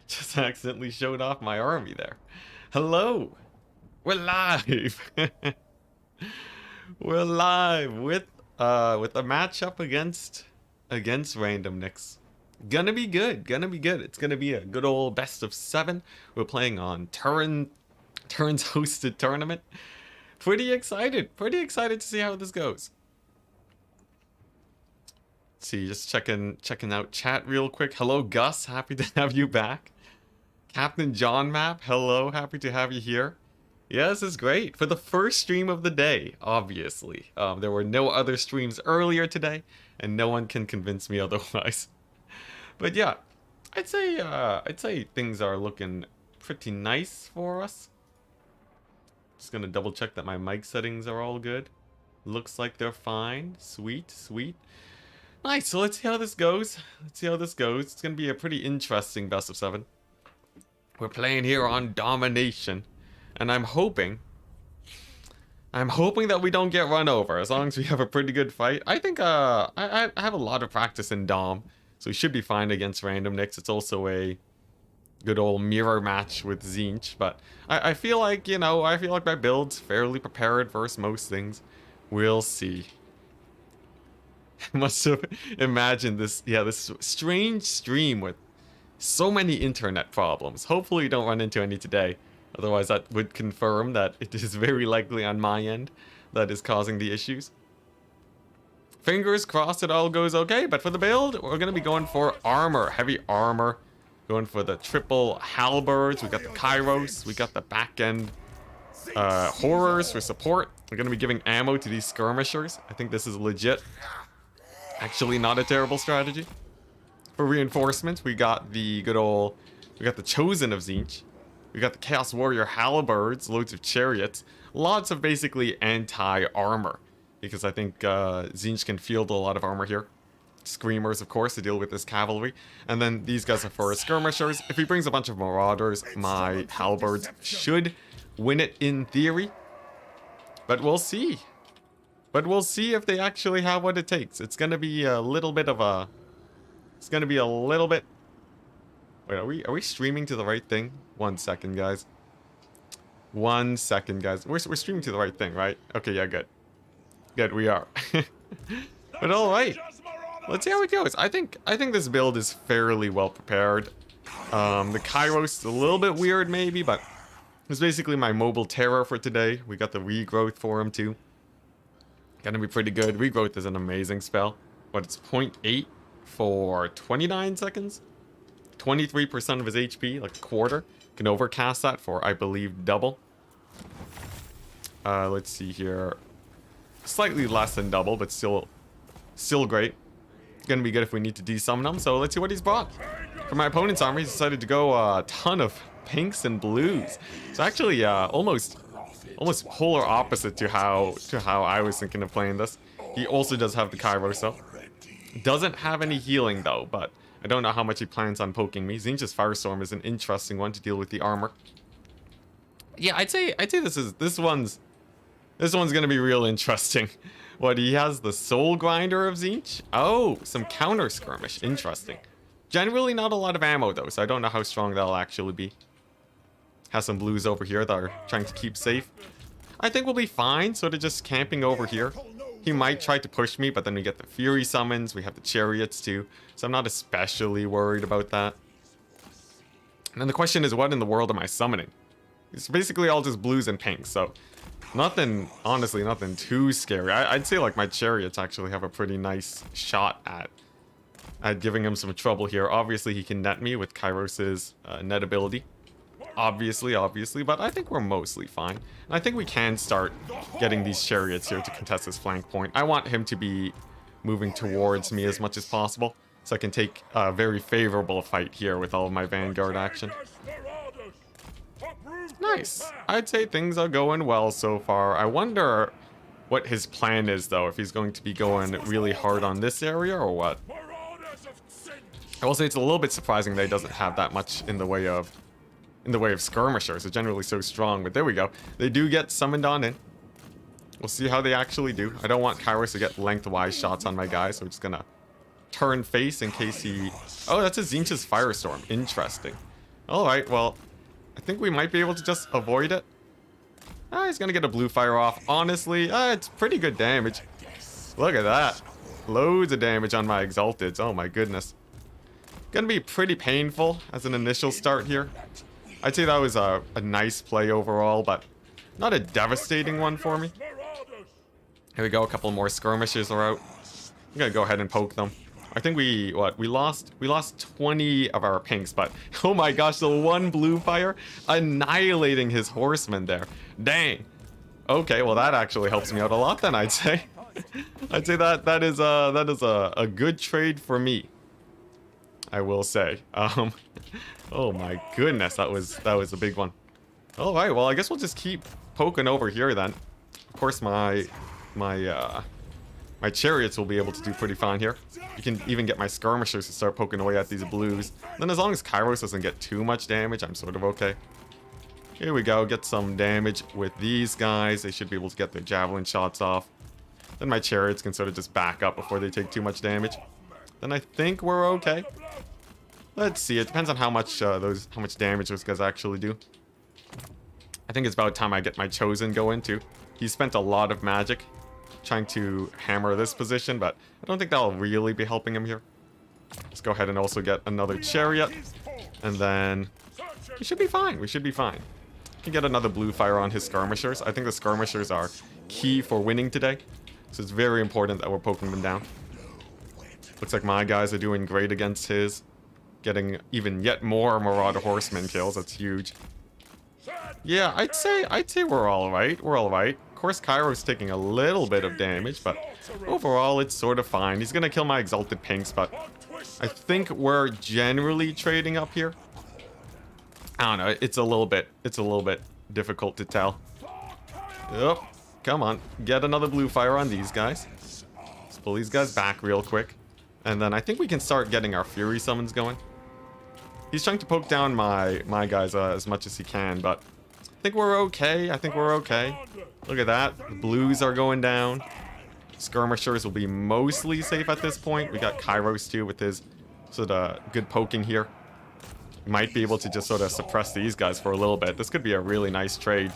Just accidentally showed off my army there. Hello! We're live! We're live with a matchup against Random Nicks. Gonna be good, gonna be good. It's gonna be a good old best of 7. We're playing on Turns hosted tournament. Pretty excited to see how this goes. Let's see, just checking out chat real quick. Hello Gus, happy to have you back. Captain John Map, hello, happy to have you here. Yeah, this is great. For the first stream of the day, obviously. There were no other streams earlier today, and no one can convince me otherwise. But yeah, I'd say things are looking pretty nice for us. Just gonna double check that my mic settings are all good. Looks like they're fine. Sweet, sweet. Nice, so let's see how this goes. It's gonna be a pretty interesting best of 7. We're playing here on domination, and I'm hoping that we don't get run over as long as we have a pretty good fight. I think I have a lot of practice in Dom, so we should be fine against Random Nicks. It's also a good old mirror match with Zinch, but I feel like, you know, my build's fairly prepared versus most things. We'll see. Must have imagined this, yeah, this strange stream with so many internet problems. Hopefully we don't run into any today. Otherwise that would confirm that it is very likely on my end that is causing the issues. Fingers crossed it all goes okay, but for the build, we're going to be going for armor, heavy armor. Going for the triple halberds, we got the Kairos, we got the back end horrors for support. We're going to be giving ammo to these skirmishers. I think this is legit. Actually not a terrible strategy. For reinforcements, we got the Chosen of Zinch. We got the Chaos Warrior Halberds, loads of chariots, lots of basically anti-armor. Because I think Zinch can field a lot of armor here. Screamers, of course, to deal with this cavalry. And then these guys are for skirmishers. If he brings a bunch of marauders, my halberds should win it in theory. But we'll see. If they actually have what it takes. It's gonna be a little bit of a... Wait, are we streaming to the right thing? 1 second, guys. 1 second, guys. We're streaming to the right thing, right? Okay, yeah, good. Good, we are. But alright. Let's see how it goes. I think this build is fairly well prepared. The Kairos is a little bit weird maybe, but it's basically my mobile terror for today. We got the regrowth for him too. Gonna be pretty good. Regrowth is an amazing spell. But it's 0.8 for 29 seconds. 23% of his HP, like a quarter. Can overcast that for, I believe, double. Let's see here. Slightly less than double, but still great. Gonna be good if we need to desummon him, so let's see what he's brought. For my opponent's army, he's decided to go a ton of pinks and blues. So actually, almost polar opposite to how I was thinking of playing this. He also does have the Kairos though. Doesn't have any healing though, but I don't know how much he plans on poking me. Zinch's Firestorm is an interesting one to deal with the armor. Yeah, I'd say this one's gonna be real interesting. What, he has the Soul Grinder of Zinch? Oh, some counter skirmish. Interesting. Generally not a lot of ammo though, so I don't know how strong that'll actually be. Has some blues over here that are trying to keep safe. I think we'll be fine, sort of just camping over here. He might try to push me, but then we get the Fury summons, we have the chariots too, so I'm not especially worried about that. And then the question is, what in the world am I summoning? It's basically all just blues and pinks, so nothing, honestly, nothing too scary. I'd say like my chariots actually have a pretty nice shot at giving him some trouble here. Obviously he can net me with Kairos's net ability. Obviously, but I think we're mostly fine. And I think we can start getting these chariots here to contest this flank point. I want him to be moving towards me as much as possible, so I can take a very favorable fight here with all of my vanguard action. Nice. I'd say things are going well so far. I wonder what his plan is though, if he's going to be going really hard on this area or what. I will say it's a little bit surprising that he doesn't have that much in the way of skirmishers. They're generally so strong, but there we go. They do get summoned on in. We'll see how they actually do. I don't want Kairos to get lengthwise shots on my guy, so we're just gonna turn face in case he... Oh, that's a Zinch's Firestorm. Interesting. Alright, well, I think we might be able to just avoid it. He's gonna get a blue fire off. Honestly, it's pretty good damage. Look at that. Loads of damage on my Exalteds. Oh my goodness. Gonna be pretty painful as an initial start here. I'd say that was a nice play overall, but not a devastating one for me. Here we go, a couple more skirmishers are out. I'm gonna go ahead and poke them. I think we lost 20 of our pinks, but oh my gosh, the one blue fire annihilating his horsemen there. Dang. Okay, well that actually helps me out a lot then, I'd say. I'd say that is a good trade for me, I will say. Oh my goodness, that was a big one. All right, well I guess we'll just keep poking over here then. Of course, my chariots will be able to do pretty fine here. You can even get my skirmishers to start poking away at these blues. Then as long as Kairos doesn't get too much damage, I'm sort of okay. Here we go, get some damage with these guys. They should be able to get their javelin shots off. Then my chariots can sort of just back up before they take too much damage. Then I think we're okay. Let's see, it depends on how much damage those guys actually do. I think it's about time I get my Chosen going too. He spent a lot of magic trying to hammer this position, but I don't think that'll really be helping him here. Let's go ahead and also get another chariot, and then we should be fine. We should be fine. We can get another blue fire on his skirmishers. I think the skirmishers are key for winning today, so it's very important that we're poking them down. Looks like my guys are doing great against his, getting even yet more Marauder Horseman kills. That's huge. Yeah, I'd say we're all right. We're all right. Of course, Kairos taking a little bit of damage, but overall, it's sort of fine. He's gonna kill my Exalted Pinks, but I think we're generally trading up here. I don't know. It's a little bit difficult to tell. Yep. Come on, get another blue fire on these guys. Let's pull these guys back real quick, and then I think we can start getting our Fury summons going. He's trying to poke down my guys as much as he can, but I think we're okay. I think we're okay. Look at that. The blues are going down. Skirmishers will be mostly safe at this point. We got Kairos too with his sort of good poking here. Might be able to just sort of suppress these guys for a little bit. This could be a really nice trade.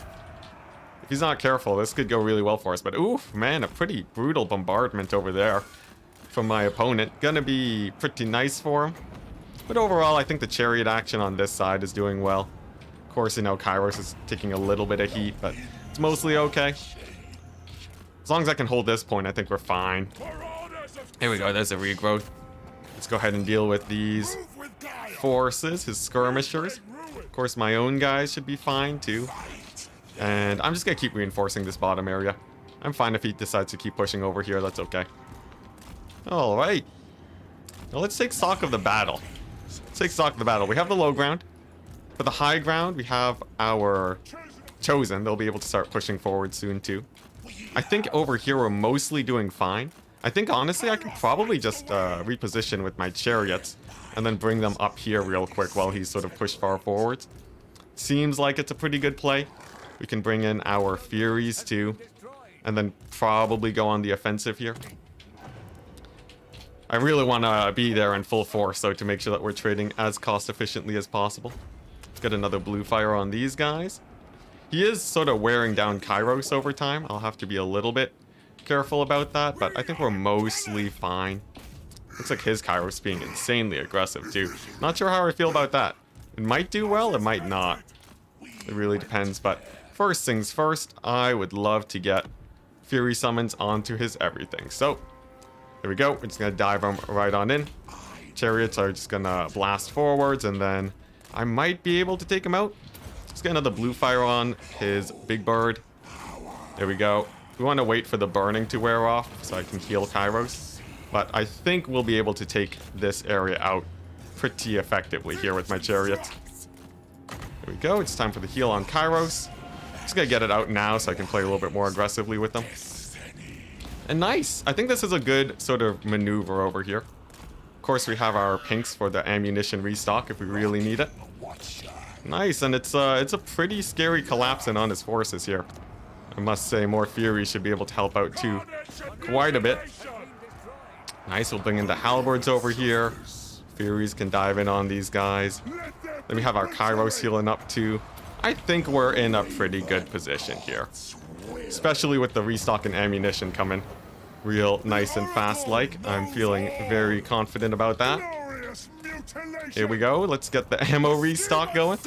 If he's not careful, this could go really well for us. But oof, man, a pretty brutal bombardment over there from my opponent. Gonna be pretty nice for him. But overall, I think the chariot action on this side is doing well. Of course, you know, Kairos is taking a little bit of heat, but it's mostly okay. As long as I can hold this point, I think we're fine. Here we go, there's a regrowth. Let's go ahead and deal with these forces, his skirmishers. Of course, my own guys should be fine too. And I'm just gonna keep reinforcing this bottom area. I'm fine if he decides to keep pushing over here, that's okay. Alright. Now let's take stock of the battle. Let's take stock of the battle. We have the low ground. For the high ground, we have our Chosen. They'll be able to start pushing forward soon too. I think over here we're mostly doing fine. I think honestly I could probably just reposition with my chariots and then bring them up here real quick while he's sort of pushed far forward. Seems like it's a pretty good play. We can bring in our Furies too, and then probably go on the offensive here. I really want to be there in full force though to make sure that we're trading as cost efficiently as possible. Let's get another blue fire on these guys. He is sort of wearing down Kairos over time. I'll have to be a little bit careful about that, but I think we're mostly fine. Looks like his Kairos being insanely aggressive too. Not sure how I feel about that. It might do well, it might not. It really depends, but first things first, I would love to get Fury summons onto his everything. So, there we go. We're just gonna dive him right on in. Chariots are just gonna blast forwards, and then I might be able to take him out. Let's get another blue fire on his big bird. There we go. We want to wait for the burning to wear off so I can heal Kairos. But I think we'll be able to take this area out pretty effectively here with my chariots. There we go. It's time for the heal on Kairos. Just gonna get it out now so I can play a little bit more aggressively with them. And nice. I think this is a good sort of maneuver over here. Of course, we have our pinks for the ammunition restock if we really need it. Nice, and it's a pretty scary collapsing on his forces here. I must say, more Fury should be able to help out too, quite a bit. Nice, we'll bring in the halberds over here. Furies can dive in on these guys. Then we have our Kairos healing up too. I think we're in a pretty good position here. Especially with the restock and ammunition coming real nice and fast like. I'm feeling very confident about that. Here we go. Let's get the ammo restock going.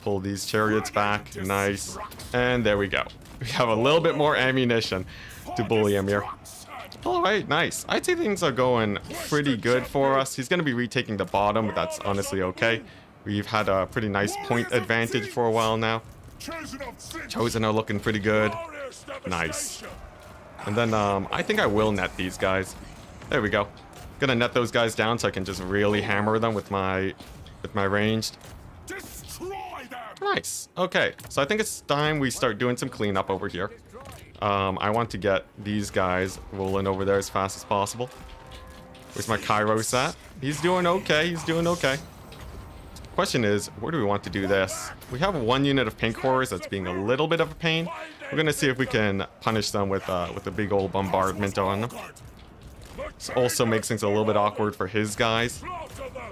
Pull these chariots back. Nice. And there we go. We have a little bit more ammunition to bully him here. Alright, nice. I'd say things are going pretty good for us. He's going to be retaking the bottom, but that's honestly okay. We've had a pretty nice point advantage for a while now. Chosen are looking pretty good. Nice. And then I think I will net these guys. There we go. Gonna net those guys down so I can just really hammer them with my ranged. Nice. Okay, so I think it's time we start doing some cleanup over here. I want to get these guys rolling over there as fast as possible. Where's my Kairos at? He's doing okay. He's doing okay. Question is, where do we want to do this? We have one unit of pink horrors that's being a little bit of a pain. We're gonna see if we can punish them with a big old bombardment on them. This also makes things a little bit awkward for his guys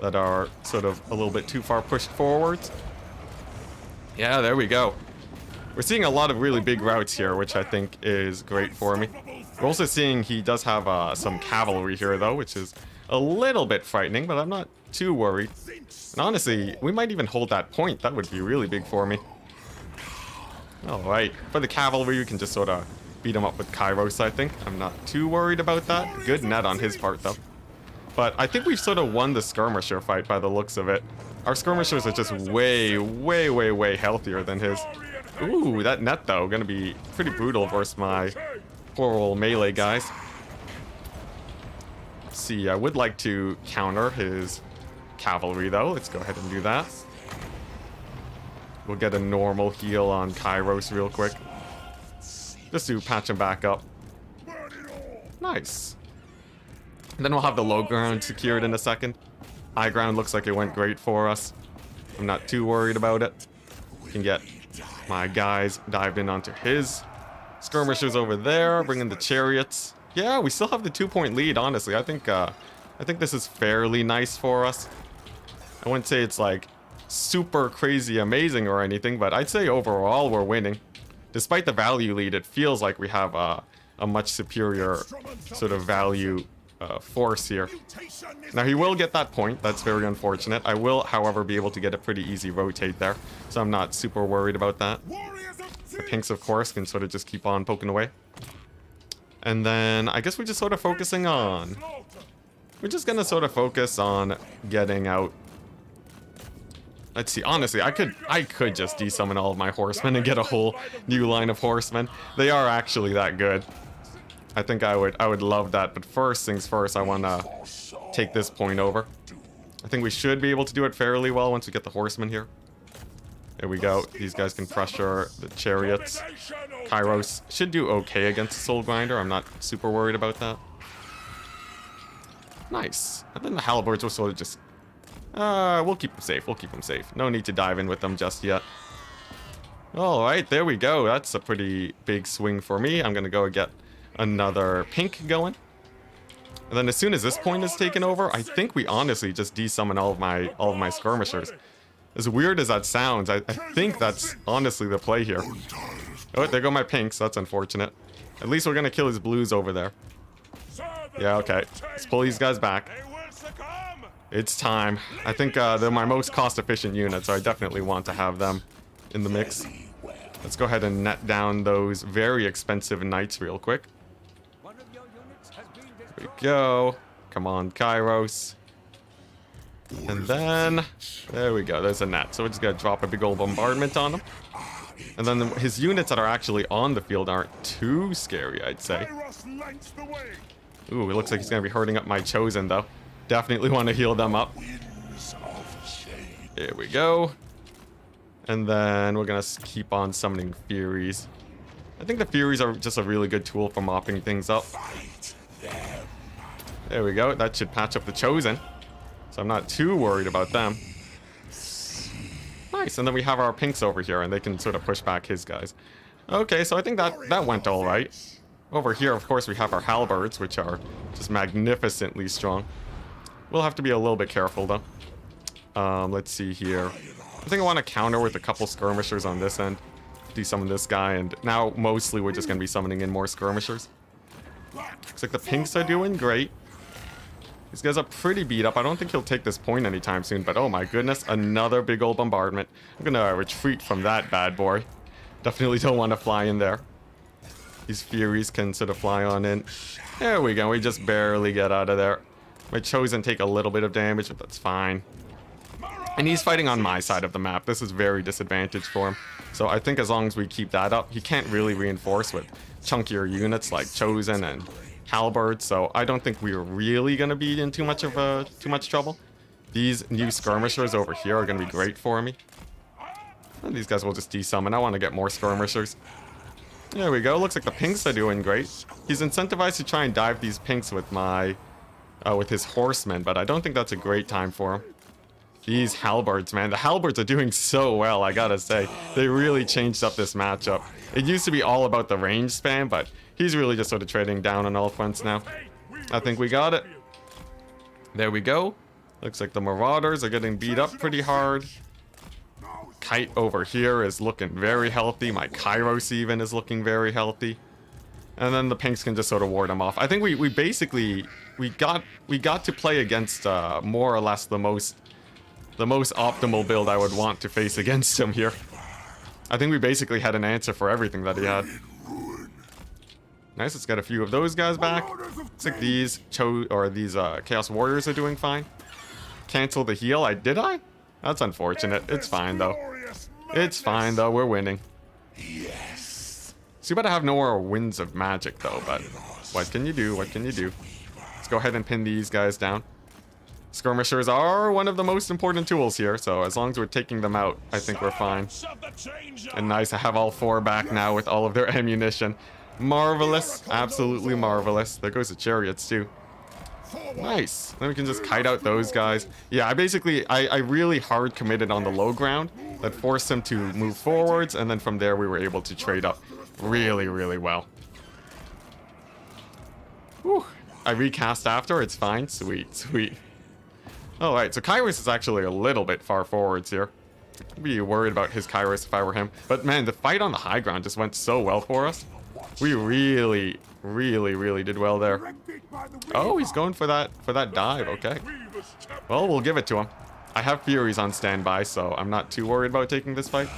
that are sort of a little bit too far pushed forwards. Yeah, there we go. We're seeing a lot of really big routes here, which I think is great for me. We're also seeing he does have some cavalry here, though, which is a little bit frightening, but I'm not too worried. And honestly, we might even hold that point. That would be really big for me. Alright, for the cavalry, we can just sort of beat him up with Kairos, I think. I'm not too worried about that. Good net on his part, though. But I think we've sort of won the skirmisher fight by the looks of it. Our skirmishers are just way, way, way, way healthier than his. Ooh, that net, though, gonna be pretty brutal versus my poor old melee guys. Let's see, I would like to counter his cavalry, though. Let's go ahead and do that. We'll get a normal heal on Kairos real quick. Just to patch him back up. Nice. And then we'll have the low ground secured in a second. High ground looks like it went great for us. I'm not too worried about it. We can get my guys dived in onto his skirmishers over there, bringing the chariots. Yeah, we still have the 2-point lead, honestly. I think this is fairly nice for us. I wouldn't say it's like super crazy amazing or anything, but I'd say overall we're winning. Despite the value lead, it feels like we have a much superior sort of value force here. Now he will get that point. That's very unfortunate. I will, however, be able to get a pretty easy rotate there, so I'm not super worried about that. The pinks, of course, can sort of just keep on poking away. And then I guess we're just sort of focusing on... We're just gonna sort of focus on getting out. Let's see, honestly, I could just desummon all of my horsemen and get a whole new line of horsemen. They are actually that good. I think I would love that, but first things first, I want to take this point over. I think we should be able to do it fairly well once we get the horsemen here. There we go. These guys can pressure the chariots. Kairos should do okay against the Soul Grinder. I'm not super worried about that. Nice. And then the halberds will sort of just... we'll keep them safe. We'll keep them safe. No need to dive in with them just yet. Alright, there we go. That's a pretty big swing for me. I'm going to go get another pink going. And then as soon as this point is taken over, I think we honestly just desummon all of my skirmishers. As weird as that sounds, I think that's honestly the play here. Oh, there go my pinks. That's unfortunate. At least we're going to kill his blues over there. Yeah, okay. Let's pull these guys back. It's time. I think they're my most cost-efficient units, so I definitely want to have them in the mix. Let's go ahead and net down those very expensive knights real quick. There we go. Come on, Kairos. And then, there we go. There's a net. So we're just going to drop a big old bombardment on him. And then his units that are actually on the field aren't too scary, I'd say. Ooh, it looks like he's going to be hurting up my Chosen, though. Definitely want to heal them up. There we go. And then we're going to keep on summoning Furies. I think the Furies are just a really good tool for mopping things up. There we go. That should patch up the Chosen. So I'm not too worried about them. Nice. And then we have our pinks over here, and they can sort of push back his guys. Okay, so I think that went all right. Over here, of course, we have our halberds, which are just magnificently strong. We'll have to be a little bit careful, though. Let's see here. I think I want to counter with a couple skirmishers on this end. Desummon this guy, and now mostly we're just going to be summoning in more skirmishers. Looks like the pinks are doing great. These guys are pretty beat up. I don't think he'll take this point anytime soon, but oh my goodness, another big old bombardment. I'm going to retreat from that bad boy. Definitely don't want to fly in there. These Furies can sort of fly on in. There we go. We just barely get out of there. My Chosen take a little bit of damage, but that's fine. And he's fighting on my side of the map. This is very disadvantaged for him. So I think as long as we keep that up, he can't really reinforce with chunkier units like Chosen and Halberd. So I don't think we're really going to be in too much trouble. These new skirmishers over here are going to be great for me. And these guys will just desummon. I want to get more skirmishers. There we go. Looks like the pinks are doing great. He's incentivized to try and dive these pinks with my, with his horsemen, but I don't think that's a great time for him. These halberds, man. The halberds are doing so well, I gotta say. They really changed up this matchup. It used to be all about the range spam, but he's really just sort of trading down on all fronts now. I think we got it. There we go. Looks like the Marauders are getting beat up pretty hard. Kite over here is looking very healthy. My Kairos even is looking very healthy. And then the pinks can just sort of ward him off. I think we basically got to play against more or less the most optimal build I would want to face against him here. I think we basically had an answer for everything that he had. Nice, let's get a few of those guys back. Looks like these Chaos Warriors are doing fine. Cancel the heal, did I? That's unfortunate. It's fine though. It's fine though, we're winning. Yes. So you better have no more winds of magic though, but what can you do? What can you do? Let's go ahead and pin these guys down. Skirmishers are one of the most important tools here, so as long as we're taking them out, I think we're fine. And nice, I have all four back now with all of their ammunition. Marvelous, absolutely marvelous. There goes the chariots too. Nice. Then we can just kite out those guys. Yeah, I really hard committed on the low ground. That forced him to move forwards, and then from there we were able to trade up really, really well. Whew. I recast after, it's fine. Sweet, sweet. Alright, so Kairos is actually a little bit far forwards here. I'd be worried about his Kairos if I were him. But man, the fight on the high ground just went so well for us. We really, really, really did well there. Oh, he's going for that dive, okay. Well, we'll give it to him. I have Furies on standby, so I'm not too worried about taking this fight.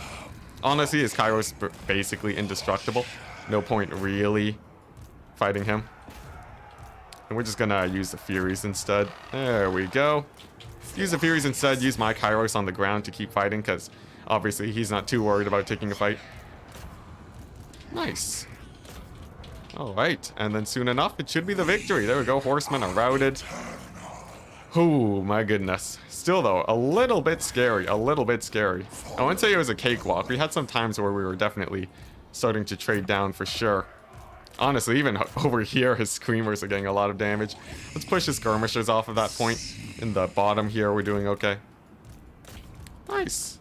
Honestly, his Kairos is basically indestructible. No point really fighting him. And we're just gonna use the Furies instead. There we go. Use the Furies instead, use my Kairos on the ground to keep fighting, because obviously he's not too worried about taking a fight. Nice. Alright, and then soon enough, it should be the victory. There we go, horsemen are routed. Oh my goodness. Still though, a little bit scary, I wouldn't say it was a cakewalk. We had some times where we were definitely starting to trade down for sure. Honestly, even over here, his Screamers are getting a lot of damage. Let's push his Skirmishers off of that point. In the bottom here, we're doing okay. Nice.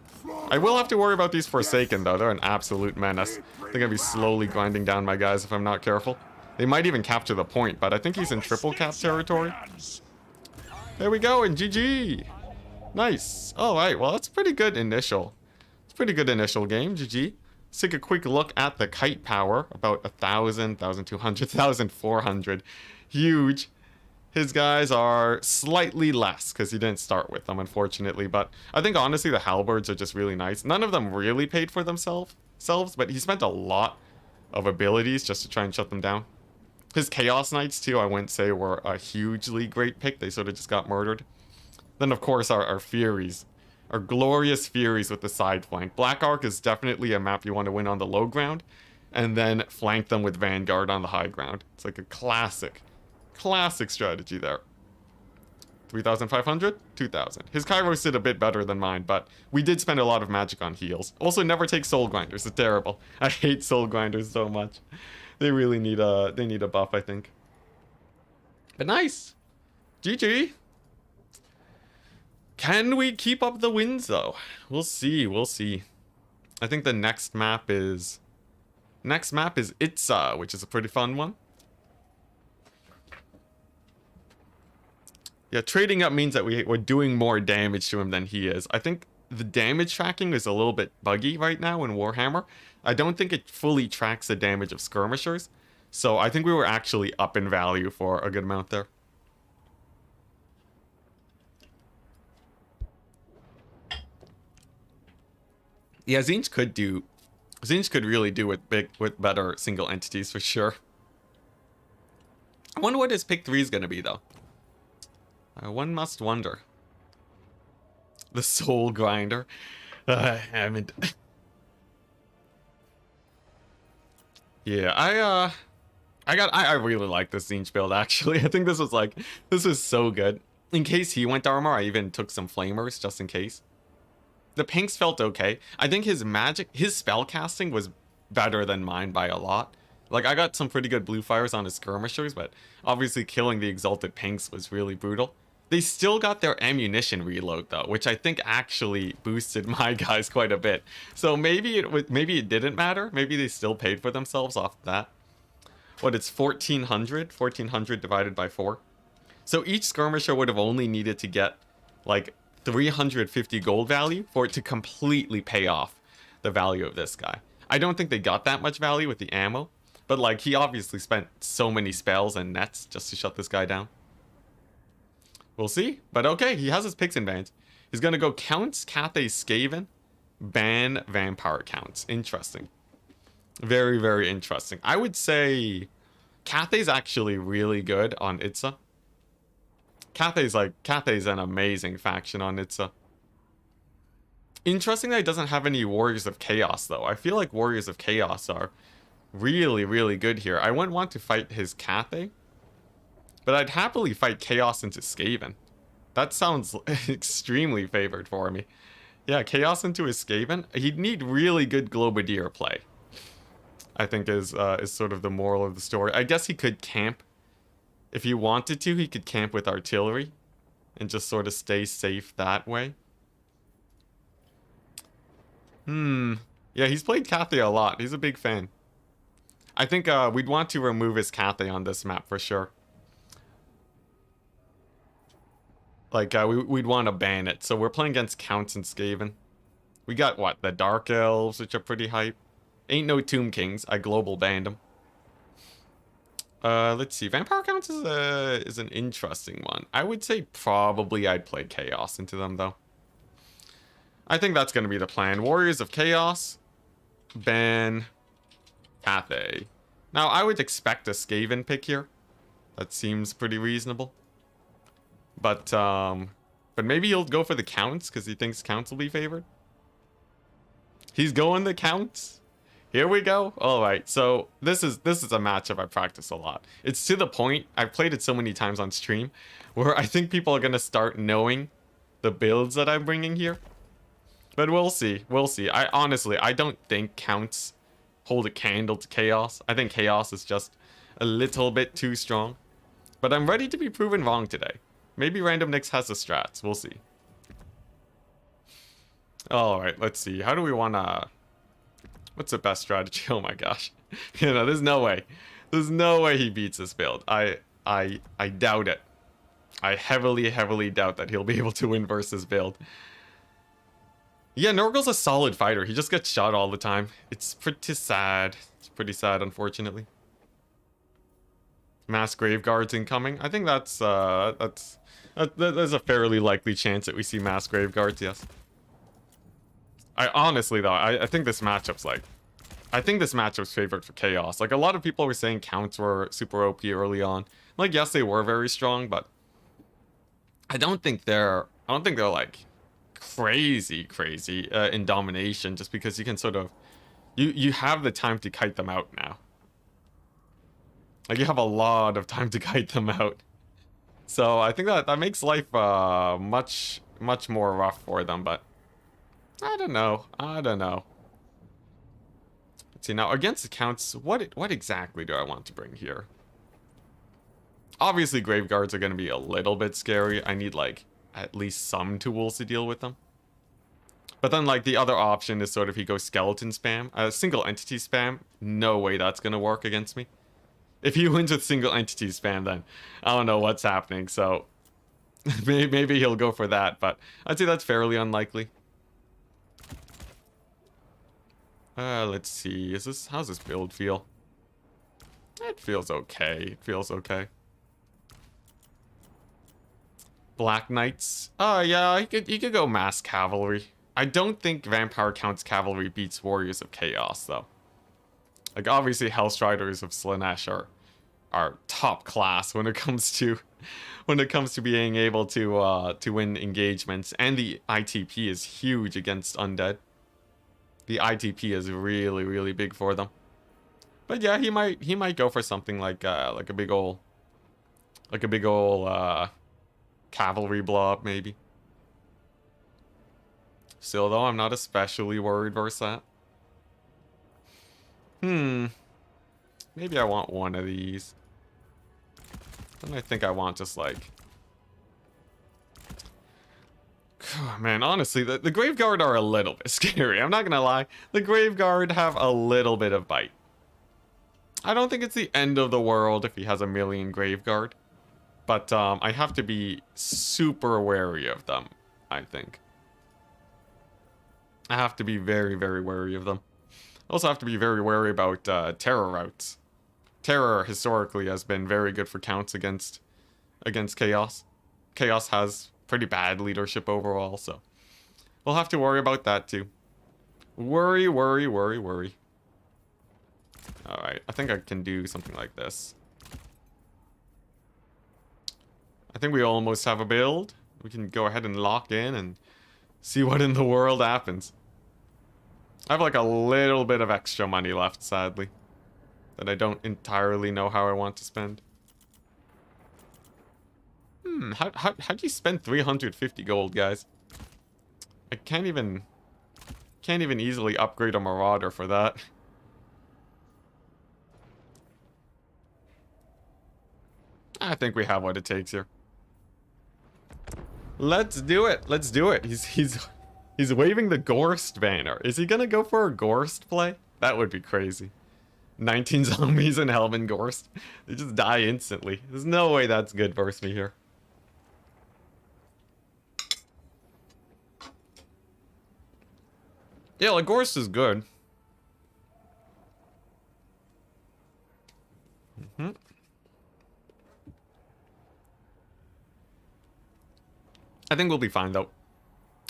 I will have to worry about these Forsaken, though. They're an absolute menace. They're going to be slowly grinding down my guys if I'm not careful. They might even capture the point, but I think he's in triple cap territory. There we go, and GG. Nice. Alright, well, that's pretty good initial. It's a pretty good initial game, GG. Let's take a quick look at the kite power. About 1,000, 1,200, 1,400. Huge. His guys are slightly less because he didn't start with them, unfortunately. But I think, honestly, the halberds are just really nice. None of them really paid for themselves, but he spent a lot of abilities just to try and shut them down. His Chaos Knights, too, I wouldn't say were a hugely great pick. They sort of just got murdered. Then, of course, our Furies. Our glorious Furies with the side flank. Black Ark is definitely a map you want to win on the low ground. And then flank them with Vanguard on the high ground. It's like a classic strategy there. 3,500? 2,000. His Kairos did a bit better than mine, but we did spend a lot of magic on heals. Also, never take Soul Grinders. It's terrible. I hate Soul Grinders so much. They really need a buff, I think. But nice. GG. Can we keep up the wins, though? We'll see. We'll see. I think the next map is Itza, which is a pretty fun one. Yeah, trading up means that we're doing more damage to him than he is. I think the damage tracking is a little bit buggy right now in Warhammer. I don't think it fully tracks the damage of skirmishers. So I think we were actually up in value for a good amount there. Yeah, Zinj could really do with better single entities for sure. I wonder what his pick 3 is going to be though. One must wonder. The soul grinder. I haven't. Yeah, I really like this Zinj build actually. I think this was so good. In case he went armor, I even took some flamers just in case. The pinks felt okay. I think his spell casting was better than mine by a lot. Like, I got some pretty good blue fires on his skirmishers, but obviously killing the exalted pinks was really brutal. They still got their ammunition reload though, which I think actually boosted my guys quite a bit. So maybe it didn't matter. Maybe they still paid for themselves off of that. What, it's 1400? 1400 divided by 4. So each skirmisher would have only needed to get like 350 gold value for it to completely pay off the value of this guy. I don't think they got that much value with the ammo, but like he obviously spent so many spells and nets just to shut this guy down. We'll see, but okay, he has his picks in bans. He's gonna go Counts, Cathay, Skaven, ban Vampire Counts. Interesting. Very, very interesting. I would say Cathay's actually really good on Itza. Cathay's an amazing faction on Itza. Interesting that he doesn't have any Warriors of Chaos though. I feel like Warriors of Chaos are really, really good here. I wouldn't want to fight his Cathay, but I'd happily fight Chaos into Skaven. That sounds extremely favored for me. Yeah, Chaos into his Skaven. He'd need really good Globadier play, I think is sort of the moral of the story. I guess he could camp. If he wanted to, he could camp with artillery and just sort of stay safe that way. Yeah, he's played Cathay a lot. He's a big fan. I think we'd want to remove his Cathay on this map for sure. Like, we'd want to ban it. So we're playing against Counts and Skaven. We got, what, the Dark Elves, which are pretty hype. Ain't no Tomb Kings. I global banned them. Let's see. Vampire Counts is an interesting one. I would say probably I'd play Chaos into them, though. I think that's going to be the plan. Warriors of Chaos. Ban Cathay. Now, I would expect a Skaven pick here. That seems pretty reasonable. But maybe he'll go for the Counts because he thinks Counts will be favored. He's going the Counts. Here we go. All right, so this is a matchup I practice a lot. It's to the point, I've played it so many times on stream, where I think people are going to start knowing the builds that I'm bringing here. But we'll see. We'll see. I don't think Counts hold a candle to Chaos. I think Chaos is just a little bit too strong. But I'm ready to be proven wrong today. Maybe Random Nix has the strats. We'll see. Alright, let's see. How do we want to... What's the best strategy? Oh my gosh. You know, there's no way. There's no way he beats this build. I doubt it. I heavily, heavily doubt that he'll be able to win versus build. Yeah, Norgal's a solid fighter. He just gets shot all the time. It's pretty sad. It's pretty sad, unfortunately. Mass Graveguards incoming. I think there's a fairly likely chance that we see Mass Graveguards, yes. I honestly, though, I think this matchup's like... I think this matchup's favored for Chaos. Like, a lot of people were saying Counts were super OP early on. Like, yes, they were very strong, but... I don't think they're like... crazy in domination, just because you can sort of... You have the time to kite them out now. Like, you have a lot of time to kite them out. So, I think that makes life much more rough for them, but... I don't know. Let's see, now, against the Counts, what exactly do I want to bring here? Obviously, Graveguards are going to be a little bit scary. I need, like, at least some tools to deal with them. But then, like, the other option is sort of he goes Skeleton spam. Single entity spam, no way that's going to work against me. If he wins with single entity spam, then I don't know what's happening. So Maybe he'll go for that, but I'd say that's fairly unlikely. Let's see. How's this build feel? It feels okay. It feels okay. Black Knights. Oh yeah, he could go mass cavalry. I don't think Vampire Count's cavalry beats Warriors of Chaos though. Like obviously Hellstriders of Slaanesh are top class when it comes to being able to win engagements, and the ITP is huge against undead. The ITP is really, really big for them. But yeah, he might go for something like a big ol' cavalry blob maybe. Still though, I'm not especially worried versus that. Maybe I want one of these. And I think I want just like... Man, honestly, the Graveguard are a little bit scary. I'm not gonna lie. The Graveguard have a little bit of bite. I don't think it's the end of the world if he has a million Graveguard. But I have to be super wary of them, I think. I have to be very, very wary of them. I also have to be very wary about terror routes. Terror historically has been very good for counts against Chaos. Chaos has pretty bad leadership overall, so we'll have to worry about that too. Worry, worry, worry, worry. Alright, I think I can do something like this. I think we almost have a build. We can go ahead and lock in and see what in the world happens. I have like a little bit of extra money left, sadly, that I don't entirely know how I want to spend. How do you spend 350 gold, guys? I can't even easily upgrade a Marauder for that. I think we have what it takes here. Let's do it. Let's do it. He's waving the Gorst banner. Is he gonna go for a Gorst play? That would be crazy. 19 zombies and Helman Gorst. They just die instantly. There's no way that's good versus me here. Yeah, like Gorst is good. I think we'll be fine though.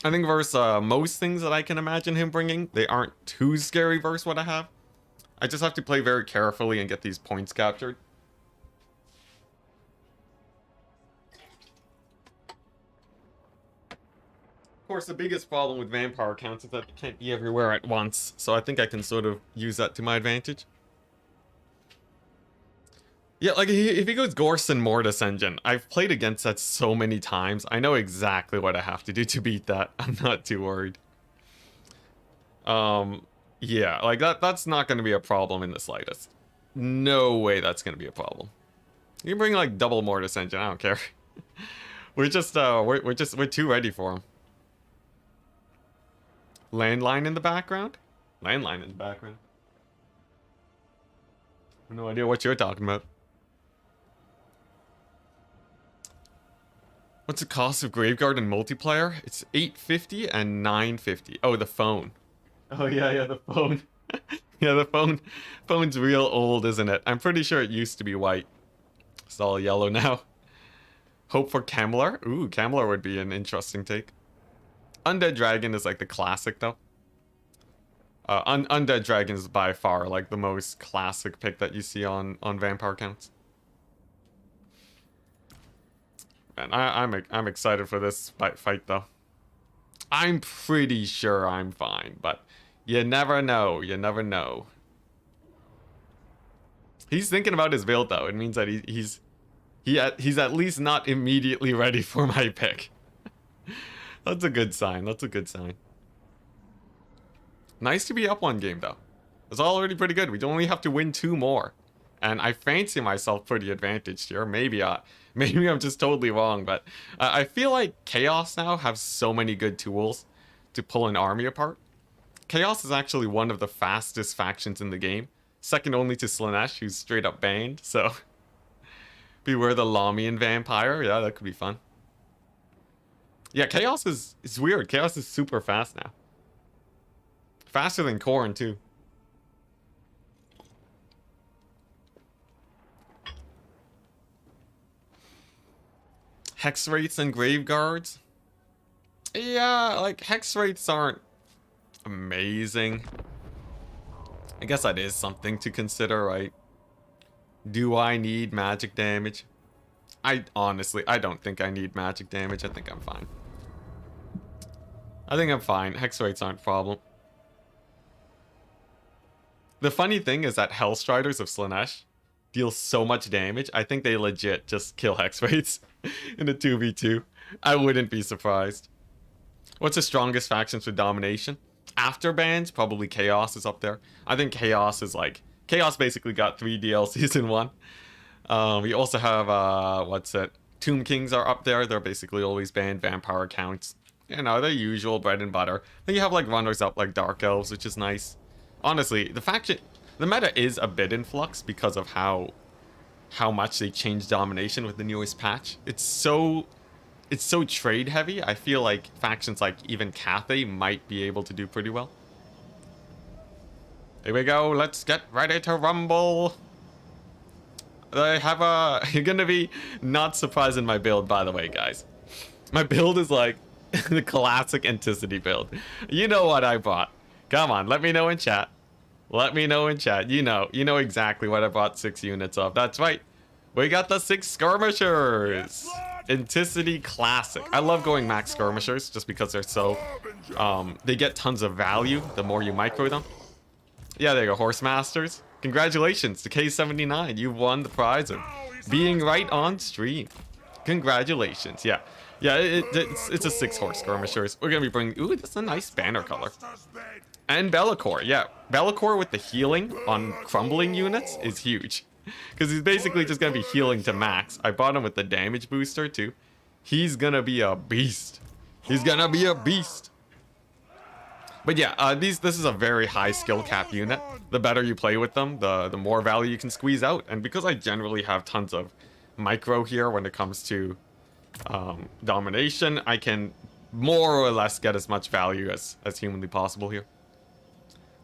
I think versus most things that I can imagine him bringing, they aren't too scary versus what I have. I just have to play very carefully and get these points captured. Of course, the biggest problem with vampire counts is that they can't be everywhere at once, so I think I can sort of use that to my advantage. Yeah, like if he goes Gorse and Mortis Engine, I've played against that so many times. I know exactly what I have to do to beat that. I'm not too worried. Yeah, like that's not going to be a problem in the slightest. No way that's going to be a problem. You can bring like double Mortis Engine, I don't care. We're too ready for him. Landline in the background? Landline in the background. I have no idea what you're talking about. What's the cost of Graveguard in multiplayer? It's 850 and 950. Oh, the phone. Oh yeah, the phone. Yeah, the phone's real old, isn't it? I'm pretty sure it used to be white. It's all yellow now. Hope for Camlar? Ooh, Camlar would be an interesting take. Undead Dragon is like the classic though. Undead Dragon is by far like the most classic pick that you see on vampire counts. And I'm excited for this fight though. I'm pretty sure I'm fine, but you never know. You never know. He's thinking about his build though. It means that he's at least not immediately ready for my pick. That's a good sign. That's a good sign. Nice to be up one game though. It's already pretty good. We only have to win 2 more. And I fancy myself pretty advantaged here. Maybe I'm just totally wrong, but I feel like Chaos now have so many good tools to pull an army apart. Chaos is actually one of the fastest factions in the game, second only to Slaanesh, who's straight up banned, so... Beware the Lamian Vampire, yeah, that could be fun. Yeah, Chaos is weird. Chaos is super fast now. Faster than Corn, too. Hex rates and grave guards. Yeah, like hex rates aren't amazing. I guess that is something to consider, right? Do I need magic damage? I don't think I need magic damage. I think I'm fine. I think I'm fine. Hex rates aren't a problem. The funny thing is that Hellstriders of Slaanesh deal so much damage. I think they legit just kill hex rates in a 2v2. I wouldn't be surprised. What's the strongest factions for domination? After bans, probably Chaos is up there. I think Chaos is like... Chaos basically got 3 DLCs in one. We also have, Tomb Kings are up there. They're basically always banned. Vampire counts. You know, the usual bread and butter. Then you have, like, runners up like Dark Elves, which is nice. Honestly, the meta is a bit in flux because of how much they changed domination with the newest patch. It's so trade heavy. I feel like factions like even Cathay might be able to do pretty well. Here we go. Let's get ready to rumble. You're gonna be not surprised in my build, by the way, guys. My build is like the classic Enticity build. You know what I bought. Come on, let me know in chat. Let me know in chat. You know exactly what I bought 6 units of. That's right. We got the 6 skirmishers. Enticity classic. I love going max skirmishers just because they're so they get tons of value the more you micro them. Yeah, there you go, Horse Masters. Congratulations to K79. You won the prize of being right on stream. Congratulations. Yeah, it's a 6 horse skirmishers. We're gonna be bringing. Ooh, that's a nice banner color. And Be'lakor. Yeah, Be'lakor with the healing on crumbling units is huge. Because he's basically just going to be healing to max. I bought him with the damage booster too. He's going to be a beast. He's going to be a beast. But yeah, this is a very high skill cap unit. The better you play with them, the more value you can squeeze out. And because I generally have tons of micro here when it comes to domination, I can more or less get as much value as humanly possible here.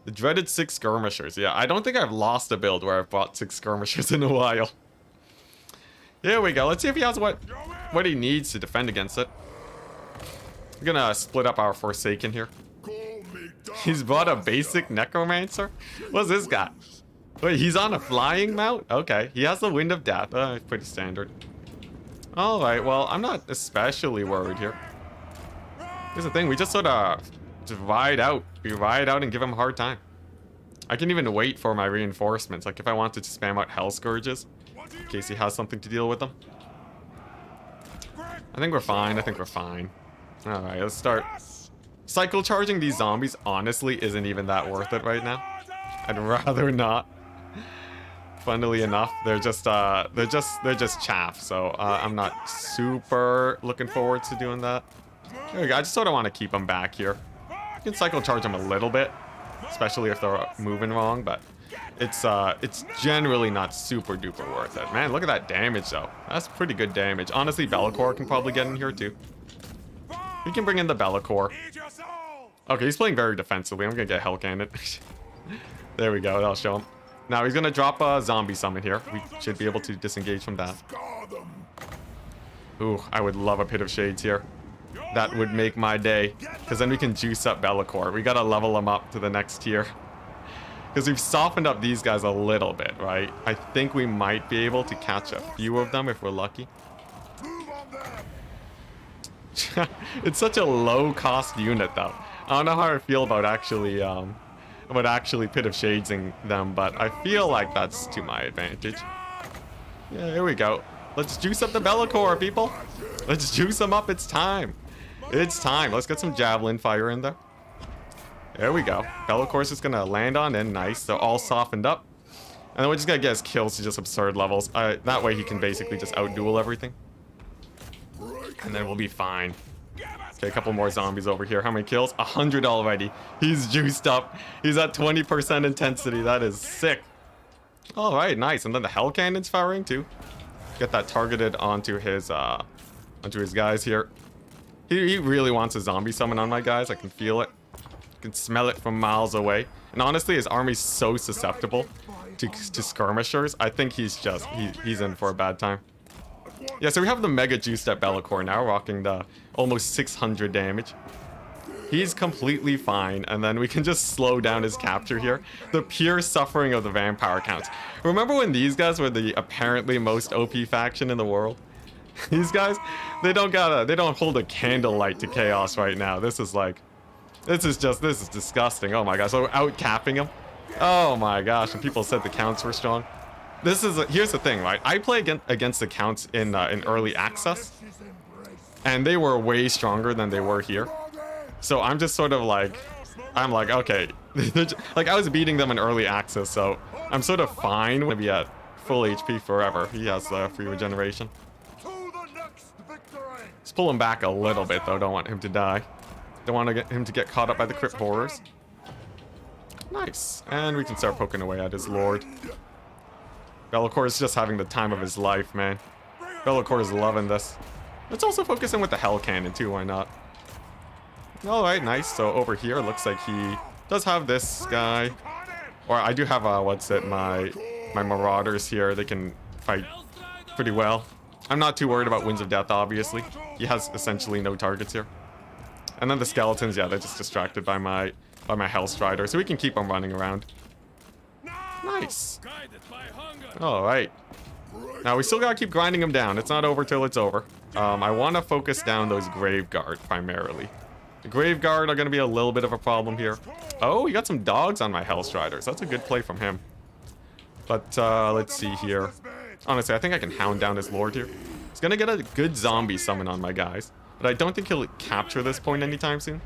The dreaded 6 skirmishers. Yeah, I don't think I've lost a build where I've bought 6 skirmishers in a while. Here we go. Let's see if he has what he needs to defend against it. We're gonna split up our Forsaken here. He's bought a basic Necromancer? What's this guy? Wait, he's on a flying mount? Okay, he has the Wind of Death. It's pretty standard. Alright, well, I'm not especially worried here. Here's the thing, we just sort of... just ride out. We ride out and give him a hard time. I can even wait for my reinforcements. Like if I wanted to spam out Hell Scourges in case he has something to deal with them. I think we're fine. I think we're fine. Alright, let's start. Cycle charging these zombies honestly isn't even that worth it right now. I'd rather not. Funnily enough, they're just chaff, so I'm not super looking forward to doing that. There we go. I just sort of want to keep them back here. You can cycle charge them a little bit, especially if they're moving wrong, but it's generally not super duper worth it. Man, look at that damage though. That's pretty good damage. Honestly, Be'lakor can probably get in here too. We can bring in the Be'lakor. Okay, he's playing very defensively. I'm gonna get Hell Cannon. There we go. That'll show him. Now he's gonna drop a zombie summon here. We should be able to disengage from that. Ooh, I would love a Pit of Shades here. That would make my day, because then we can juice up Be'lakor. We gotta level him up to the next tier. Because we've softened up these guys a little bit, right? I think we might be able to catch a few of them if we're lucky. It's such a low-cost unit, though. I don't know how I feel about actually Pit of Shadesing them, but I feel like that's to my advantage. Yeah, here we go. Let's juice up the Be'lakor, people. Let's juice them up. It's time. It's time. Let's get some javelin fire in there. There we go. Be'lakor's just gonna land on in. Nice. They're all softened up. And then we're just gonna get his kills to just absurd levels. That way he can basically just outduel everything. And then we'll be fine. Okay, a couple more zombies over here. How many kills? 100 already. He's juiced up. He's at 20% intensity. That is sick. All right, nice. And then the Hell Cannon's firing too. Get that targeted onto his guys here. He really wants a zombie summon on my guys. I can feel it. I can smell it from miles away. And honestly, his army's so susceptible to skirmishers. I think he's in for a bad time. Yeah, so we have the mega juiced at Be'lakor now, rocking the almost 600 damage. He's completely fine, and then we can just slow down his capture here. The pure suffering of the vampire counts. Remember when these guys were the apparently most OP faction in the world? These guys, they don't hold a candlelight to chaos right now. This is disgusting. Oh my gosh, so we're out capping him. Oh my gosh, and people said the counts were strong. Here's the thing, right? I play against the counts in early access, and they were way stronger than they were here. So I'm just sort of like, okay. Like, I was beating them in early access, so I'm sort of fine when be at full HP forever. He has free regeneration. Let's pull him back a little bit, though. Don't want him to die. Don't want him to get caught up by the crypt horrors. Nice. And we can start poking away at his lord. Be'lakor is just having the time of his life, man. Be'lakor is loving this. Let's also focus in with the Hell Cannon, too. Why not? Alright, nice. So over here, looks like he does have this guy. Or I do have, my Marauders here. They can fight pretty well. I'm not too worried about Winds of Death, obviously. He has essentially no targets here. And then the skeletons, yeah, they're just distracted by my Hellstrider. So we can keep them running around. Nice. Alright. Now, we still gotta keep grinding them down. It's not over till it's over. I want to focus down those Graveguard primarily. The Graveguard are going to be a little bit of a problem here. Oh, he got some dogs on my Hellstriders. That's a good play from him. But let's see here. Honestly, I think I can hound down his lord here. He's going to get a good zombie summon on my guys. But I don't think he'll capture this point anytime soon.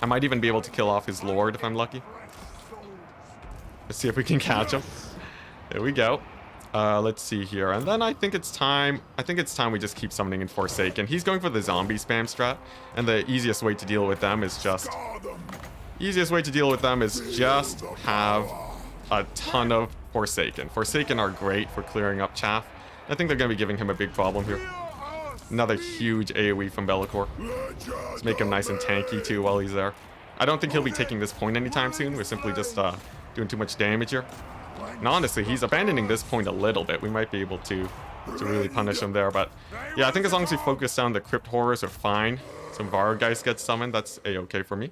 I might even be able to kill off his lord if I'm lucky. Let's see if we can catch him. There we go. Let's see here. And then I think it's time we just keep summoning in Forsaken. He's going for the zombie spam strat. And the easiest way to deal with them is just have a ton of Forsaken. Forsaken are great for clearing up chaff. I think they're going to be giving him a big problem here. Another huge AoE from Be'lakor. Let's make him nice and tanky too while he's there. I don't think he'll be taking this point anytime soon. We're simply just doing too much damage here. And honestly, he's abandoning this point a little bit. We might be able to really punish him there. But yeah, I think as long as we focus on the Crypt Horrors are fine. Some Vargeist gets summoned. That's a-okay for me.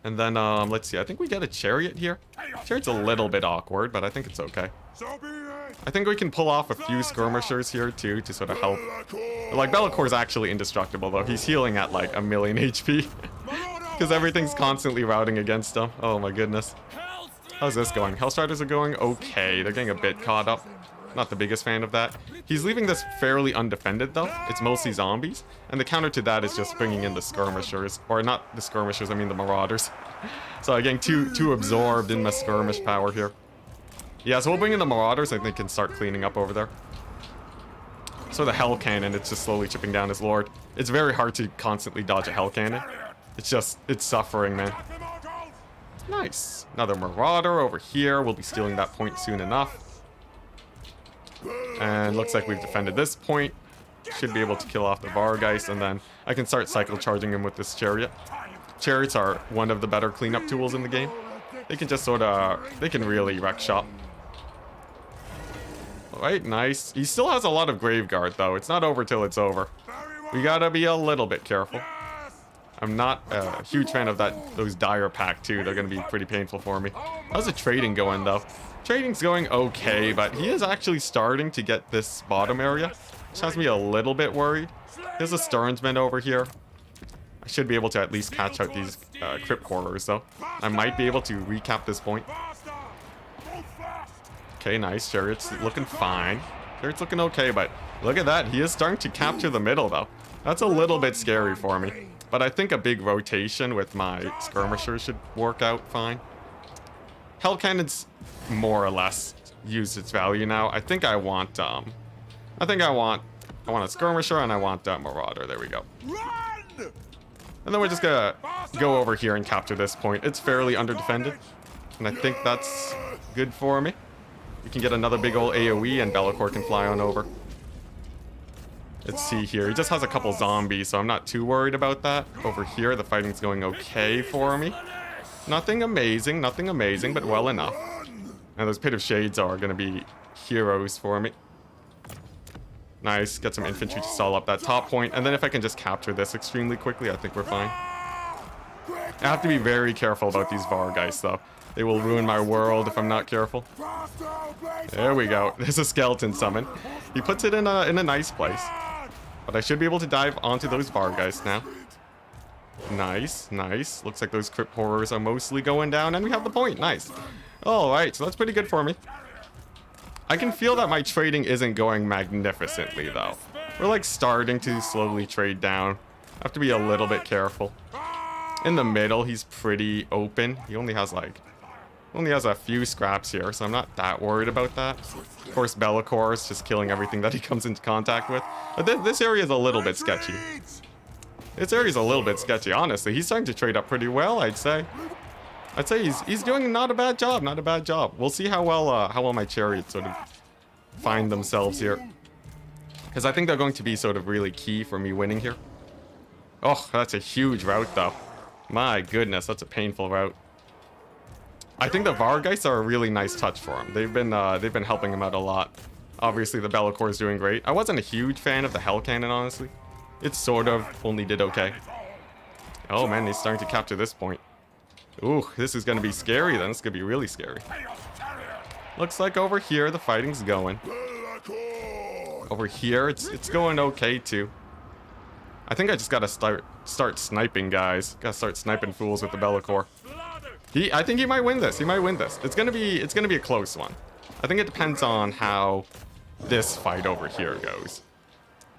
And then, let's see. I think we get a Chariot here. Chariot's a little bit awkward, but I think it's okay. I think we can pull off a few Skirmishers here, too, to sort of help. Like, Be'lakor's actually indestructible, though. He's healing at, like, 1,000,000 HP. Because everything's constantly routing against him. Oh, my goodness. How's this going? Hellstriders are going okay. They're getting a bit caught up. Not the biggest fan of that. He's leaving this fairly undefended, though. It's mostly zombies. And the counter to that is just bringing in the Skirmishers. Or not the Skirmishers, I mean the Marauders. So I'm getting too absorbed in my skirmish power here. Yeah, so we'll bring in the Marauders. I think can start cleaning up over there. So the Hell Cannon, it's just slowly chipping down his lord. It's very hard to constantly dodge a Hell Cannon. It's suffering, man. Nice. Another Marauder over here. We'll be stealing that point soon enough. And looks like we've defended this point. Should be able to kill off the Vargeist, and then I can start cycle charging him with this Chariot. Chariots are one of the better cleanup tools in the game. They can just they can really wreck shop. Alright, nice. He still has a lot of Graveguard, though. It's not over till it's over. We gotta be a little bit careful. I'm not a huge fan of those Dire Pack, too. They're gonna be pretty painful for me. How's the trading going, though? Trading's going okay, but he is actually starting to get this bottom area, which has me a little bit worried. There's a Sternsman over here. I should be able to at least catch out these Crypt Horrors, though. I might be able to recap this point. Okay, nice. Chariot's looking fine. Chariot's looking okay, but look at that. He is starting to capture the middle, though. That's a little bit scary for me. But I think a big rotation with my Skirmishers should work out fine. Hell Cannon's more or less used its value now. I think I want a Skirmisher and I want a Marauder. There we go. And then we're just gonna go over here and capture this point. It's fairly underdefended, and I think that's good for me. We can get another big old AoE and Be'lakor can fly on over. Let's see here. He just has a couple zombies, so I'm not too worried about that. Over here, the fighting's going okay for me. Nothing amazing, but well enough. And those Pit of Shades are going to be heroes for me. Nice. Get some infantry to stall up that top point. And then if I can just capture this extremely quickly, I think we're fine. I have to be very careful about these Vargeist, though. They will ruin my world if I'm not careful. There we go. There's a skeleton summon. He puts it in a nice place. But I should be able to dive onto those Vargeist now. Nice, nice. Looks like those Crypt Horrors are mostly going down, and we have the point. Nice. Alright, so that's pretty good for me. I can feel that my trading isn't going magnificently, though. We're, like, starting to slowly trade down. I have to be a little bit careful. In the middle, he's pretty open. He only has, like... Only has a few scraps here, so I'm not that worried about that. Of course, Be'lakor is just killing everything that he comes into contact with. But this area is a little bit sketchy. This area is a little bit sketchy, honestly. He's starting to trade up pretty well, I'd say. I'd say he's doing not a bad job, not a bad job. We'll see how well my chariots sort of find themselves here. Because I think they're going to be sort of really key for me winning here. Oh, that's a huge route, though. My goodness, that's a painful route. I think the Vargeist are a really nice touch for him. They've been helping him out a lot. Obviously, the Be'lakor is doing great. I wasn't a huge fan of the Hell Cannon, honestly. It sort of only did okay. Oh man, he's starting to capture this point. Ooh, this is going to be scary then. This is going to be really scary. Looks like over here the fighting's going. Over here, it's going okay too. I think I just got to start sniping guys. Got to start sniping fools with the Be'lakor. I think he might win this. He might win this. It's gonna be a close one. I think it depends on how this fight over here goes.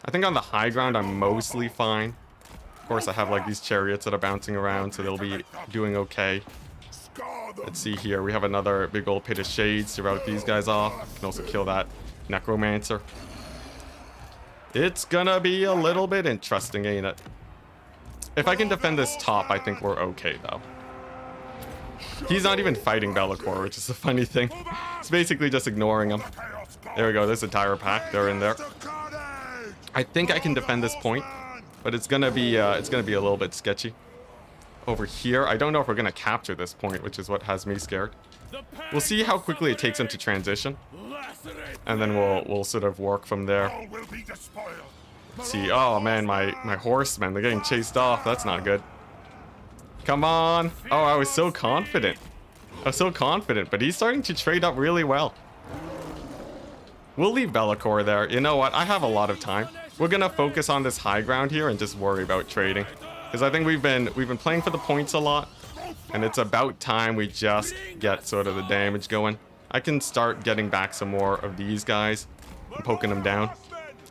I think on the high ground I'm mostly fine. Of course I have like these chariots that are bouncing around, so they'll be doing okay. Let's see here. We have another big old Pit of Shades to rout these guys off. Can also kill that Necromancer. It's gonna be a little bit interesting, ain't it? If I can defend this top, I think we're okay though. He's not even fighting Be'lakor, which is a funny thing. It's basically just ignoring him. There we go. There's a tire pack. They're in there. I think I can defend this point, but it's gonna be a little bit sketchy. Over here, I don't know if we're gonna capture this point, which is what has me scared. We'll see how quickly it takes him to transition, and then we'll sort of work from there. Let's see. Oh man, my horsemen, they're getting chased off. That's not good. Come on. Oh, I was so confident. But he's starting to trade up really well. We'll leave Be'lakor there. You know what? I have a lot of time. We're gonna focus on this high ground here and just worry about trading. Because I think we've been playing for the points a lot. And it's about time we just get sort of the damage going. I can start getting back some more of these guys and poking them down.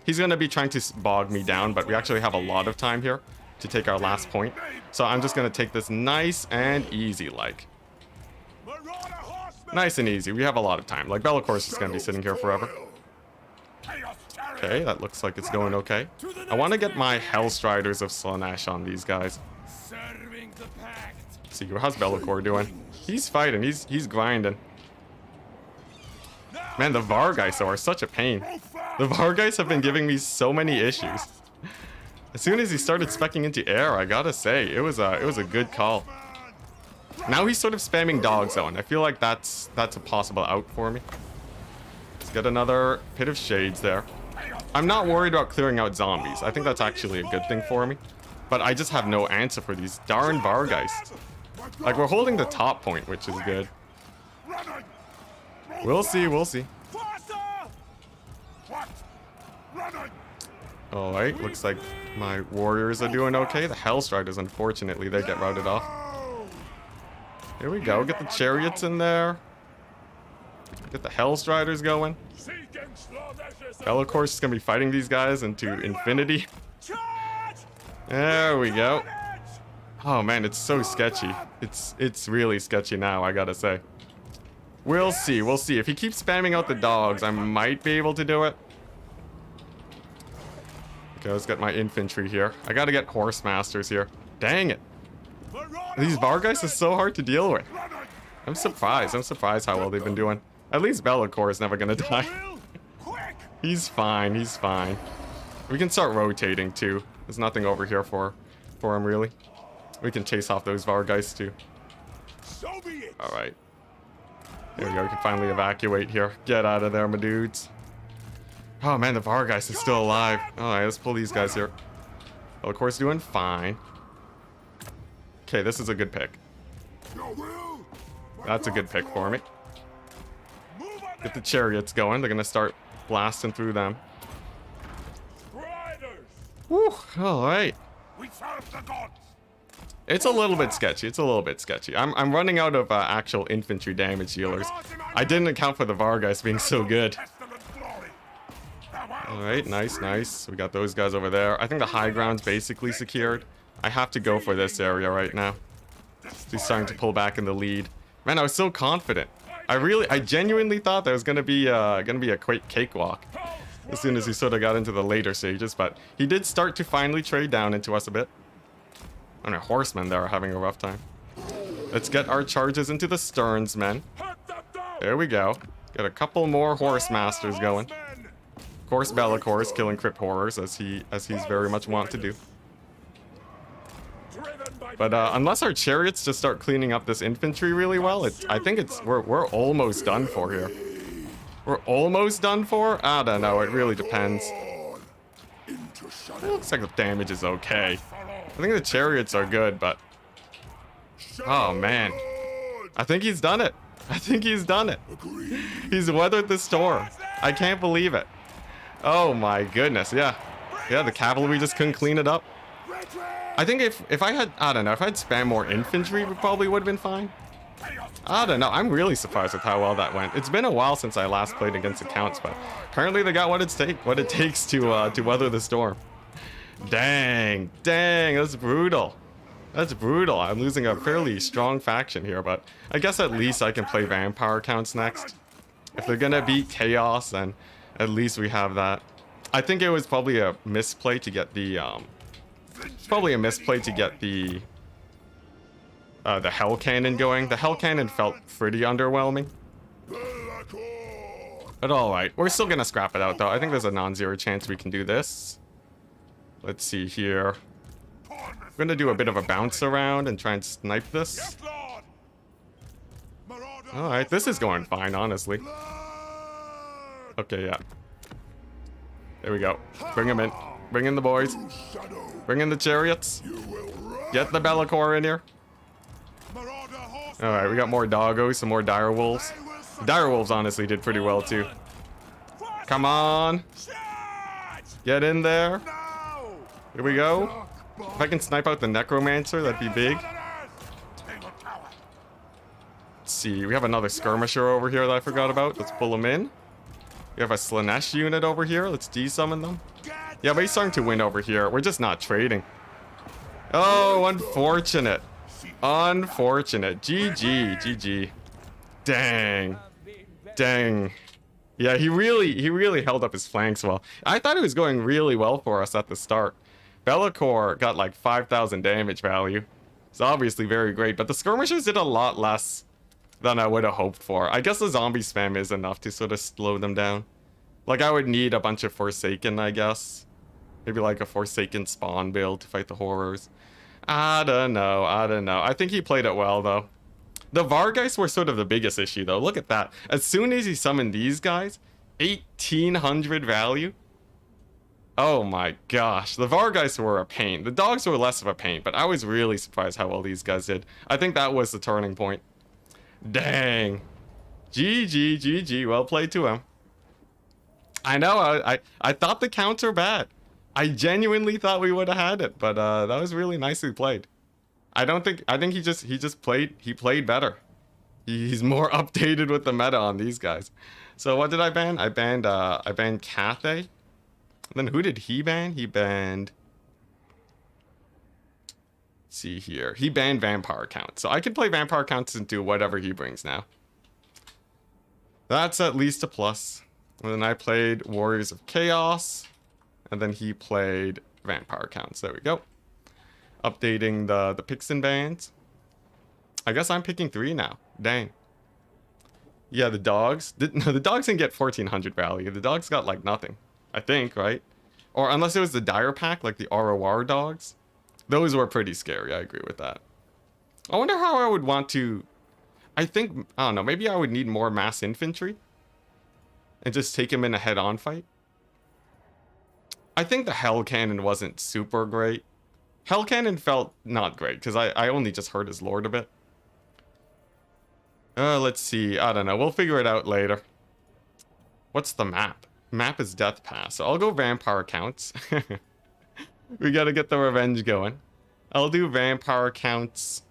He's gonna be trying to bog me down, but we actually have a lot of time here to take our last point. So I'm just going to take this nice and easy, like. Nice and easy. We have a lot of time. Like, Be'lakor is just going to be sitting here forever. Okay, that looks like it's going okay. I want to get my Hellstriders of Slaanesh on these guys. Let's see, how's Be'lakor doing? He's fighting. He's grinding. Man, the Vargeist are such a pain. The Vargeist have been giving me so many issues. As soon as he started specking into air, I gotta say, it was a good call. Now he's sort of spamming Dog Zone. I feel like that's a possible out for me. Let's get another Pit of Shades there. I'm not worried about clearing out zombies. I think that's actually a good thing for me. But I just have no answer for these darn Vargeists. Like, we're holding the top point, which is good. We'll see, we'll see. Alright, looks like my warriors are doing okay. The Hellstriders, unfortunately, they get routed off. Here we go. Get the chariots in there. Get the Hellstriders going. Be'lakor is going to be fighting these guys into infinity. There we go. Oh man, it's so sketchy. It's really sketchy now, I gotta say. We'll see, we'll see. If he keeps spamming out the dogs, I might be able to do it. Okay, let's get my infantry here. I gotta get horse masters here. Dang it. These Vargeist is so hard to deal with. I'm surprised how well they've been doing. At least Be'lakor is never gonna die. He's fine, he's fine. We can start rotating too. There's nothing over here for him really. We can chase off those Vargeist too. Alright. There we go, we can finally evacuate here. Get out of there, my dudes. Oh man, the Vargeist is still alive. Alright, let's pull these guys here. Well, of course, doing fine. Okay, this is a good pick. That's a good pick for me. Get the chariots going. They're gonna start blasting through them. Woo, alright. It's a little bit sketchy. It's a little bit sketchy. I'm running out of actual infantry damage dealers. I didn't account for the Vargeist being so good. Alright, nice, nice. We got those guys over there. I think the high ground's basically secured. I have to go for this area right now. He's starting to pull back in the lead. Man, I was so confident. I genuinely thought there was gonna be a quick cakewalk as soon as he sort of got into the later stages, but he did start to finally trade down into us a bit. And our horsemen there are having a rough time. Let's get our charges into the sterns, men. There we go. Got a couple more horse masters going. Of course, Bellicor is killing crypt horrors as he's very much wont to do. But unless our chariots just start cleaning up this infantry really well, I think we're almost done for here. We're almost done for? I don't know. It really depends. It looks like the damage is okay. I think the chariots are good, but oh man, I think he's done it. I think he's done it. He's weathered the storm. I can't believe it. Oh my goodness. Yeah, the cavalry just couldn't clean it up. I think if I had, I don't know, if I'd spam more infantry, we probably would have been fine. I don't know. I'm really surprised with how well that went. It's been a while since I last played against accounts, but apparently they got what it takes to weather the storm. Dang, that's brutal. That's brutal. I'm losing a fairly strong faction here, but I guess at least I can play vampire counts next. If they're gonna beat chaos, then at least we have that. I think it was probably a misplay to get the Hell Cannon going. The Hell Cannon felt pretty underwhelming. But alright, we're still gonna scrap it out though. I think there's a non-zero chance we can do this. Let's see here. I'm gonna do a bit of a bounce around and try and snipe this. Alright, this is going fine, honestly. Okay, yeah. There we go. Bring them in. Bring in the boys. Bring in the chariots. Get the Bellicor in here. Alright, we got more doggos, some more direwolves. Direwolves honestly did pretty well too. Come on. Get in there. Here we go. If I can snipe out the Necromancer, that'd be big. Let's see, we have another skirmisher over here that I forgot about. Let's pull him in. We have a Slanesh unit over here. Let's de-summon them. Yeah, but he's starting to win over here. We're just not trading. Oh, unfortunate. Unfortunate. GG. Dang. Yeah, he really held up his flanks well. I thought it was going really well for us at the start. Bellicor got like 5,000 damage value. It's obviously very great, but the skirmishers did a lot less than I would have hoped for. I guess the zombie spam is enough to sort of slow them down. Like, I would need a bunch of Forsaken, I guess. Maybe like a Forsaken spawn build to fight the horrors. I don't know. I think he played it well, though. The Vargeist were sort of the biggest issue, though. Look at that. As soon as he summoned these guys, 1,800 value. Oh my gosh. The Vargeist were a pain. The dogs were less of a pain, but I was really surprised how well these guys did. I think that was the turning point. Dang. GG. Well played to him. I know. I thought the counts were bad. I genuinely thought we would have had it, but that was really nicely played. I think he just played better. He's more updated with the meta on these guys. So what did I ban? I banned Cathay. And then who did he ban? He banned, let's see here. He banned Vampire Count. So I can play Vampire Counts and do whatever he brings now. That's at least a plus. And then I played Warriors of Chaos. And then he played Vampire Counts. There we go. Updating the picks and bans. I guess I'm picking 3 now. Dang. Yeah, the dogs. The dogs didn't get 1,400 value. The dogs got like nothing. I think, right? Or unless it was the dire pack, like the ROR dogs. Those were pretty scary, I agree with that. I wonder how I would want to... I don't know, maybe I would need more mass infantry. And just take him in a head-on fight. I think the Hell Cannon wasn't super great. Hell Cannon felt not great, because I only just hurt his lord a bit. Let's see, I don't know, we'll figure it out later. What's the map? Map is Death Pass, so I'll go Vampire Counts. We gotta get the revenge going. I'll do Vampire Counts.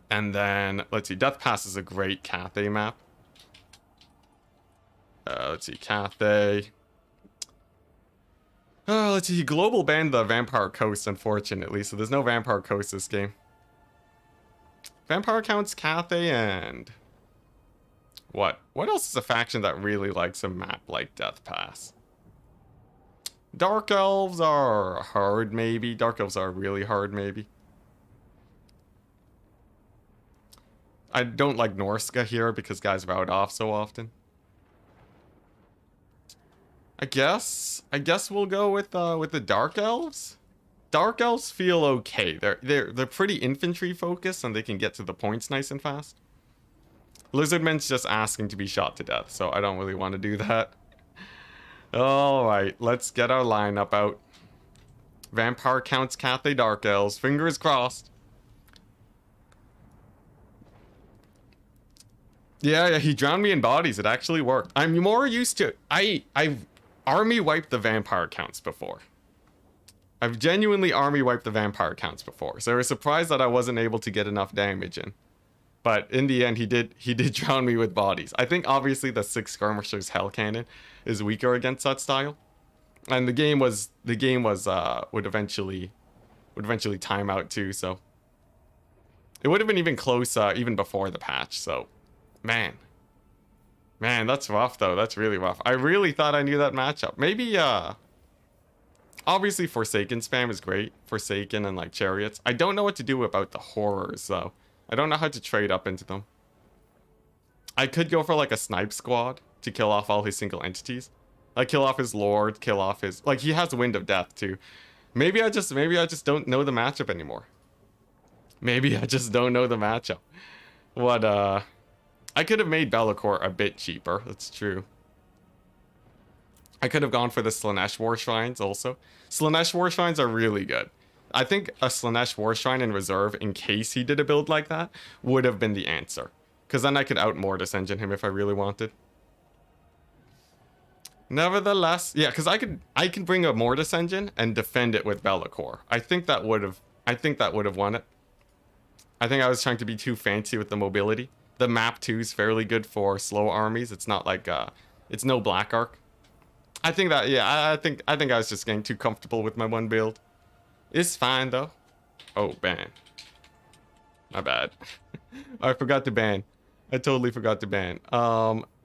And then, let's see, Death Pass is a great Cathay map. Let's see, Cathay. Let's see, Global banned the Vampire Coast, unfortunately, so there's no Vampire Coast this game. Vampire Counts, Cathay, and... What? What else is a faction that really likes a map like Death Pass? Dark Elves are hard, maybe. Dark Elves are really hard, maybe. I don't like Norska here because guys route off so often. I guess we'll go with the Dark Elves. Dark Elves feel okay. They're pretty infantry focused and they can get to the points nice and fast. Lizardman's just asking to be shot to death, so I don't really want to do that. Alright, let's get our lineup out. Vampire Counts, Cathay, Dark Elves. Fingers crossed. Yeah, he drowned me in bodies. It actually worked. I'm more used to... I've army wiped the Vampire Counts before. I've genuinely army wiped the Vampire Counts before, so I was surprised that I wasn't able to get enough damage in. But in the end, he did drown me with bodies. I think obviously the 6 Skirmishers Hell Cannon is weaker against that style, and the game would eventually time out too. So it would have been even close even before the patch. So man, that's rough though. That's really rough. I really thought I knew that matchup. Maybe obviously Forsaken spam is great. Forsaken and like Chariots. I don't know what to do about the Horrors though. I don't know how to trade up into them. I could go for like a snipe squad to kill off all his single entities. Like kill off his lord, kill off his... Like he has Wind of Death too. Maybe I just don't know the matchup anymore. Maybe I just don't know the matchup. What, I could have made Be'lakor a bit cheaper. That's true. I could have gone for the Slaanesh War Shrines also. Slaanesh War Shrines are really good. I think a Slaanesh War Shrine in reserve, in case he did a build like that, would have been the answer. Because then I could out-Mortis Engine him if I really wanted. Nevertheless, yeah, because I could bring a Mortis Engine and defend it with Be'lakor. I think that would have won it. I think I was trying to be too fancy with the mobility. The map too is fairly good for slow armies. It's not like it's no Black Arc. I think that, yeah, I think I was just getting too comfortable with my one build. It's fine though. Oh, ban. My bad. I forgot to ban. I totally forgot to ban.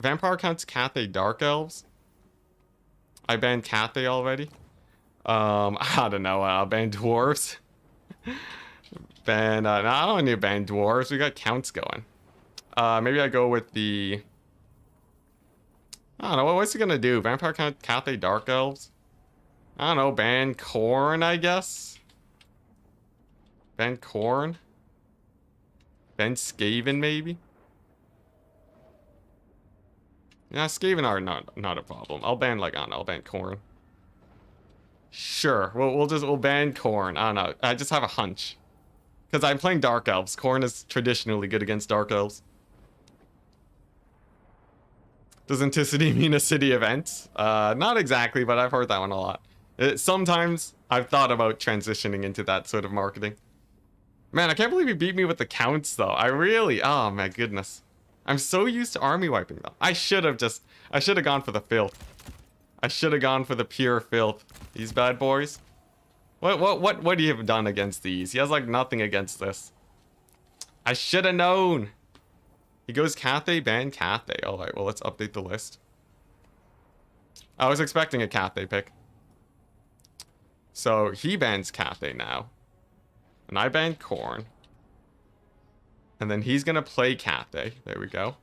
Vampire Counts, Cathay, Dark Elves. I banned Cathay already. I don't know. I'll ban Dwarves. No, I don't need to ban Dwarves. We got Counts going. Maybe I go with the... I don't know. What's he gonna do? Vampire Count, Cathay, Dark Elves? I don't know. Ban Khorne, I guess. Ban Khorne? Ban Skaven, maybe? Yeah, Skaven are not a problem. I'll ban, like, I don't know, I'll ban Khorne. Sure, we'll ban Khorne. I don't know. I just have a hunch. Because I'm playing Dark Elves. Khorne is traditionally good against Dark Elves. Does Enticity mean a city event? Not exactly, but I've heard that one a lot. Sometimes I've thought about transitioning into that sort of marketing. Man, I can't believe he beat me with the counts, though. Oh my goodness. I'm so used to army wiping, though. I should have gone for the filth. I should have gone for the pure filth. These bad boys. What do you have done against these? He has, like, nothing against this. I should have known. He goes Cathay, ban Cathay. Alright, well, let's update the list. I was expecting a Cathay pick. So, he bans Cathay now. And I ban Khorne. And then he's gonna play Cathay. There we go.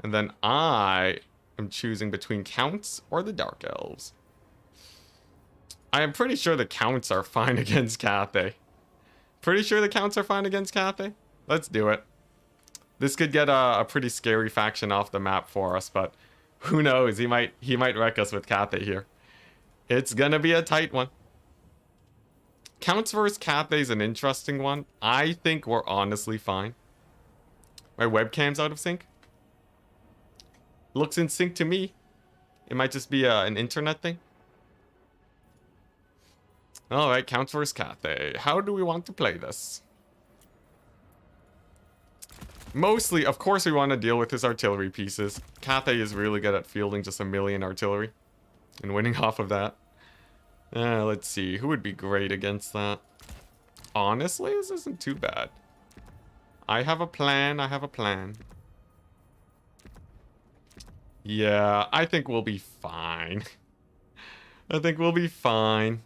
And then I am choosing between Counts or the Dark Elves. I am pretty sure the counts are fine against Cathay. Pretty sure the counts are fine against Cathay. Let's do it. This could get a pretty scary faction off the map for us, but who knows? He might wreck us with Cathay here. It's gonna be a tight one. Counts versus Cathay's an interesting one. I think we're honestly fine. My webcam's out of sync. Looks in sync to me. It might just be an internet thing. Alright, counts versus Cathay. How do we want to play this? Mostly, of course, we want to deal with his artillery pieces. Cathay is really good at fielding just a million artillery and winning off of that. Let's see. Who would be great against that? Honestly, this isn't too bad. I have a plan. I have a plan. Yeah, I think we'll be fine. I think we'll be fine.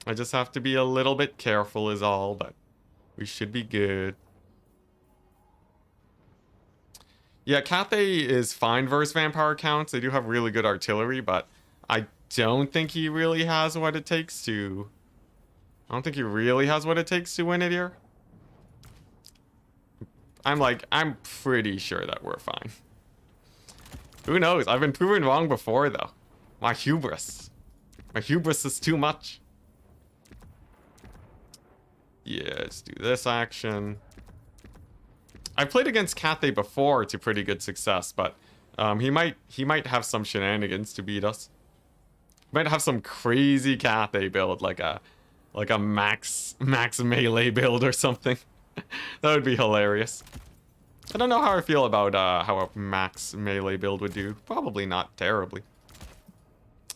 I just have to be a little bit careful is all, but we should be good. Yeah, Cathay is fine versus vampire counts. They do have really good artillery, but I don't think he really has what it takes to... I don't think he really has what it takes to win it here. I'm pretty sure that we're fine. Who knows? I've been proven wrong before, though. My hubris. My hubris is too much. Yeah, let's do this action. I played against Cathay before to pretty good success, but he might have some shenanigans to beat us. Might have some crazy Cathay build, like a max melee build or something. That would be hilarious. I don't know how I feel about how a max melee build would do. Probably not terribly.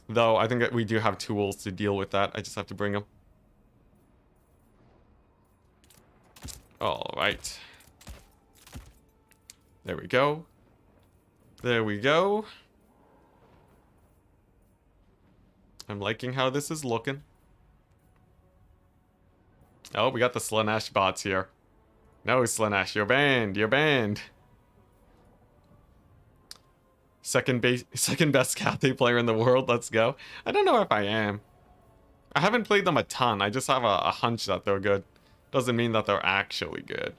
Though I think that we do have tools to deal with that. I just have to bring them. All right. There we go. There we go. I'm liking how this is looking. Oh, we got the Slanesh bots here. No, Slanesh, you're banned. You're banned. Second best Cathay player in the world. Let's go. I don't know if I am. I haven't played them a ton. I just have a hunch that they're good. Doesn't mean that they're actually good.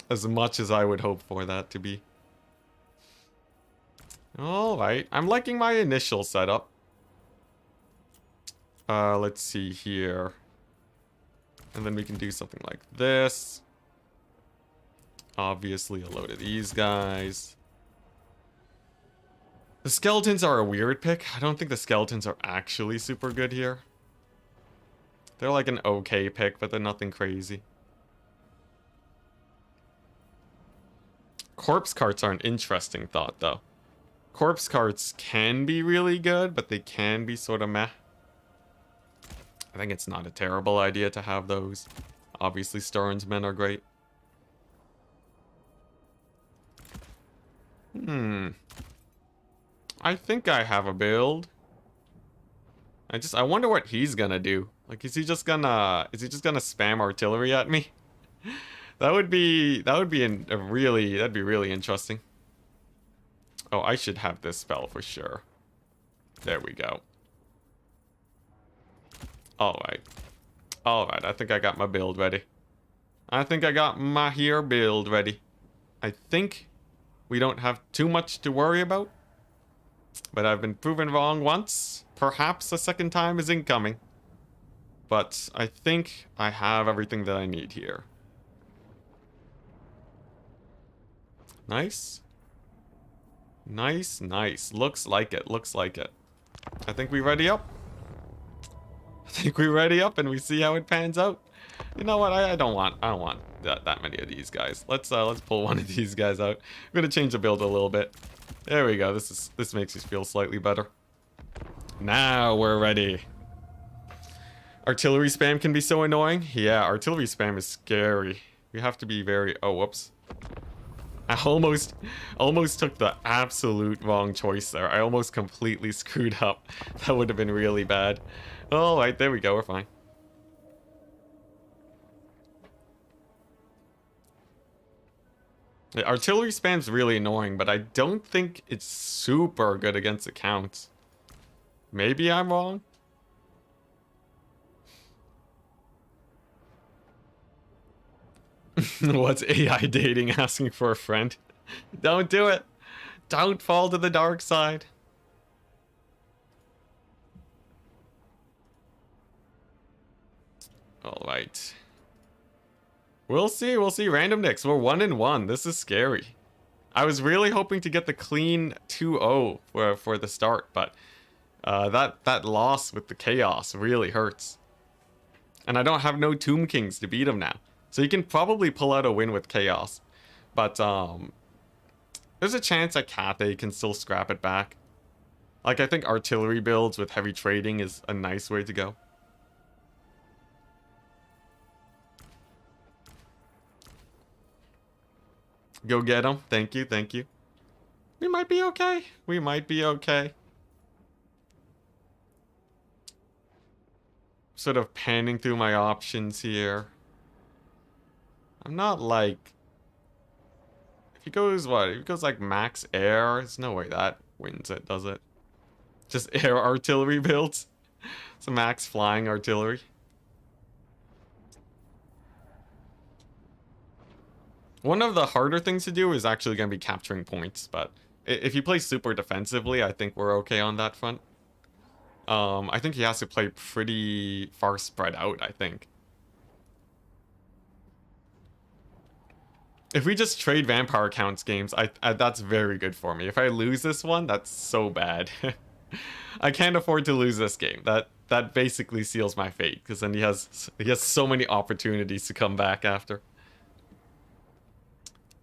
As much as I would hope for that to be. Alright. I'm liking my initial setup. Let's see here. And then we can do something like this. Obviously a load of these guys. The skeletons are a weird pick. I don't think the skeletons are actually super good here. They're like an okay pick, but they're nothing crazy. Corpse carts are an interesting thought, though. Corpse carts can be really good, but they can be sort of meh. I think it's not a terrible idea to have those. Obviously, Starn's men are great. I think I have a build. I wonder what he's gonna do. Like, is he just gonna spam artillery at me? That'd be really interesting. Oh, I should have this spell for sure. There we go. Alright. Alright, I think I got my build ready. I think I got my here build ready. I think we don't have too much to worry about. But I've been proven wrong once. Perhaps a second time is incoming. But I think I have everything that I need here. Nice. Nice, nice. Looks like it, looks like it. I think we ready up. I think we ready up and we see how it pans out. You know what? I don't want that many of these guys. Let's pull one of these guys out. I'm gonna change the build a little bit. There we go. This makes you feel slightly better. Now we're ready. Artillery spam can be so annoying. Yeah, artillery spam is scary. You have to be very... Oh, whoops. I almost took the absolute wrong choice there. I almost completely screwed up. That would have been really bad. All right, there we go. We're fine. The artillery spam's really annoying, but I don't think it's super good against accounts. Maybe I'm wrong. What's AI dating asking for a friend? Don't do it. Don't fall to the dark side. All right. We'll see. We'll see. Random Nicks. We're 1-1. This is scary. I was really hoping to get the clean 2-0 for the start, but that loss with the chaos really hurts. And I don't have no Tomb Kings to beat him now. So you can probably pull out a win with chaos. But there's a chance that Cathay can still scrap it back. Like, I think artillery builds with heavy trading is a nice way to go. Go get him. Thank you, thank you. We might be okay. We might be okay. Sort of panning through my options here. I'm not like... If he goes, what? If he goes like max air, there's no way that wins it, does it? Just air artillery builds. It's a max flying artillery. One of the harder things to do is actually going to be capturing points, but if you play super defensively, I think we're okay on that front. I think he has to play pretty far spread out, I think. If we just trade vampire counts games, that's very good for me. If I lose this one, that's so bad. I can't afford to lose this game. That basically seals my fate, because then he has so many opportunities to come back after.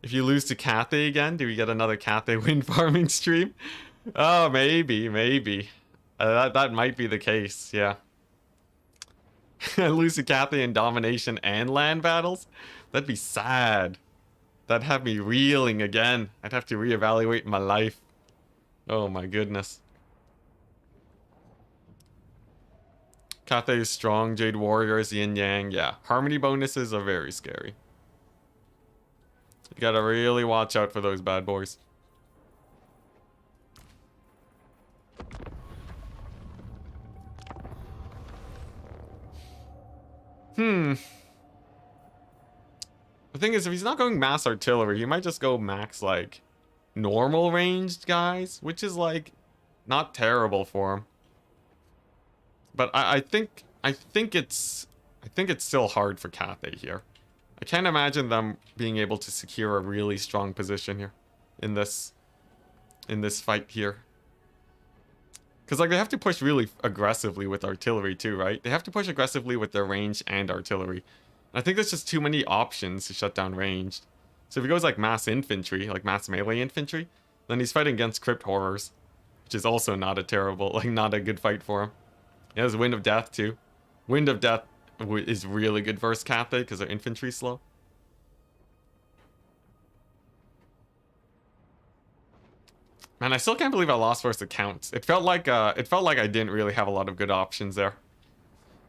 If you lose to Cathay again, do we get another Cathay wind farming stream? Oh, maybe. That might be the case, yeah. Lose to Cathay in domination and land battles? That'd be sad. That'd have me reeling again. I'd have to reevaluate my life. Oh my goodness. Cathay is strong, Jade Warriors, Yin Yang. Yeah, harmony bonuses are very scary. You gotta really watch out for those bad boys. The thing is, if he's not going mass artillery, he might just go max, like, normal ranged guys, which is, like, not terrible for him. But I think it's still hard for Cathay here. I can't imagine them being able to secure a really strong position here in this fight here. Because, like, they have to push really aggressively with artillery too, right? They have to push aggressively with their range and artillery. And I think there's just too many options to shut down ranged. So if he goes, like, mass infantry, like mass melee infantry, then he's fighting against crypt horrors, which is also not a terrible, like, not a good fight for him. He has Wind of Death too. Wind of Death is really good versus Cathay because their infantry's slow. Man, I still can't believe I lost versus the Counts. It felt like I didn't really have a lot of good options there.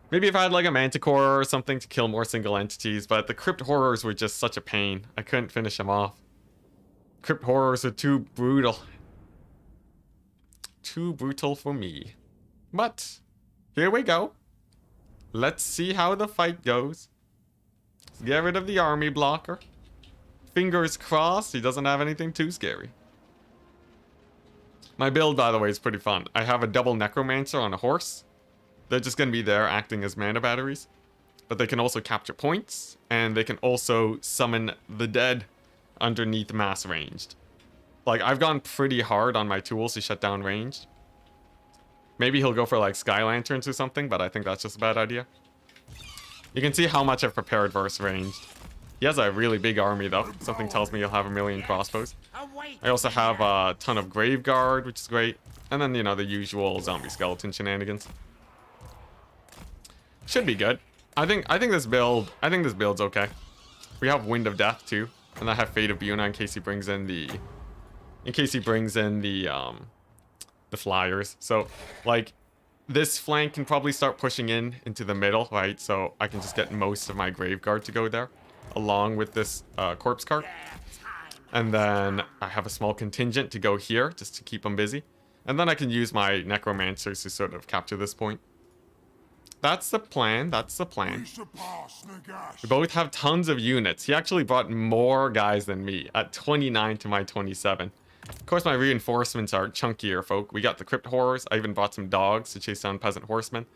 Maybe if I had like a Manticore or something to kill more single entities, but the Crypt Horrors were just such a pain. I couldn't finish them off. Crypt Horrors are too brutal. Too brutal for me. But here we go. Let's see how the fight goes. Let's get rid of the army blocker. Fingers crossed he doesn't have anything too scary. My build, by the way, is pretty fun. I have a double Necromancer on a horse. They're just going to be there acting as mana batteries. But they can also capture points, and they can also summon the dead underneath mass ranged. Like, I've gone pretty hard on my tools to shut down ranged. Maybe he'll go for, like, Sky Lanterns or something, but I think that's just a bad idea. You can see how much I've prepared versus ranged. He has a really big army, though. Something tells me he'll have 1,000,000 crossbows. I also have a ton of Grave Guard, which is great. And then, you know, the usual zombie skeleton shenanigans. Should be good. I think this build's okay. We have Wind of Death too, and I have Fate of Buna in case he brings in the flyers. So, like, this flank can probably start pushing into the middle, right? So I can just get most of my Grave Guard to go there, along with this corpse cart. And then I have a small contingent to go here, just to keep them busy. And then I can use my Necromancers to sort of capture this point. That's the plan. That's the plan. We both have tons of units. He actually brought more guys than me at 29 to my 27. Of course, my reinforcements are chunkier, folk. We got the Crypt Horrors. I even bought some dogs to chase down peasant horsemen.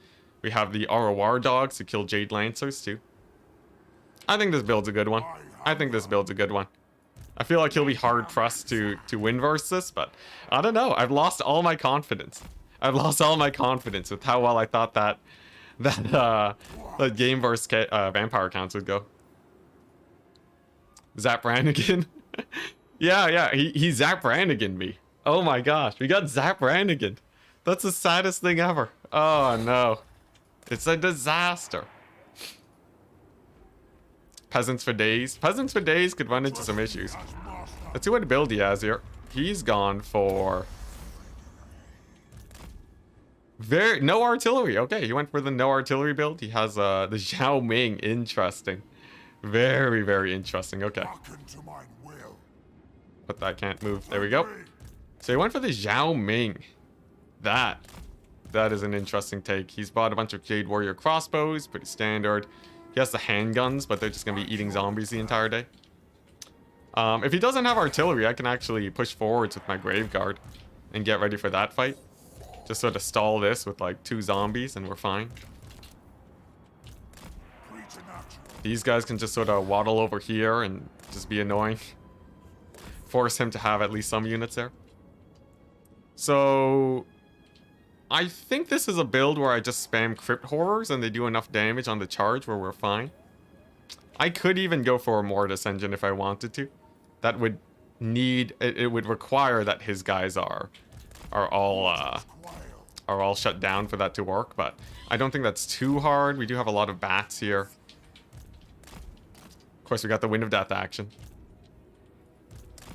We have the ROR dogs to kill Jade Lancers, too. I think this build's a good one. I think this build's a good one. I feel like he'll be hard-pressed to win versus this, but I don't know. I've lost all my confidence. I've lost all my confidence with how well I thought that game versus vampire counts would go. Zap Brannigan. yeah, he Zap Brannigan me. Oh my gosh, we got Zap Brannigan. That's the saddest thing ever. Oh no, it's a disaster. Peasants for days. Peasants for days could run into some issues. Let's see what build he has here. He's gone for no artillery. Okay, he went for the no artillery build. He has the Zhao Ming. Interesting. Very, very interesting. Okay. But I can't move. There we go. So he went for the Zhao Ming. That is an interesting take. He's bought a bunch of Jade Warrior crossbows. Pretty standard. He has the handguns, but they're just going to be eating zombies the entire day. If he doesn't have artillery, I can actually push forwards with my Grave Guard and get ready for that fight. Just sort of stall this with like 2 zombies and we're fine. These guys can just sort of waddle over here and just be annoying. Force him to have at least some units there. So I think this is a build where I just spam Crypt Horrors and they do enough damage on the charge where we're fine. I could even go for a Mortis engine if I wanted to. That would it would require that his guys are all shut down for that to work, but I don't think that's too hard. We do have a lot of bats here. Of course, we got the Wind of Death action.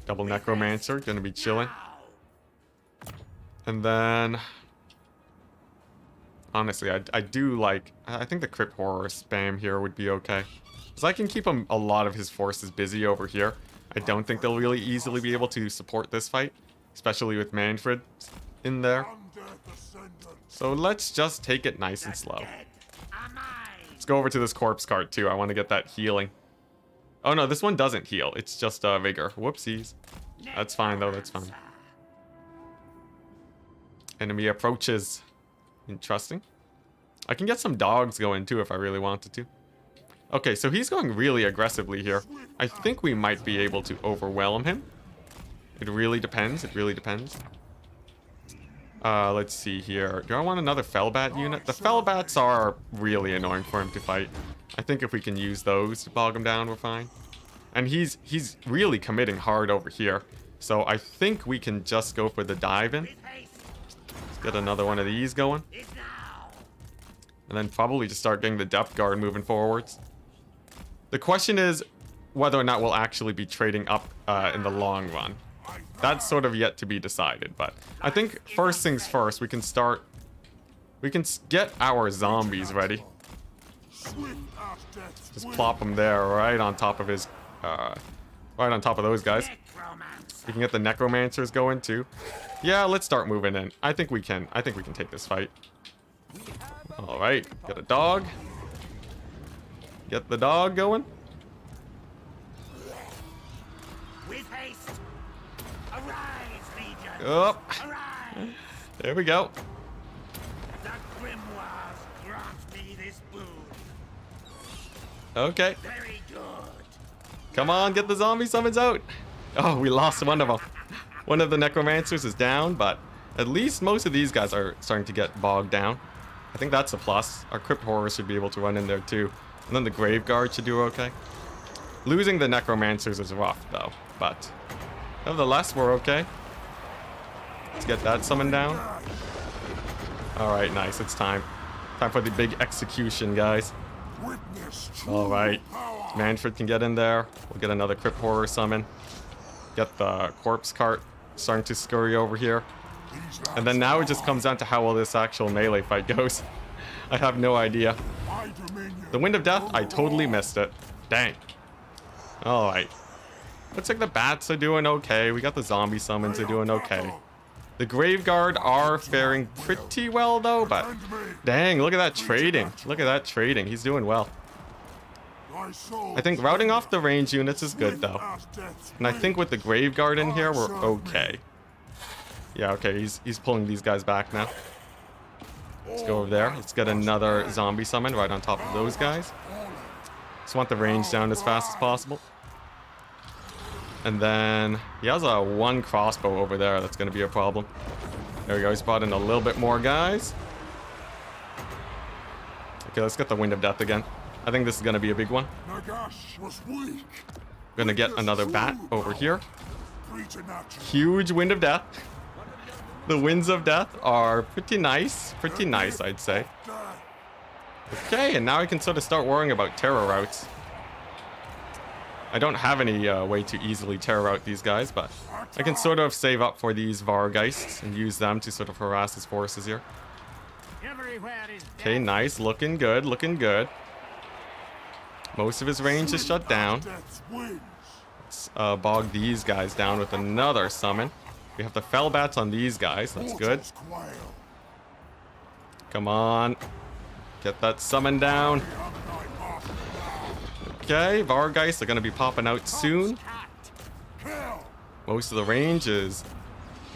Double Necromancer, gonna be chilling. And then honestly, I do like, I think the Crypt Horror spam here would be okay. Because I can keep him, a lot of his forces busy over here. I don't think they'll really easily be able to support this fight. Especially with Manfred in there. So let's just take it nice and slow. Let's go over to this corpse cart too. I want to get that healing. Oh no, this one doesn't heal. It's just vigor. Whoopsies. That's fine though, that's fine. Enemy approaches. Interesting. I can get some dogs going too if I really wanted to. Okay, so he's going really aggressively here. I think we might be able to overwhelm him. It really depends. It really depends. Let's see here. Do I want another Fellbat unit? The Fellbats are really annoying for him to fight. I think if we can use those to bog him down, we're fine. And he's really committing hard over here. So I think we can just go for the dive in. Let's get another one of these going. And then probably just start getting the depth guard moving forwards. The question is whether or not we'll actually be trading up in the long run. That's sort of yet to be decided, but I think first things first, we can get our zombies ready. Just plop them there right on top of his, right on top of those guys. We can get the necromancers going too. Yeah, let's start moving in. I think we can take this fight. All right, get a dog. Get the dog going. Up. There we go. Okay. Very good. Come on, get the zombie summons out. Oh, we lost one of them. One of the necromancers is down, but at least most of these guys are starting to get bogged down. I think that's a plus. Our Crypt Horrors should be able to run in there too. And then the Grave Guard should do okay. Losing the necromancers is rough though, but nevertheless, we're okay. Let's get that summoned down. Alright, nice. It's time. Time for the big execution, guys. Alright. Manfred can get in there. We'll get another Crypt Horror summon. Get the corpse cart starting to scurry over here. And then now it just comes down to how well this actual melee fight goes. I have no idea. The Wind of Death, I totally missed it. Dang. Alright. Looks like the bats are doing okay. We got the zombie summons are doing okay. The Grave Guard are faring pretty well though, but dang, look at that trading. Look at that trading. He's doing well. I think routing off the range units is good though. And I think with the Grave Guard in here, we're okay. Yeah, okay, he's pulling these guys back now. Let's go over there. Let's get another zombie summon right on top of those guys. Just want the range down as fast as possible. And then he has a 1 crossbow over there. That's going to be a problem. There we go. He's brought in a little bit more guys. Okay, let's get the Wind of Death again. I think this is going to be a big one. Going to get another bat over here. Huge Wind of Death. The Winds of Death are pretty nice. Pretty nice, I'd say. Okay, and now I can sort of start worrying about terror routes. I don't have any way to easily terror out these guys, but I can sort of save up for these Vargeists and use them to sort of harass his forces here. Okay, nice. Looking good, looking good. Most of his range is shut down. Let's bog these guys down with another summon. We have the fell bats on these guys. That's good. Come on. Get that summon down. Okay, Vargeists are going to be popping out soon. Most of the range is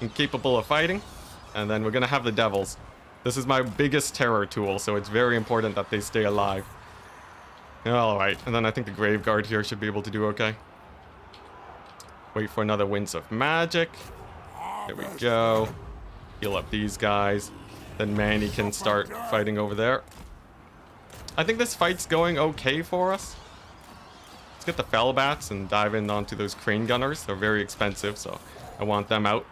incapable of fighting. And then we're going to have the devils. This is my biggest terror tool, so it's very important that they stay alive. Alright, and then I think the Grave Guard here should be able to do okay. Wait for another Winds of Magic. There we go. Heal up these guys. Then Manny can start fighting over there. I think this fight's going okay for us. Let's get the Fell Bats and dive in onto those Crane Gunners. They're very expensive, so I want them out.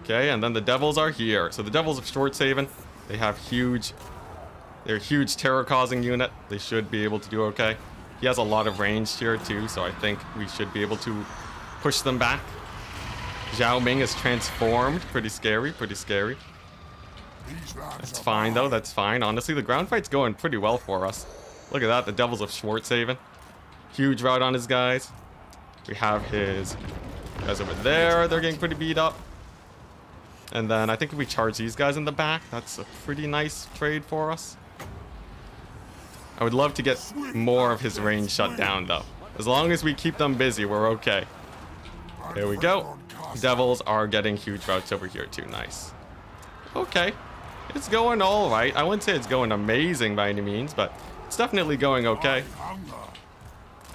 Okay, and then the Devils are here. So the Devils of Shorthaven, they have they're a huge terror-causing unit. They should be able to do okay. He has a lot of range here too, so I think we should be able to push them back. Zhao Ming is transformed. Pretty scary, pretty scary. That's fine though, that's fine. Honestly, the ground fight's going pretty well for us. Look at that, the Devils of Schwarzhaven. Huge rout on his guys. We have his guys over there. They're getting pretty beat up. And then I think if we charge these guys in the back, that's a pretty nice trade for us. I would love to get more of his range shut down though. As long as we keep them busy, we're okay. There we go. Devils are getting huge routes over here too. Nice. Okay. It's going all right. I wouldn't say it's going amazing by any means, but it's definitely going okay.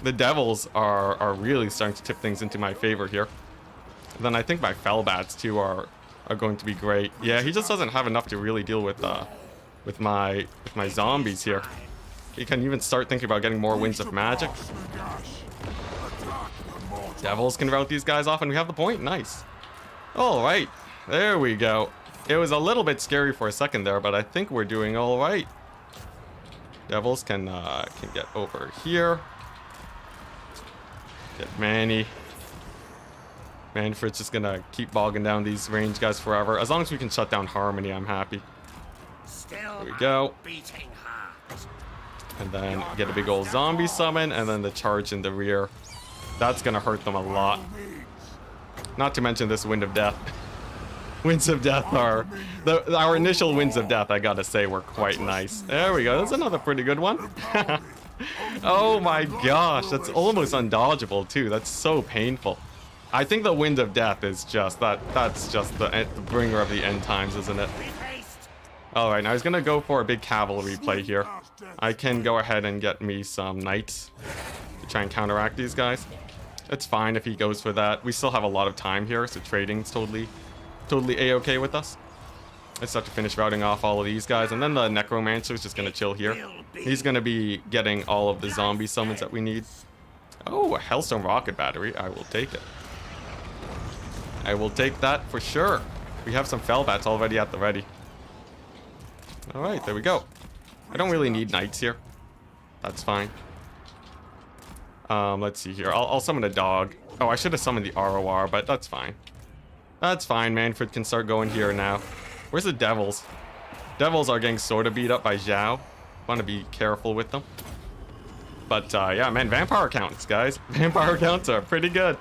The Devils are really starting to tip things into my favor here. And then I think my Fellbats too are going to be great. Yeah, he just doesn't have enough to really deal with my zombies here. He can even start thinking about getting more Winds of Magic. Devils can rout these guys off and we have the point. Nice. All right. There we go. It was a little bit scary for a second there, but I think we're doing all right. Devils can get over here. Get Manny. Manfred's just gonna keep bogging down these range guys forever. As long as we can shut down Harmony, I'm happy. There we go. And then get a big old zombie summon, and then the charge in the rear. That's gonna hurt them a lot. Not to mention this Wind of Death. Winds of Death are... our initial Winds of Death, I gotta say, were quite nice. There we go. That's another pretty good one. Oh my gosh. That's almost undodgeable, too. That's so painful. I think the Wind of Death is just... That's just the bringer of the end times, isn't it? Alright, now he's gonna go for a big cavalry play here. I can go ahead and get me some knights to try and counteract these guys. It's fine if he goes for that. We still have a lot of time here, so trading's totally a-okay with us. Let's have to finish routing off all of these guys, and then the Necromancer is just gonna chill here. He's gonna be getting all of the zombie summons that we need. Oh, a Hellstone Rocket Battery. I will take it. I will take that for sure. We have some Fellbats already at the ready. Alright, there we go. I don't really need knights here. That's fine. Let's see here. I'll summon a dog. Oh, I should have summoned the ROR, but that's fine. That's fine. Manfred can start going here now. Where's the Devils? Devils are getting sort of beat up by Zhao. Want to be careful with them. But, yeah, man, vampire counts, guys. Vampire counts are pretty good.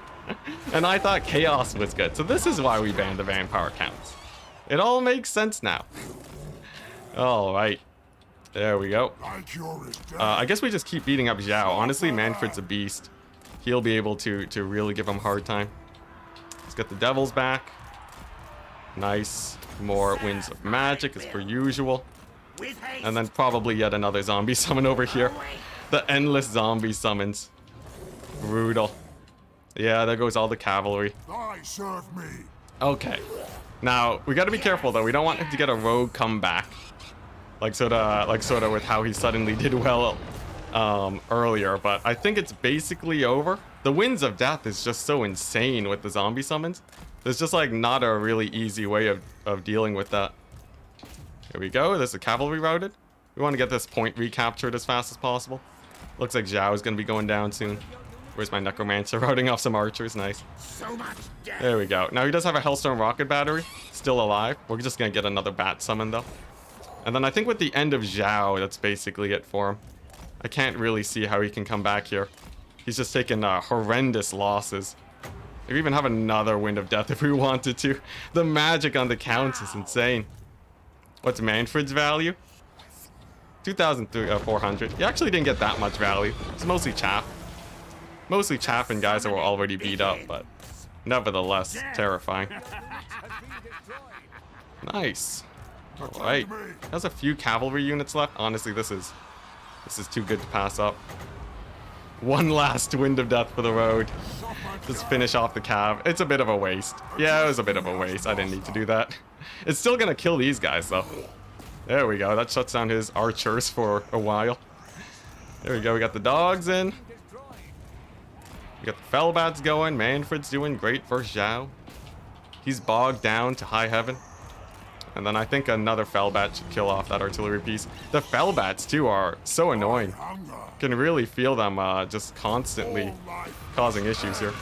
And I thought chaos was good. So this is why we banned the vampire counts. It all makes sense now. All right. There we go. I guess we just keep beating up Zhao. Honestly, Manfred's a beast. He'll be able to really give him a hard time. Let's get the devils back. Nice. More winds of magic as per usual. And then probably yet another zombie summon over here. The endless zombie summons. Brutal. Yeah, there goes all the cavalry. Okay. Now, we gotta be careful though. We don't want him to get a rogue comeback. Like sorta with how he suddenly did well earlier. But I think it's basically over. The winds of death is just so insane with the zombie summons. There's just like not a really easy way of dealing with that. Here we go. There's a cavalry routed. We want to get this point recaptured as fast as possible. Looks like Zhao is going to be going down soon. Where's my necromancer? Routing off some archers. Nice. There we go. Now he does have a Hellstone rocket battery. Still alive. We're just going to get another bat summon though. And then I think with the end of Zhao, that's basically it for him. I can't really see how he can come back here. He's just taken horrendous losses. We even have another Wind of Death if we wanted to. The magic on the counts is insane. What's Manfred's value? 2,400. He actually didn't get that much value. It's mostly chaff. Mostly chaff and guys that were already beat up, but nevertheless, terrifying. Nice. Alright. Has a few cavalry units left. Honestly, this is too good to pass up. One last Wind of Death for the road. Just finish off the cav. It's a bit of a waste. Yeah, it was a bit of a waste. I didn't need to do that. It's still gonna kill these guys though. There we go. That shuts down his archers for a while. There we go. We got the dogs in. We got the Fellbats going. Manfred's doing great for Zhao. He's bogged down to high heaven. And then I think another Fellbat should kill off that artillery piece. The Fellbats too are so annoying. Can really feel them just constantly causing issues here.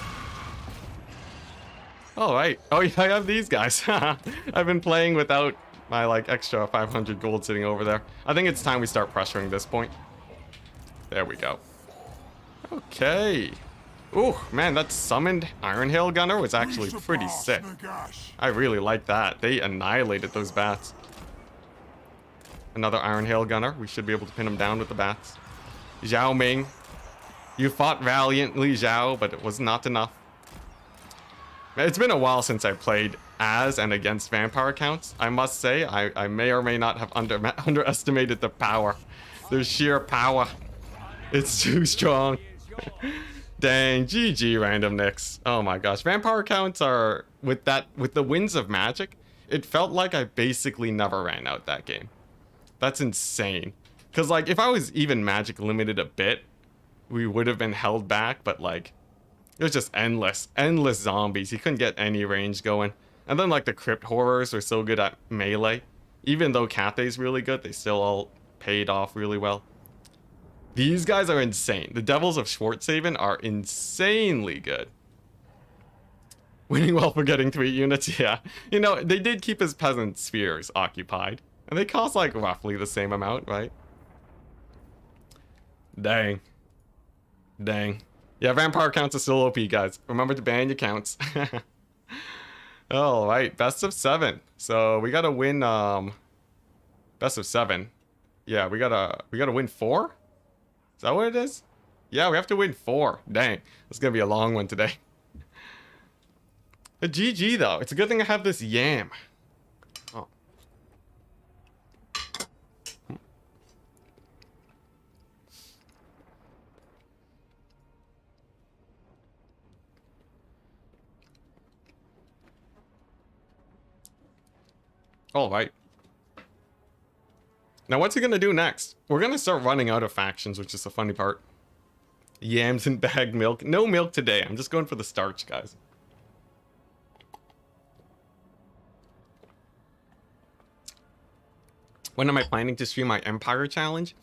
Alright. Oh yeah, I have these guys. I've been playing without my like extra 500 gold sitting over there. I think it's time we start pressuring this point. There we go. Okay. Ooh, man, that summoned Iron Hail Gunner was actually pretty sick. I really like that. They annihilated those bats. Another Iron Hail Gunner. We should be able to pin him down with the bats. Zhao Ming. You fought valiantly, Zhao, but it was not enough. It's been a while since I played as and against vampire counts. I must say, I may or may not have underestimated the power. The sheer power. It's too strong. Dang, GG random nicks. Oh my gosh. Vampire counts are, with the winds of magic, it felt like I basically never ran out that game. That's insane. Because like, if I was even magic limited a bit, we would have been held back, but like, it was just endless zombies. He couldn't get any range going. And then like the crypt horrors are so good at melee. Even though Cathay's really good, they still all paid off really well. These guys are insane. The Devils of Schwarzhaven are insanely good. Winning while forgetting 3 units, yeah. You know, they did keep his peasant spheres occupied. And they cost like roughly the same amount, right? Dang. Dang. Yeah, vampire counts are still OP, guys. Remember to ban your counts. Alright, best of 7. So we gotta win best of 7. Yeah, we gotta win 4? Is that what it is? Yeah, we have to win 4. Dang. It's gonna be a long one today. A GG though. It's a good thing I have this yam. Oh. All right. Now what's he gonna do next? We're gonna start running out of factions, which is the funny part. Yams and bagged milk. No milk today. I'm just going for the starch, guys. When am I planning to stream my Empire Challenge?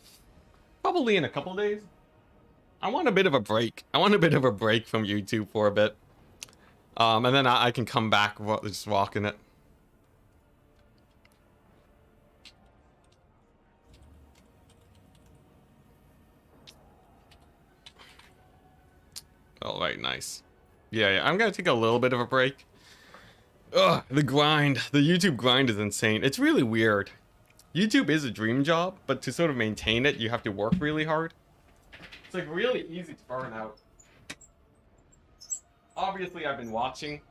Probably in a couple days. I want a bit of a break. I want a bit of a break from YouTube for a bit. And then I can come back just rocking it. Alright, nice. Yeah, I'm gonna take a little bit of a break. Ugh, the grind. The YouTube grind is insane. It's really weird. YouTube is a dream job, but to sort of maintain it, you have to work really hard. It's like really easy to burn out. Obviously, I've been watching.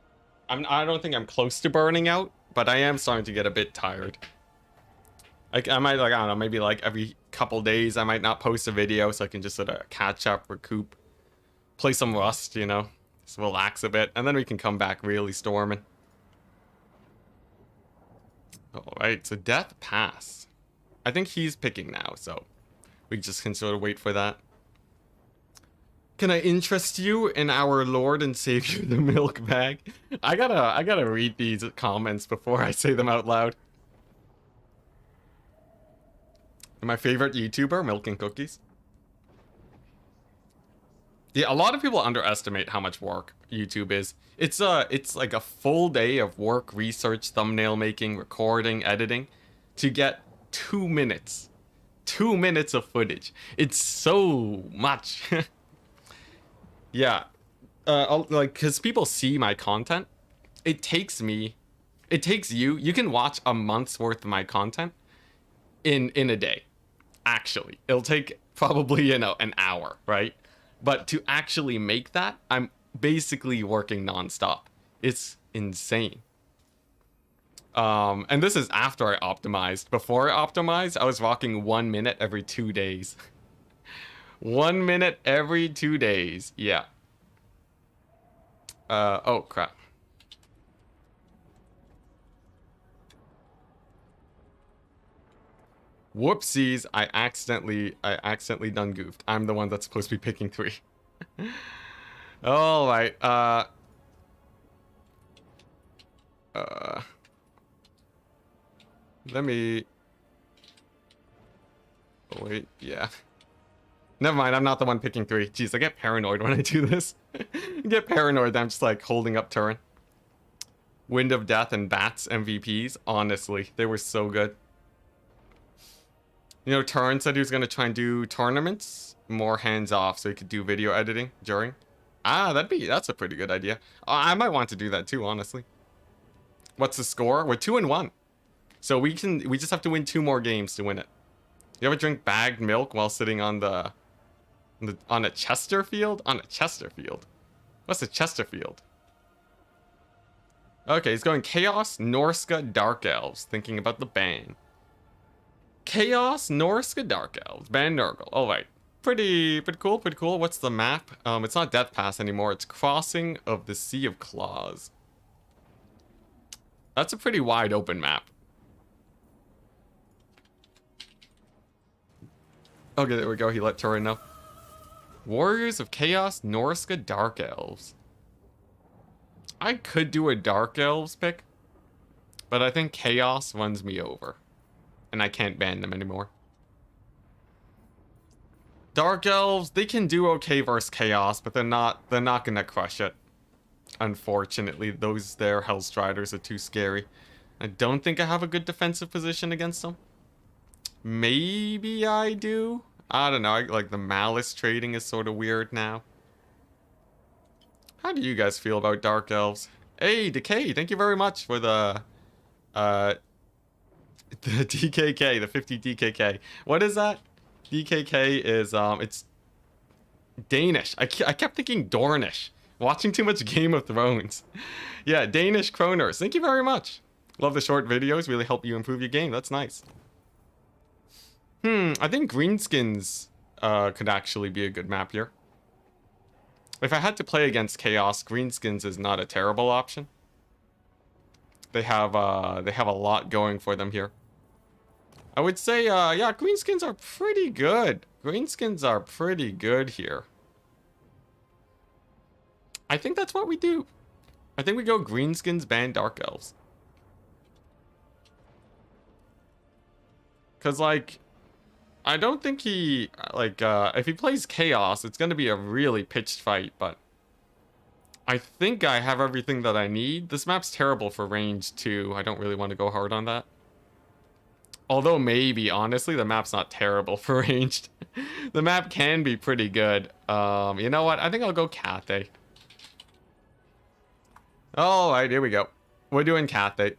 I don't think I'm close to burning out, but I am starting to get a bit tired. Like, I might, like, I don't know, maybe like every couple days I might not post a video so I can just sort of catch up, recoup, play some Rust, you know, just relax a bit, and then we can come back really storming. Alright, so Death Pass. I think he's picking now, so we just can sort of wait for that. Can I interest you in our Lord and Savior, the milk bag? I gotta read these comments before I say them out loud. My favorite YouTuber, Milk and Cookies. Yeah, a lot of people underestimate how much work YouTube is. It's like a full day of work, research, thumbnail making, recording, editing to get 2 minutes. 2 minutes of footage. It's so much. Yeah. Like, cause people see my content. It takes you, you can watch a month's worth of my content in a day. Actually, it'll take probably, you know, an hour, right? But to actually make that, I'm basically working nonstop. It's insane. And this is after I optimized. Before I optimized, I was rocking 1 minute every 2 days. 1 minute every 2 days. Yeah. Oh crap. Whoopsies, I accidentally done goofed. I'm the one that's supposed to be picking 3. Alright, let me... Oh, wait, yeah. Never mind, I'm not the one picking 3. Jeez, I get paranoid when I do this. I get paranoid that I'm just like holding up Turin. Wind of Death and Bats MVPs, honestly, they were so good. You know, Turin said he was going to try and do tournaments more hands off so he could do video editing during. Ah, that's a pretty good idea. I might want to do that too, honestly. What's the score? We're 2-1. So we just have to win 2 more games to win it. You ever drink bagged milk while sitting on on a Chesterfield? On a Chesterfield. What's a Chesterfield? Okay, he's going Chaos, Norska, Dark Elves. Thinking about the ban. Chaos, Norska, Dark Elves. Ban Nurgle. Alright. Pretty cool, pretty cool. What's the map? It's not Death Pass anymore. It's Crossing of the Sea of Claws. That's a pretty wide open map. Okay, there we go. He let Turin know. Warriors of Chaos, Norska, Dark Elves. I could do a Dark Elves pick, but I think Chaos runs me over. And I can't ban them anymore. Dark Elves, they can do okay versus Chaos, but they're not gonna crush it. Unfortunately, those there Hellstriders are too scary. I don't think I have a good defensive position against them. Maybe I do. I don't know. Like the Malice trading is sort of weird now. How do you guys feel about Dark Elves? Hey, Decay, thank you very much for the DKK, the 50 DKK. What is that? DKK is, it's Danish. I kept thinking Dornish. Watching too much Game of Thrones. Yeah, Danish Kroners. Thank you very much. Love the short videos. Really help you improve your game. That's nice. I think Greenskins could actually be a good map here. If I had to play against Chaos, Greenskins is not a terrible option. They have a lot going for them here. I would say, yeah, Greenskins are pretty good. Greenskins are pretty good here. I think that's what we do. I think we go Greenskins, ban Dark Elves. Because, like, I don't think he, like, if he plays Chaos, it's going to be a really pitched fight, but I think I have everything that I need. This map's terrible for range, too. I don't really want to go hard on that. Although, maybe, honestly, the map's not terrible for ranged. The map can be pretty good. You know what? I think I'll go Cathay. Alright, here we go. We're doing Cathay.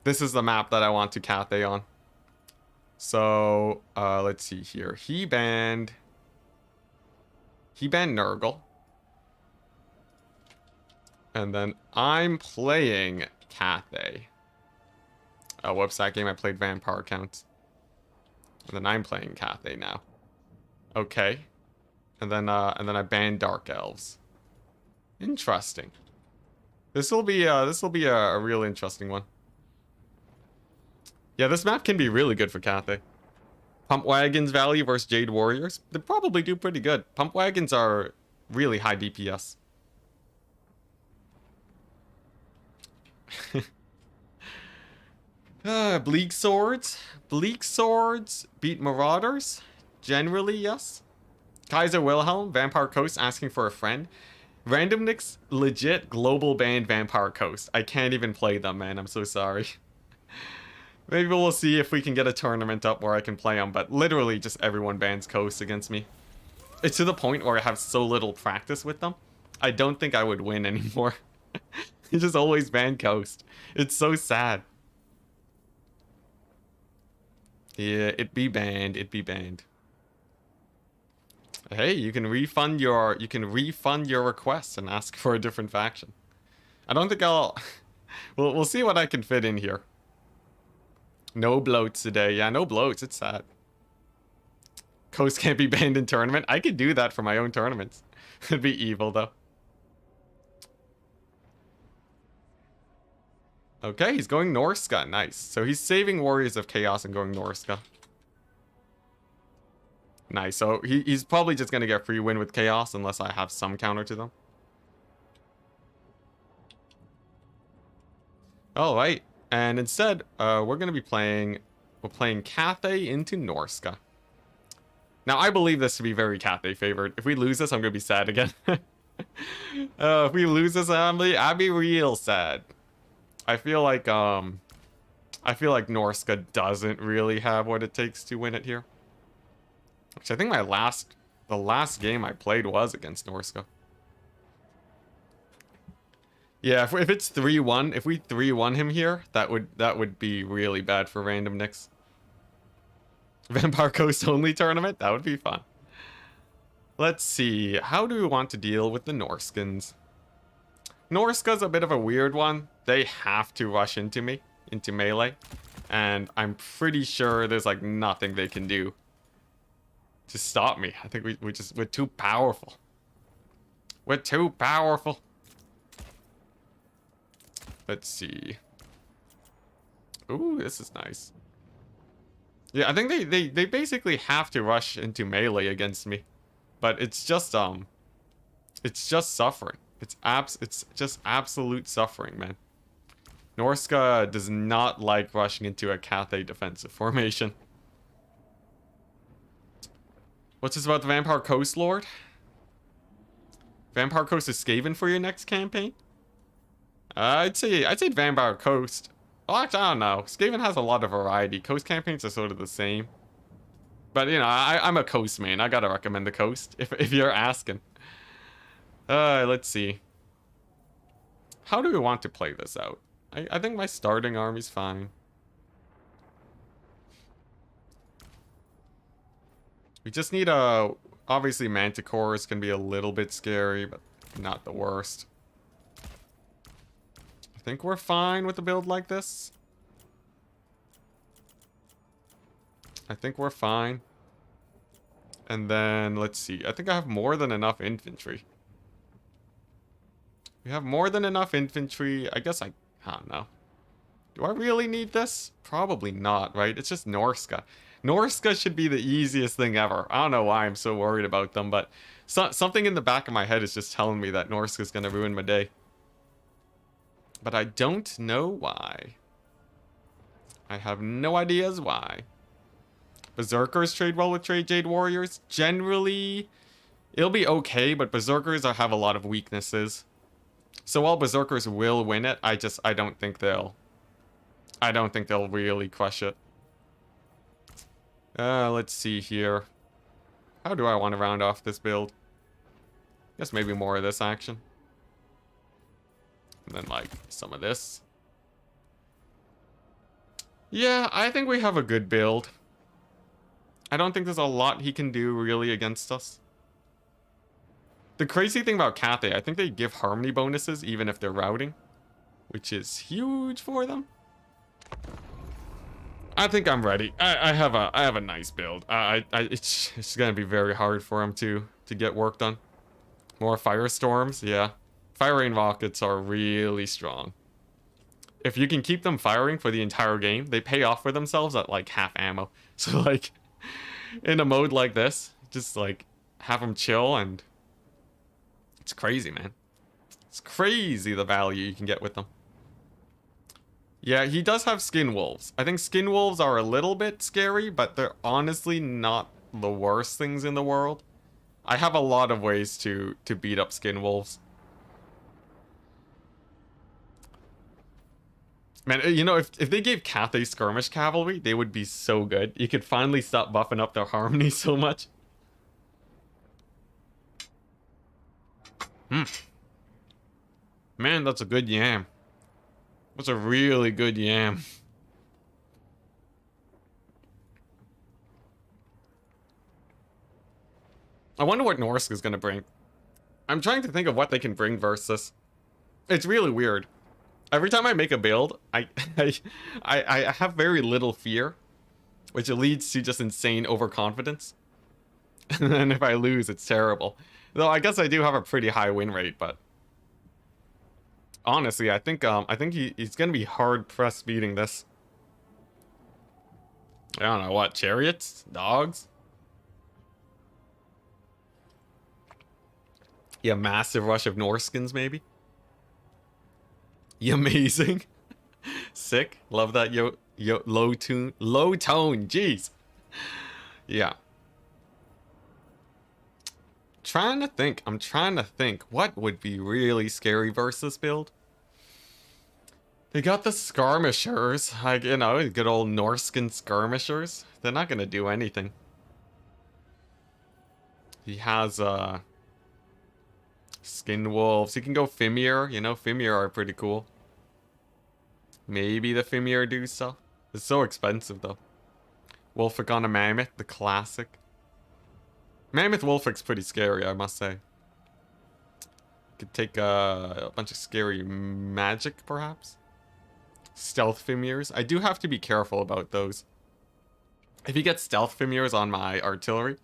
This is the map that I want to Cathay on. So, let's see here. He banned Nurgle. And then I'm playing Cathay. Oh, whoops, that game I played Vampire counts. And then I'm playing Cathay now. Okay. And then I banned Dark Elves. Interesting. This will be a real interesting one. Yeah, this map can be really good for Cathay. Pump Wagons Valley versus Jade Warriors. They probably do pretty good. Pump Wagons are really high DPS. Bleak Swords. Bleak Swords beat Marauders. Generally, yes. Kaiser Wilhelm, Vampire Coast asking for a friend. Randomnix legit global banned Vampire Coast. I can't even play them, man. I'm so sorry. Maybe we'll see if we can get a tournament up where I can play them, but literally just everyone bans Coast against me. It's to the point where I have so little practice with them. I don't think I would win anymore. You just always ban Coast. It's so sad. Yeah, it be banned. It be banned. Hey, you can refund your request and ask for a different faction. I don't think I'll we'll see what I can fit in here. No bloats today. Yeah, no bloats. It's sad. Coast can't be banned in tournament. I could do that for my own tournaments. It'd be evil though. Okay, he's going Norska. Nice. So he's saving Warriors of Chaos and going Norska. Nice. So he's probably just going to get free win with Chaos unless I have some counter to them. All right. And instead, we're going to be playing Cathay into Norska. Now, I believe this to be very Cathay favored. If we lose this, I'm going to be sad again. If we lose this, I'd be real sad. I feel like Norska doesn't really have what it takes to win it here. Which I think the last game I played was against Norska. Yeah, if it's 3-1, if we 3-1 him here, that would be really bad for Randomnix. Vampire Coast only tournament? That would be fun. Let's see. How do we want to deal with the Norskins? Norska's a bit of a weird one. They have to rush into me, into melee. And I'm pretty sure there's like nothing they can do to stop me. I think we're too powerful. We're too powerful. Let's see. Ooh, this is nice. Yeah, I think they basically have to rush into melee against me. But it's just suffering. It's just absolute suffering, man. Norska does not like rushing into a Cathay defensive formation. What's this about the Vampire Coast Lord? Vampire Coast is Skaven for your next campaign? I'd say Vampire Coast. Well, actually, I don't know. Skaven has a lot of variety. Coast campaigns are sort of the same. But, you know, I'm a Coast main. I gotta recommend the Coast, if you're asking. Let's see. How do we want to play this out? I think my starting army's fine. We just need a... Obviously, Manticore is going to be a little bit scary, but not the worst. I think we're fine with a build like this. I think we're fine. And then, let's see. I think I have more than enough infantry. We have more than enough infantry. I guess I don't know. Do I really need this? Probably not, right? It's just Norska. Norska should be the easiest thing ever. I don't know why I'm so worried about them, but something in the back of my head is just telling me that Norska is going to ruin my day. But I don't know why. I have no ideas why. Berserkers trade well with Jade Warriors. Generally, it'll be okay, but Berserkers have a lot of weaknesses. So while Berserkers will win it, I don't think they'll really crush it. Let's see here. How do I want to round off this build? Guess maybe more of this action. And then, like, some of this. Yeah, I think we have a good build. I don't think there's a lot he can do, really, against us. The crazy thing about Cathay, I think they give harmony bonuses even if they're routing, which is huge for them. I think I'm ready. I have a nice build. It's gonna be very hard for him to get work done. More firestorms, yeah. Fire rain rockets are really strong. If you can keep them firing for the entire game, they pay off for themselves at like half ammo. So like, in a mode like this, just like have them chill, and it's crazy, man. It's crazy the value you can get with them. Yeah, he does have skin wolves. I think skin wolves are a little bit scary, but they're honestly not the worst things in the world. I have a lot of ways to beat up skin wolves. Man, you know, if they gave Cathay skirmish cavalry, they would be so good. You could finally stop buffing up their harmony so much. Man, that's a good yam. That's a really good yam. I wonder what Norsk is going to bring. I'm trying to think of what they can bring versus. It's really weird. Every time I make a build, I have very little fear, which leads to just insane overconfidence. And then if I lose, it's terrible. Though I guess I do have a pretty high win rate, but honestly, I think he's gonna be hard pressed beating this. I don't know what, chariots, dogs. Yeah, massive rush of Norskins maybe. Yeah, amazing. Sick. Love that low tone, jeez. Yeah. I'm trying to think what would be really scary versus build. They got the skirmishers, like, you know, good old Norskin skirmishers. They're not gonna do anything. He has skin wolves. He can go Fimir, you know, Fimir are pretty cool. Maybe the Fimir do stuff. It's so expensive though. Wolfic on a mammoth, the classic. Mammoth Wolfic's pretty scary, I must say. Could take a bunch of scary magic, perhaps. Stealth Fimirs. I do have to be careful about those. If you get stealth Fimirs on my artillery,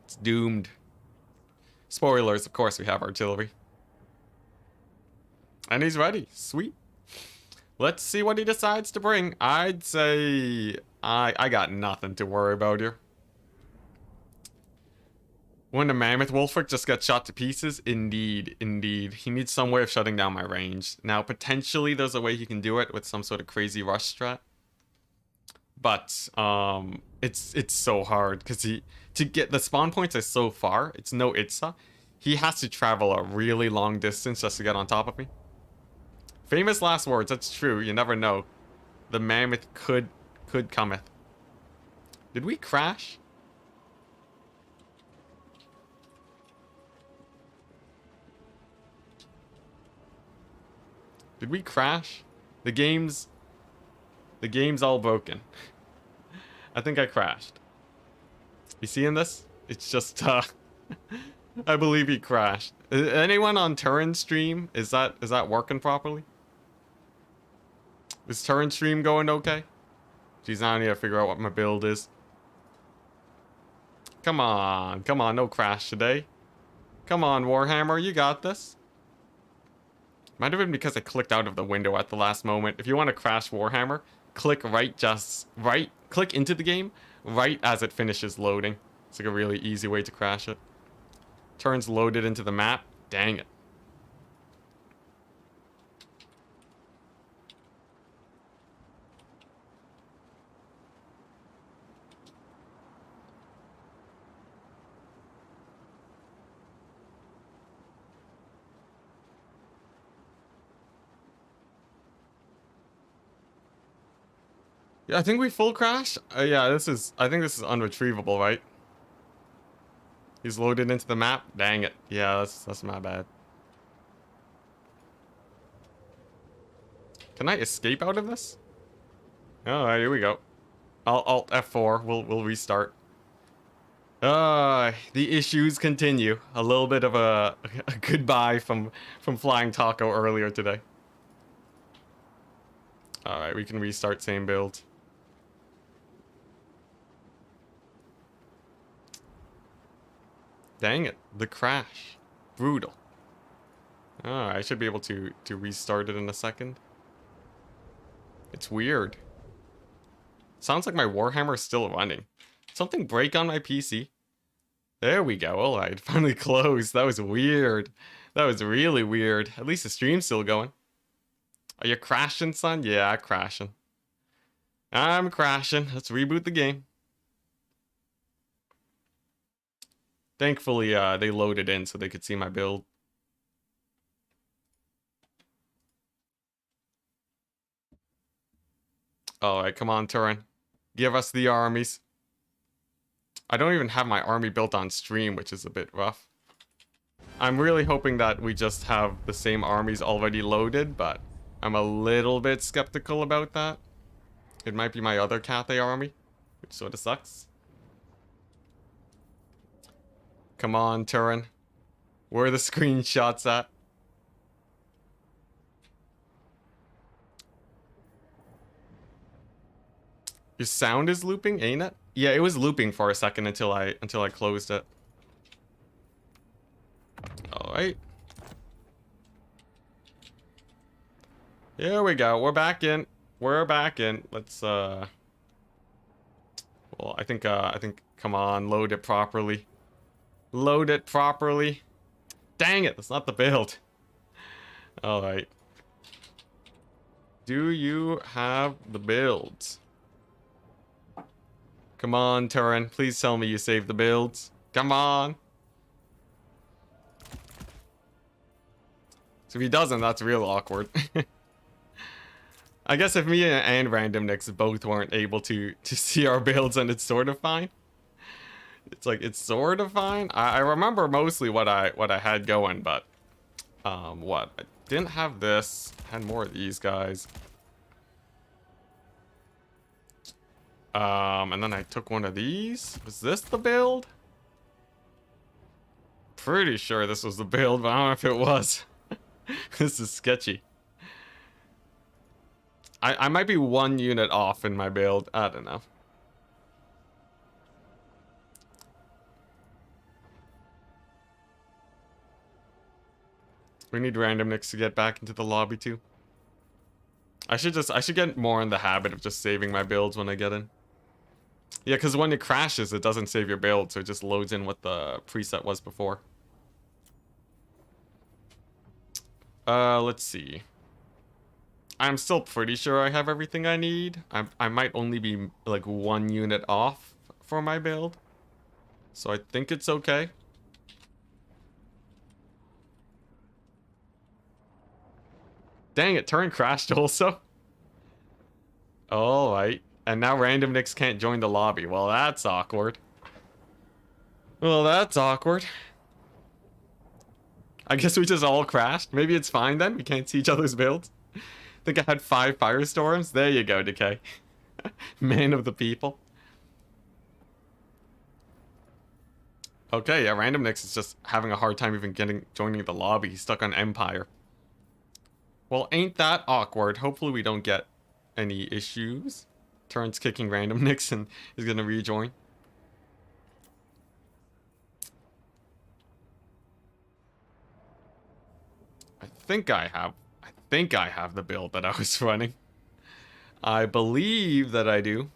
it's doomed. Spoilers, of course we have artillery. And he's ready. Sweet. Let's see what he decides to bring. I'd say I got nothing to worry about here. When the Mammoth Wolfic just gets shot to pieces? Indeed, indeed. He needs some way of shutting down my range. Now, potentially there's a way he can do it with some sort of crazy rush strat. But, it's so hard, because to get, the spawn points are so far, it's no Itza. He has to travel a really long distance just to get on top of me. Famous last words, that's true, you never know. The Mammoth could cometh. Did we crash? Did we crash? The game's all broken. I think I crashed. You seeing this? It's just I believe he crashed. Anyone on Turin's stream? Is that working properly? Is Turin's stream going okay? Geez, now I need to figure out what my build is. Come on, no crash today. Come on, Warhammer, you got this. Might have been because I clicked out of the window at the last moment. If you want to crash Warhammer, click click into the game right as it finishes loading. It's like a really easy way to crash it. Turns loaded into the map. Dang it. Yeah, I think we full crash. Yeah, I think this is unretrievable, right? He's loaded into the map. Dang it. Yeah, that's my bad. Can I escape out of this? Alright, here we go. I'll Alt F4. We'll restart. The issues continue. A little bit of a goodbye from Flying Taco earlier today. Alright, we can restart same build. Dang it, the crash. Brutal. Alright, I should be able to restart it in a second. It's weird. Sounds like my Warhammer is still running. Something break on my PC? There we go. Alright, finally closed. That was weird. That was really weird. At least the stream's still going. Are you crashing, son? Yeah, crashing. I'm crashing. Let's reboot the game. Thankfully, they loaded in so they could see my build. Alright, come on, Turin. Give us the armies. I don't even have my army built on stream, which is a bit rough. I'm really hoping that we just have the same armies already loaded, but I'm a little bit skeptical about that. It might be my other Cathay army, which sort of sucks. Come on, Turin. Where are the screenshots at? Your sound is looping, ain't it? Yeah, it was looping for a second until I closed it. Alright. Here we go. We're back in. We're back in. Let's well, I think come on, load it properly. Load it properly. Dang it, that's not the build. Alright. Do you have the builds? Come on, Turin. Please tell me you saved the builds. Come on. So if he doesn't, that's real awkward. I guess if me and Random Nicks both weren't able to see our builds, and it's sort of fine. It's like, it's sort of fine. I remember mostly what I had going, but what? I didn't have this. I had more of these guys. And then I took one of these. Was this the build? Pretty sure this was the build, but I don't know if it was. This is sketchy. I might be one unit off in my build. I don't know. We need Random Nicks to get back into the lobby too. I should get more in the habit of just saving my builds when I get in. Yeah, because when it crashes, it doesn't save your build, so it just loads in what the preset was before. Let's see. I'm still pretty sure I have everything I need. I might only be like one unit off for my build. So I think it's okay. Dang it, turn crashed also. Alright. And now Random Nicks can't join the lobby. Well, that's awkward. Well, that's awkward. I guess we just all crashed. Maybe it's fine then. We can't see each other's builds. I think I had 5 firestorms. There you go, Decay. Man of the people. Okay, yeah, Random Nicks is just having a hard time even joining the lobby. He's stuck on Empire. Well, ain't that awkward. Hopefully we don't get any issues. Turns kicking Random Nicks and is gonna rejoin. I think I have the build that I was running. I believe that I do.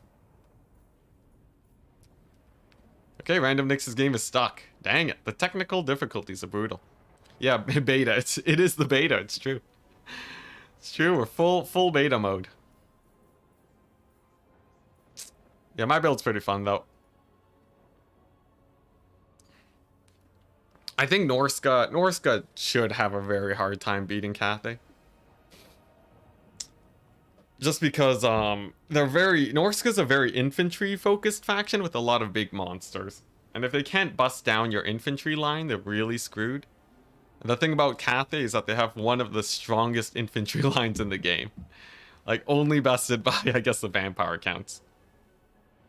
Okay, Random Nicks' game is stuck. Dang it, the technical difficulties are brutal. Yeah, beta. It is the beta. It's true. It's true. We're full beta mode. Yeah, my build's pretty fun though. I think Norska should have a very hard time beating Cathay. Just because Norska's a very infantry focused faction with a lot of big monsters. And if they can't bust down your infantry line, they're really screwed. And the thing about Cathay is that they have one of the strongest infantry lines in the game. Like, only bested by, I guess, the vampire counts.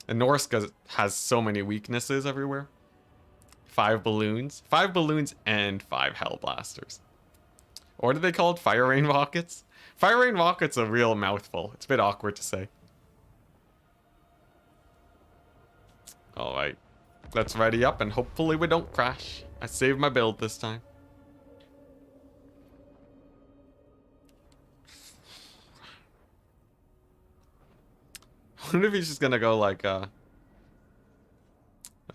And Norska has so many weaknesses everywhere. 5 balloons. 5 balloons and 5 hell blasters. Or do they call it fire rain rockets? Fire rain rockets a real mouthful. It's a bit awkward to say. Alright. Let's ready up and hopefully we don't crash. I saved my build this time. I wonder if he's just gonna go like, let's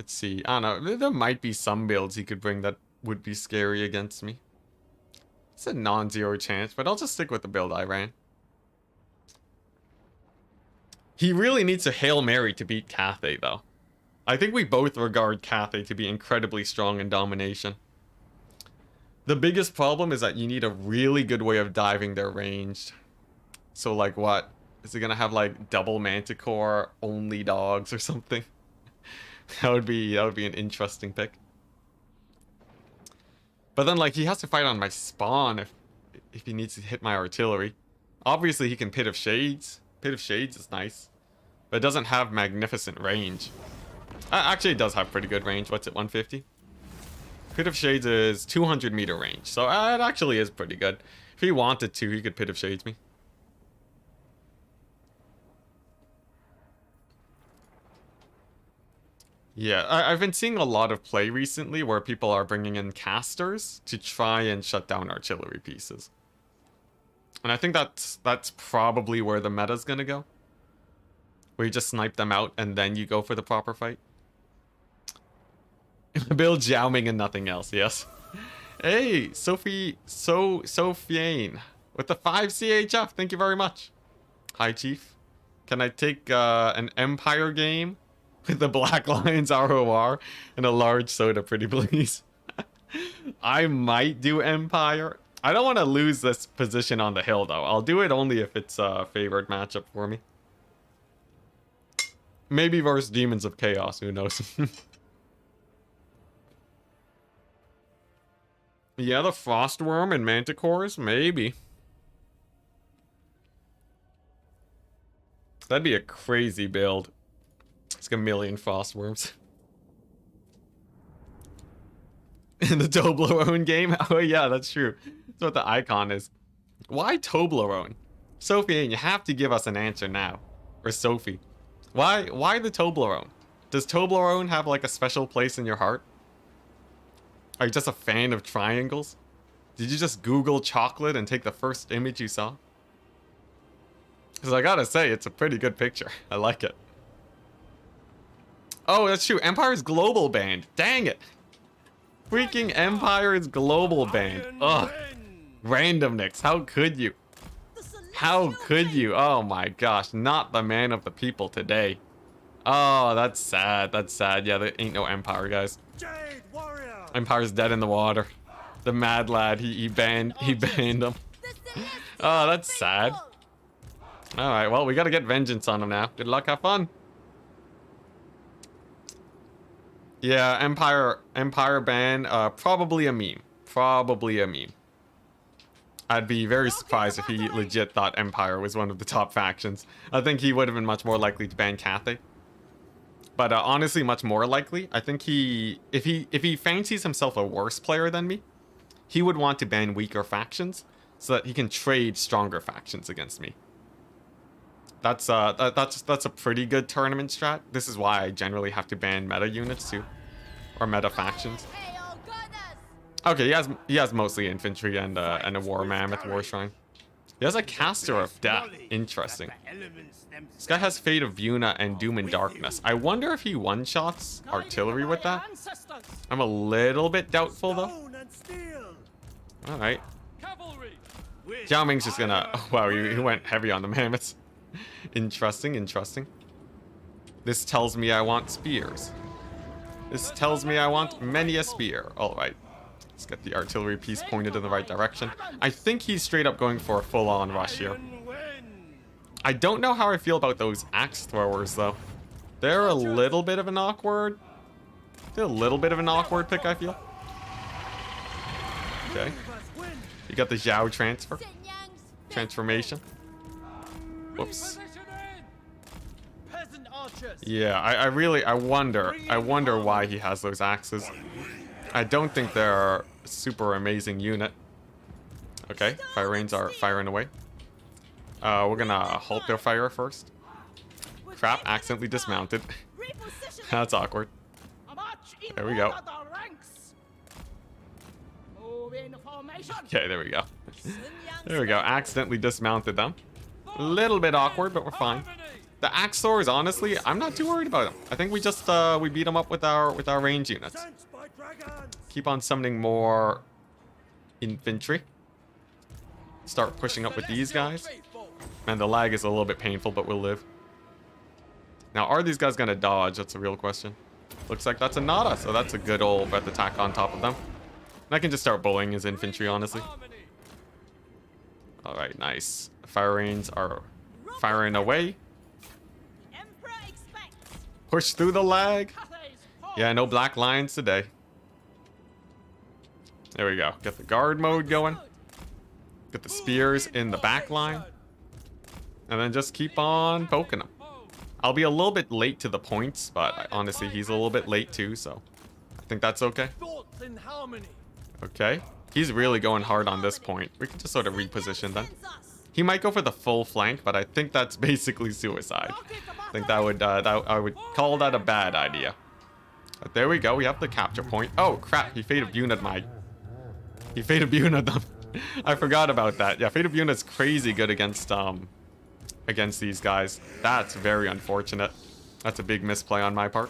see. I don't know. There might be some builds he could bring that would be scary against me. It's a non-zero chance, but I'll just stick with the build I ran. He really needs a Hail Mary to beat Cathay, though. I think we both regard Cathay to be incredibly strong in domination. The biggest problem is that you need a really good way of diving their ranged. So, like, what? Is it gonna have, like, double Manticore, only dogs, or something? That would be an interesting pick. But then, like, he has to fight on my spawn if he needs to hit my artillery. Obviously, he can Pit of Shades. Pit of Shades is nice. But it doesn't have magnificent range. Actually, it does have pretty good range. What's it, 150? Pit of Shades is 200 meter range. So it actually is pretty good. If he wanted to, he could Pit of Shades me. Yeah, I've been seeing a lot of play recently where people are bringing in casters to try and shut down artillery pieces. And I think that's probably where the meta's gonna go. Where you just snipe them out and then you go for the proper fight. Build Jiaoming and nothing else, yes. Hey, Sophiane with the 5 CHF, thank you very much. Hi, Chief. Can I take an Empire game? With the Black Lions ROR and a large soda, pretty please. I might do Empire. I don't want to lose this position on the hill, though. I'll do it only if it's a favored matchup for me. Maybe versus Demons of Chaos, who knows. Yeah, the Frostworm and Manticores, maybe. That'd be a crazy build. It's like a million Frostworms. In the Toblerone game? Oh yeah, that's true. That's what the icon is. Why Toblerone? Sophie, you have to give us an answer now. Or Sophie. Why the Toblerone? Does Toblerone have like a special place in your heart? Are you just a fan of triangles? Did you just Google chocolate and take the first image you saw? Because I gotta say, it's a pretty good picture. I like it. Oh, that's true. Empire's global banned. Dang it. Freaking Empire is global banned. Ugh. Random Nicks. How could you? How could you? Oh my gosh. Not the man of the people today. Oh, that's sad. That's sad. Yeah, there ain't no Empire, guys. Empire's dead in the water. The mad lad. He banned him. Oh, that's sad. Alright, well, we gotta get vengeance on him now. Good luck. Have fun. Yeah, Empire ban, probably a meme. Probably a meme. I'd be very surprised if he legit thought Empire was one of the top factions. I think he would have been much more likely to ban Cathay. But honestly, much more likely. I think if he fancies himself a worse player than me, he would want to ban weaker factions so that he can trade stronger factions against me. That's a pretty good tournament strat. This is why I generally have to ban meta units too, or meta factions. Okay, he has mostly infantry and a war mammoth war shrine. He has a caster of death. Interesting. This guy has Fate of Yuna and Doom and Darkness. I wonder if he one-shots artillery with that. I'm a little bit doubtful though. All right. Jiaoming's just gonna. Oh, wow, he went heavy on the mammoths. Interesting, interesting. This tells me I want spears. This tells me I want many a spear. Alright. Let's get the artillery piece pointed in the right direction. I think he's straight up going for a full-on rush here. I don't know how I feel about those axe throwers, though. They're a little bit of an awkward... They're a little bit of an awkward pick, I feel. Okay. You got the Zhao transformation. Whoops. Yeah, I wonder why he has those axes. I don't think they're a super amazing unit. Okay, fire rains are firing away. We're gonna halt their fire first. Crap, accidentally dismounted. That's awkward. There we go. Okay, there we go. There we go, accidentally dismounted them. A little bit awkward, but we're fine. The Axors, honestly, I'm not too worried about them. I think we just we beat them up with our range units. Keep on summoning more infantry. Start pushing up with these guys. Man, the lag is a little bit painful, but we'll live. Now, are these guys gonna dodge? That's a real question. Looks like that's a nada, so that's a good old breath attack on top of them. And I can just start bullying his infantry, honestly. Alright, nice. Fire rains are firing away. Push through the lag. Yeah, no black lines today. There we go. Get the guard mode going. Get the spears in the back line. And then just keep on poking them. I'll be a little bit late to the points, but honestly, he's a little bit late too, so I think that's okay. Okay. He's really going hard on this point. We can just sort of reposition then. He might go for the full flank, but I think that's basically suicide. I think that would I would call that a bad idea. But there we go. We have the capture point. Oh crap! He Fate of Unit them. I forgot about that. Yeah, Fate of Unit's crazy good against these guys. That's very unfortunate. That's a big misplay on my part.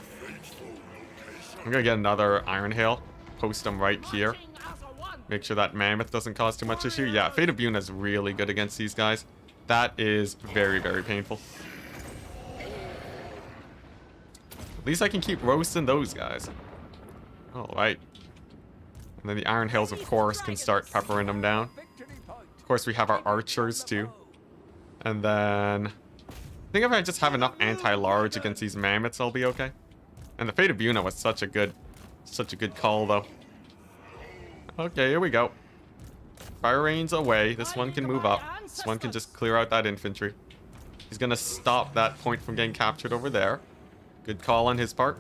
I'm gonna get another Iron Hail. Post them right here. Make sure that Mammoth doesn't cause too much issue. Yeah, Fate of Unit's really good against these guys. That is very, very painful. At least I can keep roasting those guys. Alright. And then the Iron Hails, of course, can start peppering them down. Of course, we have our archers, too. And then... I think if I just have enough anti-large against these mammoths, I'll be okay. And the Fate of Unit was such a good call, though. Okay, here we go. Fire rains away. This one can move up. This one can just clear out that infantry. He's gonna stop that point from getting captured over there. Good call on his part.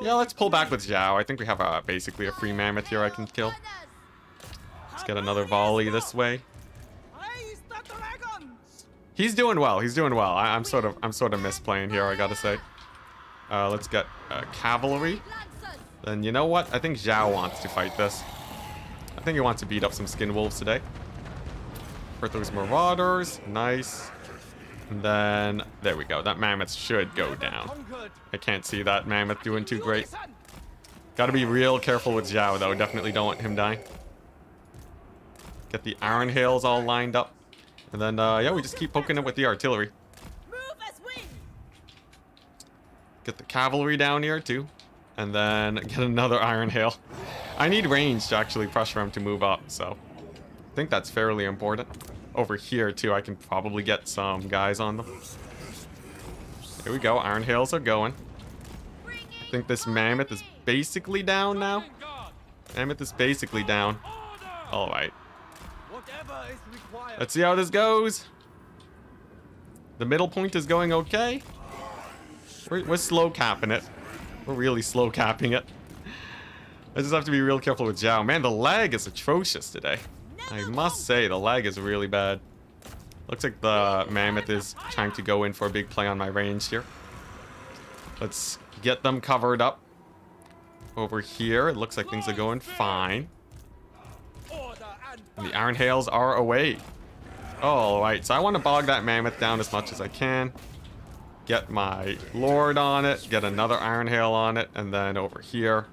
Yeah, let's pull back with Zhao. I think we have basically a free mammoth here I can kill. Let's get another volley this way. He's doing well. He's doing well. I'm sort of misplaying here, I gotta say. Let's get cavalry. Then you know what? I think Zhao wants to fight this. I think he wants to beat up some skin wolves today. For those marauders, nice. And then there we go. That mammoth should go down. I can't see that mammoth doing too great. Gotta be real careful with Zhao though. Definitely don't want him dying. Get the Iron Hails all lined up. And then yeah, we just keep poking it with the artillery. Get the cavalry down here too. And then get another Iron Hail. I need range to actually pressure him to move up, so I think that's fairly important. Over here too, I can probably get some guys on them. There we go, Iron Hails are going. I think this mammoth is basically down now. Mammoth is basically down. Alright. Let's see how this goes. The middle point is going okay. We're slow capping it. We're really slow capping it. I just have to be real careful with Zhao. Man, the lag is atrocious today. I must say, the lag is really bad. Looks like the mammoth is trying to go in for a big play on my range here. Let's get them covered up. Over here, it looks like things are going fine. And the Iron Hails are away. Alright, so I want to bog that mammoth down as much as I can. Get my Lord on it, get another Iron Hail on it, and then over here,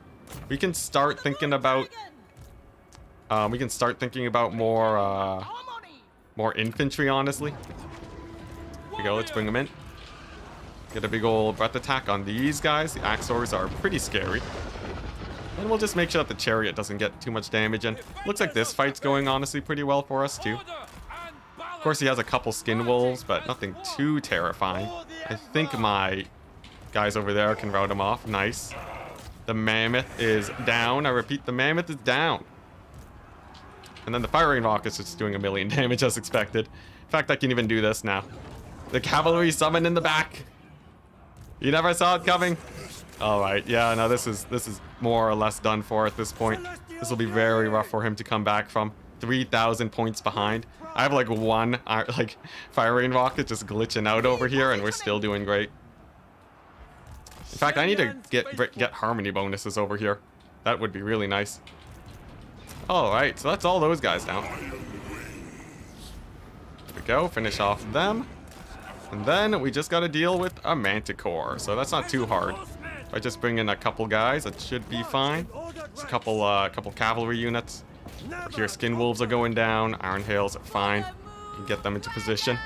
we can start thinking about more infantry, honestly. Here we go, let's bring them in. Get a big old breath attack on these guys. The Axors are pretty scary. And we'll just make sure that the chariot doesn't get too much damage in. Looks like this fight's going honestly pretty well for us too. Of course, he has a couple skin wolves, but nothing too terrifying. I think my guys over there can rout him off. Nice. The mammoth is down. I repeat, the mammoth is down. And then the firing rocket's just doing a million damage as expected. In fact, I can even do this now. The cavalry summon in the back. You never saw it coming. All right, yeah, no, this is more or less done for at this point. This will be very rough for him to come back from. 3,000 points behind. I have like one like fire rain rocket just glitching out over here, and we're still doing great. In fact, I need to get harmony bonuses over here. That would be really nice. All right, so that's all those guys down. There we go. Finish off them. And then we just got to deal with a manticore, so that's not too hard. If I just bring in a couple guys, that should be fine. Just a couple cavalry units. Here, skin wolves are going down. Iron hails are fine. You can get them into position.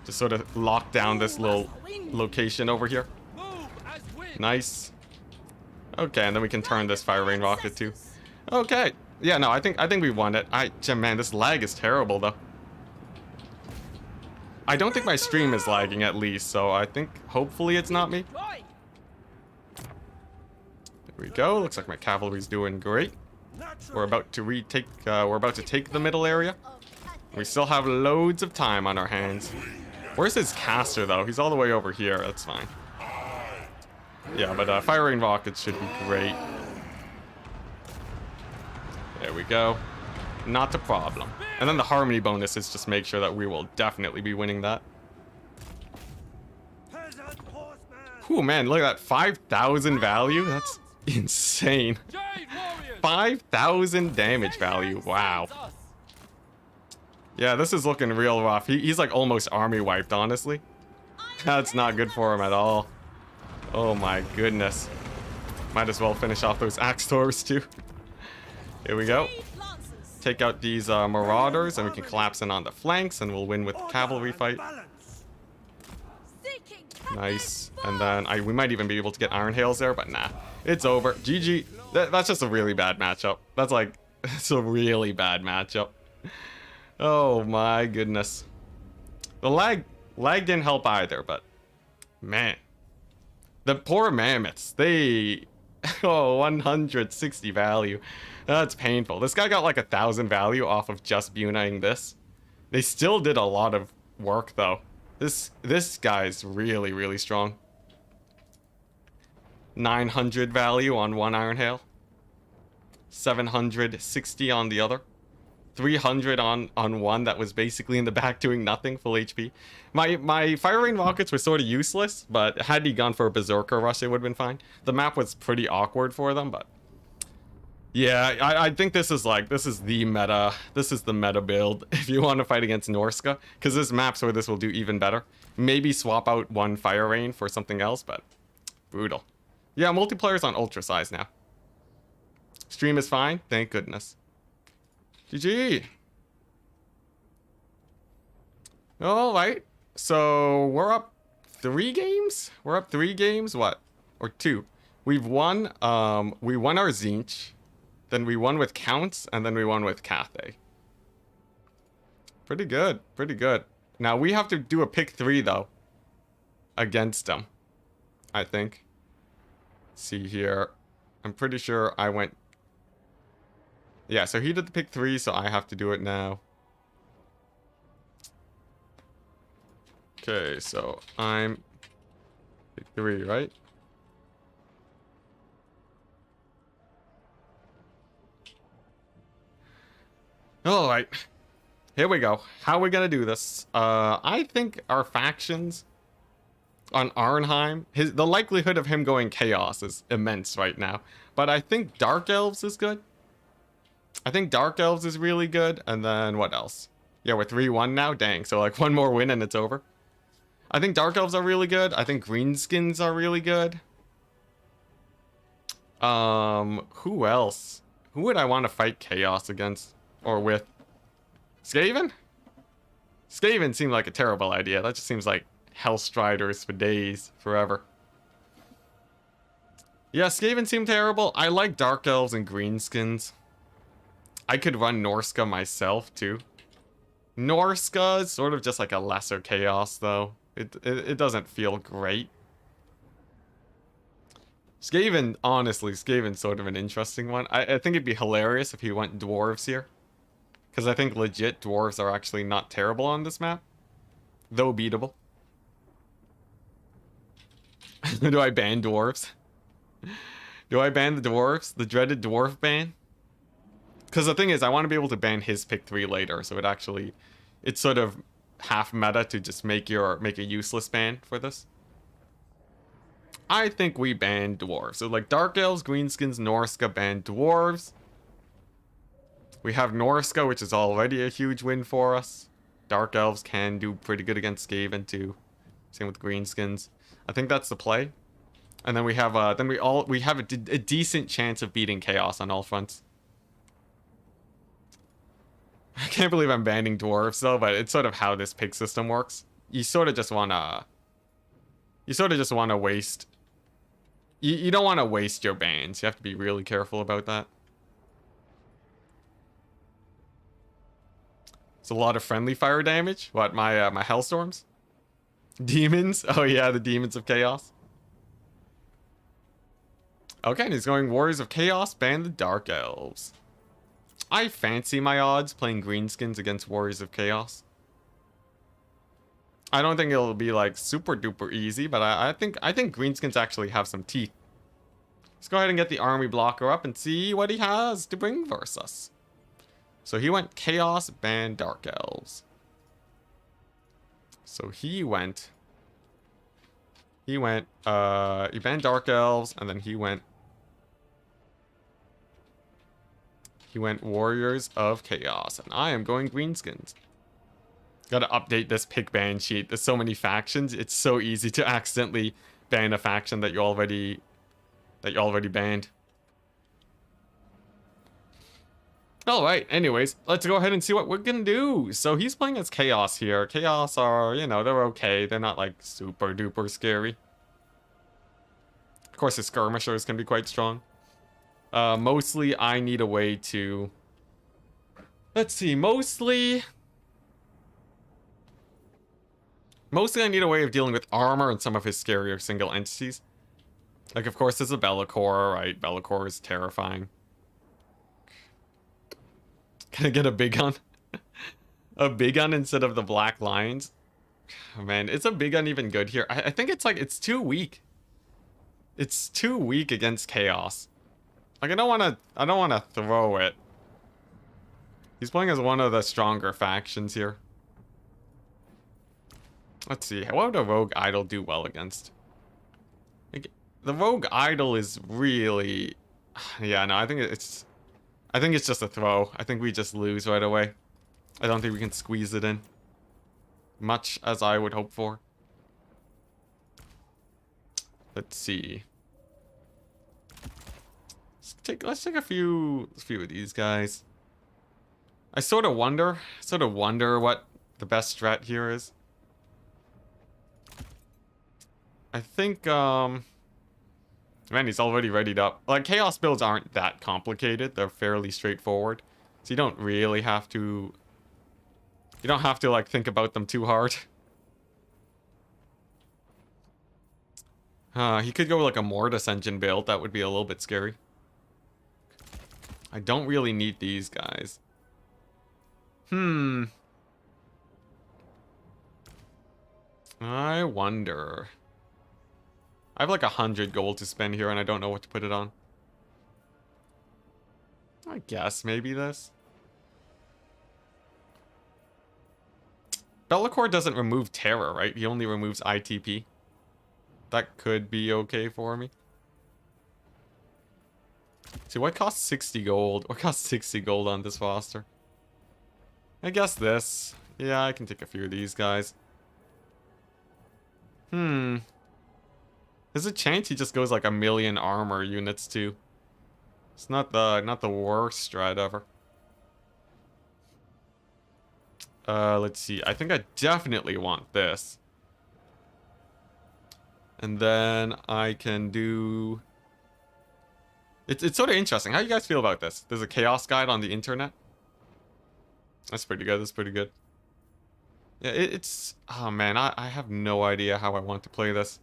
Just sort of lock down this little location over here. Nice. Okay, and then we can turn this fire rain rocket too. Okay. Yeah, no, I think we won it. Man, this lag is terrible though. I don't think my stream is lagging at least, so I think hopefully it's not me. There we go. Looks like my cavalry's doing great. We're about to take the middle area. We still have loads of time on our hands. Where's his caster though? He's all the way over here. That's fine. Yeah, but fire rain rockets should be great. There we go. Not a problem. And then the harmony bonuses just make sure that we will definitely be winning that. Ooh, man, look at that. 5,000 value. That's insane. 5,000 damage value. Wow. Yeah, this is looking real rough. He's like almost army wiped, honestly. That's not good for him at all. Oh my goodness. Might as well finish off those axe throwers too. Here we go. Take out these marauders and we can collapse in on the flanks and we'll win with the cavalry fight. Nice. And then we might even be able to get iron hails there, but nah. It's over. GG. That's just a really bad matchup. That's like, it's a really bad matchup. Oh my goodness. The lag didn't help either, but man. The poor mammoths, oh, 160 value. That's painful. This guy got like 1,000 value off of just Bunaing this. They still did a lot of work though. This guy's really, really strong. 900 value on one iron hail. 760 on the other. 300 on one that was basically in the back doing nothing, full HP. My fire rain rockets were sort of useless, but had he gone for a berserker rush, it would have been fine. The map was pretty awkward for them, but yeah, I think this is the meta build if you want to fight against Norska, because this map's where this will do even better. Maybe swap out one fire rain for something else, but brutal. Yeah, multiplayer's on ultra size now. Stream is fine, thank goodness. GG. All right. So we're up 3 games. We're up 3 games. What? Or 2. We've won. We won our Zinch. Then we won with Counts, and then we won with Cathay. Pretty good. Pretty good. Now we have to do a pick 3 though. Against them. I think. Let's see here. I'm pretty sure I went. Yeah, so he did the pick 3, so I have to do it now. Okay, so I'm pick 3, right? All right, here we go. How are we gonna do this? I think our factions on Arnheim, the likelihood of him going Chaos is immense right now. But I think Dark Elves is good. I think Dark Elves is really good, and then what else? Yeah, we're 3-1 now. Dang, so like one more win and it's over. I think Dark Elves are really good. I think Greenskins are really good. Who else? Who would I want to fight Chaos against? Or with? Skaven? Skaven seemed like a terrible idea. That just seems like Hellstriders for days, forever. Yeah, Skaven seemed terrible. I like Dark Elves and Greenskins. I could run Norska myself, too. Norska is sort of just like a lesser Chaos, though. It doesn't feel great. Skaven, honestly, Skaven's sort of an interesting one. I think it'd be hilarious if he went Dwarves here. Because I think legit Dwarves are actually not terrible on this map. though beatable. Do I ban dwarves? Do I ban the dwarves? The dreaded dwarf ban? Because the thing is, I want to be able to ban his pick 3 later, so it's sort of half meta to just make a useless ban for this. I think we ban dwarves. So like Dark Elves, Greenskins, Norska ban dwarves. We have Norska, which is already a huge win for us. Dark Elves can do pretty good against Skaven too. Same with Greenskins. I think that's the play. And then we have a decent chance of beating Chaos on all fronts. I can't believe I'm banning dwarves though, but it's sort of how this pick system works. You sort of just wanna waste. You don't want to waste your bans. You have to be really careful about that. It's a lot of friendly fire damage. What, my Hellstorms? Demons? Oh yeah, the Demons of Chaos. Okay, and he's going Warriors of Chaos, ban the Dark Elves. I fancy my odds playing Greenskins against Warriors of Chaos. I don't think it'll be like super duper easy, but I think Greenskins actually have some teeth. Let's go ahead and get the army blocker up and see what he has to bring versus us. So he went Chaos, ban Dark Elves. So he banned Dark Elves, and then he went Warriors of Chaos, and I am going Greenskins. Gotta update this pick ban sheet. There's so many factions. It's so easy to accidentally ban a faction that you already banned. Alright, anyways, let's go ahead and see what we're gonna do. So he's playing as Chaos here. Chaos are, you know, they're okay. They're not like super duper scary. Of course, his skirmishers can be quite strong. Mostly I need a way to... Let's see, mostly I need a way of dealing with armor and some of his scarier single entities. Like, of course, there's a Be'lakor, right? Be'lakor is terrifying. Can I get a big gun? A big gun instead of the black lions? Oh, man, is a big gun even good here? I think it's too weak. It's too weak against Chaos. Like, I don't wanna throw it. He's playing as one of the stronger factions here. Let's see, what would a Rogue Idol do well against? Like, the Rogue Idol is really... Yeah, no, I think it's just a throw. I think we just lose right away. I don't think we can squeeze it in. Much as I would hope for. Let's see. Let's take a few of these guys. I sort of wonder what the best strat here is. I think, man, he's already readied up. Like, Chaos builds aren't that complicated. They're fairly straightforward. So you don't really have to... You don't have to, like, think about them too hard. He could go, like, a Mortis engine build. That would be a little bit scary. I don't really need these guys. I wonder... I have like 100 gold to spend here and I don't know what to put it on. I guess maybe this. Be'lakor doesn't remove terror, right? He only removes ITP. That could be okay for me. See, what costs 60 gold? What costs 60 gold on this roster? I guess this. Yeah, I can take a few of these guys. There's a chance he just goes like 1,000,000 armor units too. It's not the worst strat ever. Let's see. I think I definitely want this. And then I can do... It's sort of interesting. How do you guys feel about this? There's a chaos guide on the internet. That's pretty good. That's pretty good. Yeah, it's... Oh man, I have no idea how I want to play this.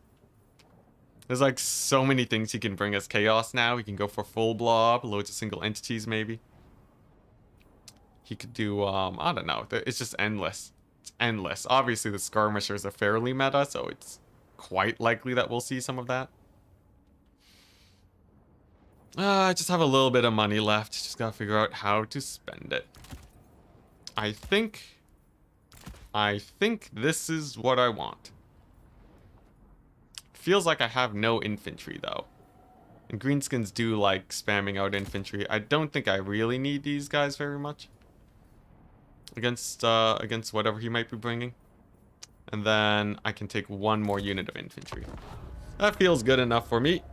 There's like so many things he can bring as chaos now. He can go for full blob, loads of single entities maybe. He could do, I don't know. It's just endless. It's endless. Obviously, the skirmishers are fairly meta, so it's quite likely that we'll see some of that. I just have a little bit of money left. Just gotta figure out how to spend it. I think this is what I want. Feels like I have no infantry, though. And greenskins do like spamming out infantry. I don't think I really need these guys very much. Against whatever he might be bringing. And then I can take one more unit of infantry. That feels good enough for me.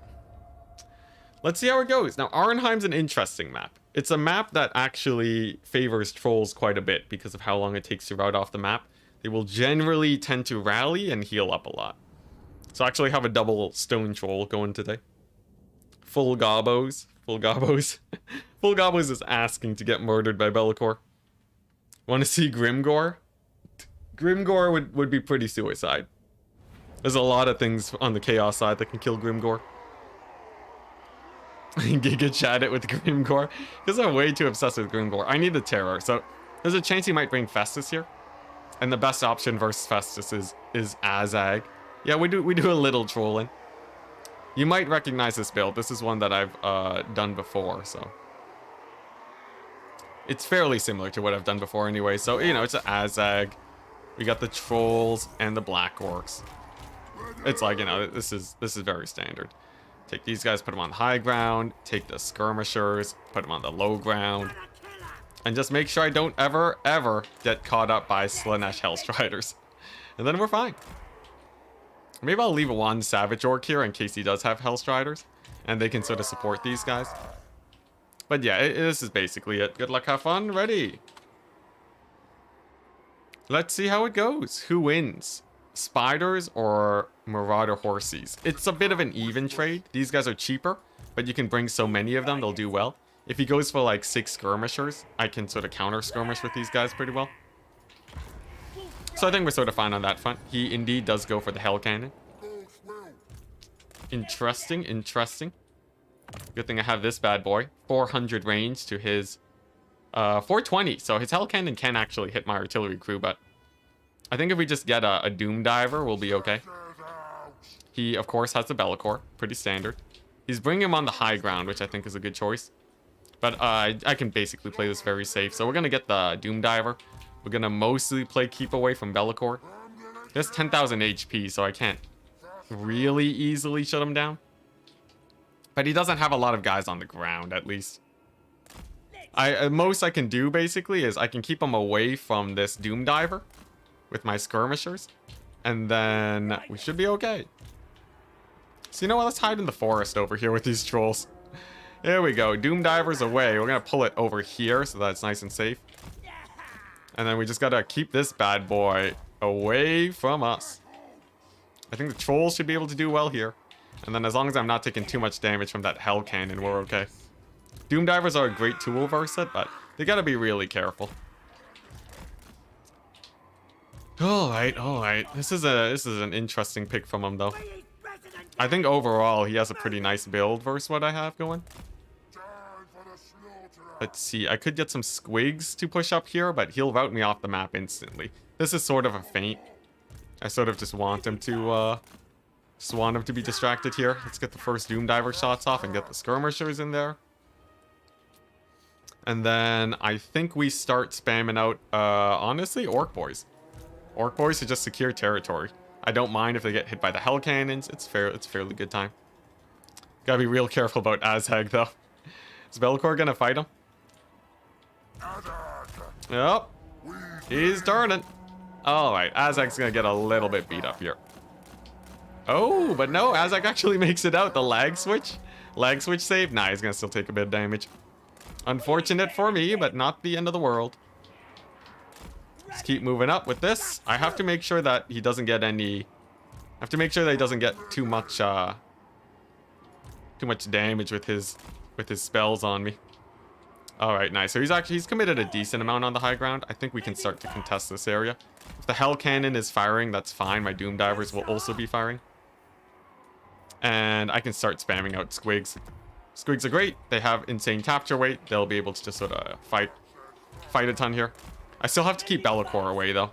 Let's see how it goes. Now, Arnheim's an interesting map. It's a map that actually favors trolls quite a bit because of how long it takes to route off the map. They will generally tend to rally and heal up a lot. So I actually have a double stone troll going today. Full gobos. Full gobos. Full gobos is asking to get murdered by Be'lakor. Want to see Grimgore? Grimgore would be pretty suicide. There's a lot of things on the chaos side that can kill Grimgore. Giga chat it with Grimgore. Because I'm way too obsessed with Grimgore. I need the terror. So there's a chance he might bring Festus here. And the best option versus Festus is Azag. Yeah, we do a little trolling. You might recognize this build. This is one that I've done before, so. It's fairly similar to what I've done before anyway. So, you know, it's an Azag. We got the trolls and the black orcs. It's like, you know, this is very standard. Take these guys, put them on the high ground. Take the skirmishers, put them on the low ground. And just make sure I don't ever get caught up by Slanesh Hellstriders. And then we're fine. Maybe I'll leave one Savage Orc here in case he does have Hellstriders. And they can sort of support these guys. But yeah, this is basically it. Good luck, have fun, ready. Let's see how it goes. Who wins? Spiders or Marauder Horsies? It's a bit of an even trade. These guys are cheaper, but you can bring so many of them, they'll do well. If he goes for like 6 skirmishers, I can sort of counter skirmish with these guys pretty well. So I think we're sort of fine on that front. He indeed does go for the Hell Cannon. Interesting, interesting. Good thing I have this bad boy. 400 range to his 420. So his Hell Cannon can actually hit my artillery crew, but I think if we just get a Doom Diver, we'll be okay. He, of course, has the Be'lakor. Pretty standard. He's bringing him on the high ground, which I think is a good choice. But I can basically play this very safe. So we're going to get the Doom Diver. We're going to mostly play keep away from Be'lakor. He has 10,000 HP, so I can't really easily shut him down. But he doesn't have a lot of guys on the ground, at least. Most I can do, basically, is I can keep him away from this Doom Diver with my skirmishers. And then we should be okay. So you know what? Let's hide in the forest over here with these trolls. There we go. Doom Diver's away. We're going to pull it over here so that it's nice and safe. And then we just got to keep this bad boy away from us. I think the trolls should be able to do well here. And then as long as I'm not taking too much damage from that Hell Cannon, we're okay. Doom Divers are a great tool versus it, but they got to be really careful. Alright. This is an interesting pick from him, though. I think overall, he has a pretty nice build versus what I have going. Let's see. I could get some squigs to push up here, but he'll route me off the map instantly. This is sort of a feint. I sort of just want him to be distracted here. Let's get the first Doom Diver shots off and get the skirmishers in there. And then I think we start spamming out, honestly, Orc Boys. Orc Boys to just secure territory. I don't mind if they get hit by the Hell Cannons. It's fairly good time. Gotta be real careful about Azag, though. Is Be'lakor gonna fight him? Yep. He's turning. Alright, Azag's gonna get a little bit beat up here. Oh, but no, Azag actually makes it out. The lag switch save? Nah, he's gonna still take a bit of damage. Unfortunate for me, but not the end of the world. Let's keep moving up with this. I have to make sure that he doesn't get any... I have to make sure that he doesn't get too much damage with his spells on me. Alright, nice. So he's committed a decent amount on the high ground. I think we can start to contest this area. If the Hell Cannon is firing, that's fine. My Doom Divers will also be firing. And I can start spamming out squigs. Squigs are great. They have insane capture weight. They'll be able to just sort of fight a ton here. I still have to keep Be'lakor away, though.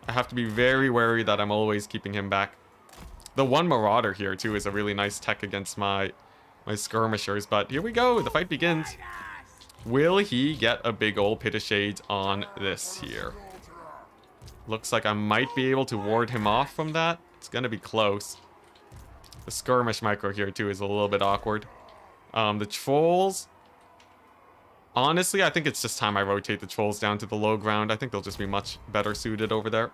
I have to be very wary that I'm always keeping him back. The one Marauder here, too, is a really nice tech against my skirmishers. But here we go. The fight begins. Will he get a big old Pit of Shades on this here? Looks like I might be able to ward him off from that. It's going to be close. The skirmish micro here, too, is a little bit awkward. The trolls... Honestly, I think it's just time I rotate the trolls down to the low ground. I think they'll just be much better suited over there.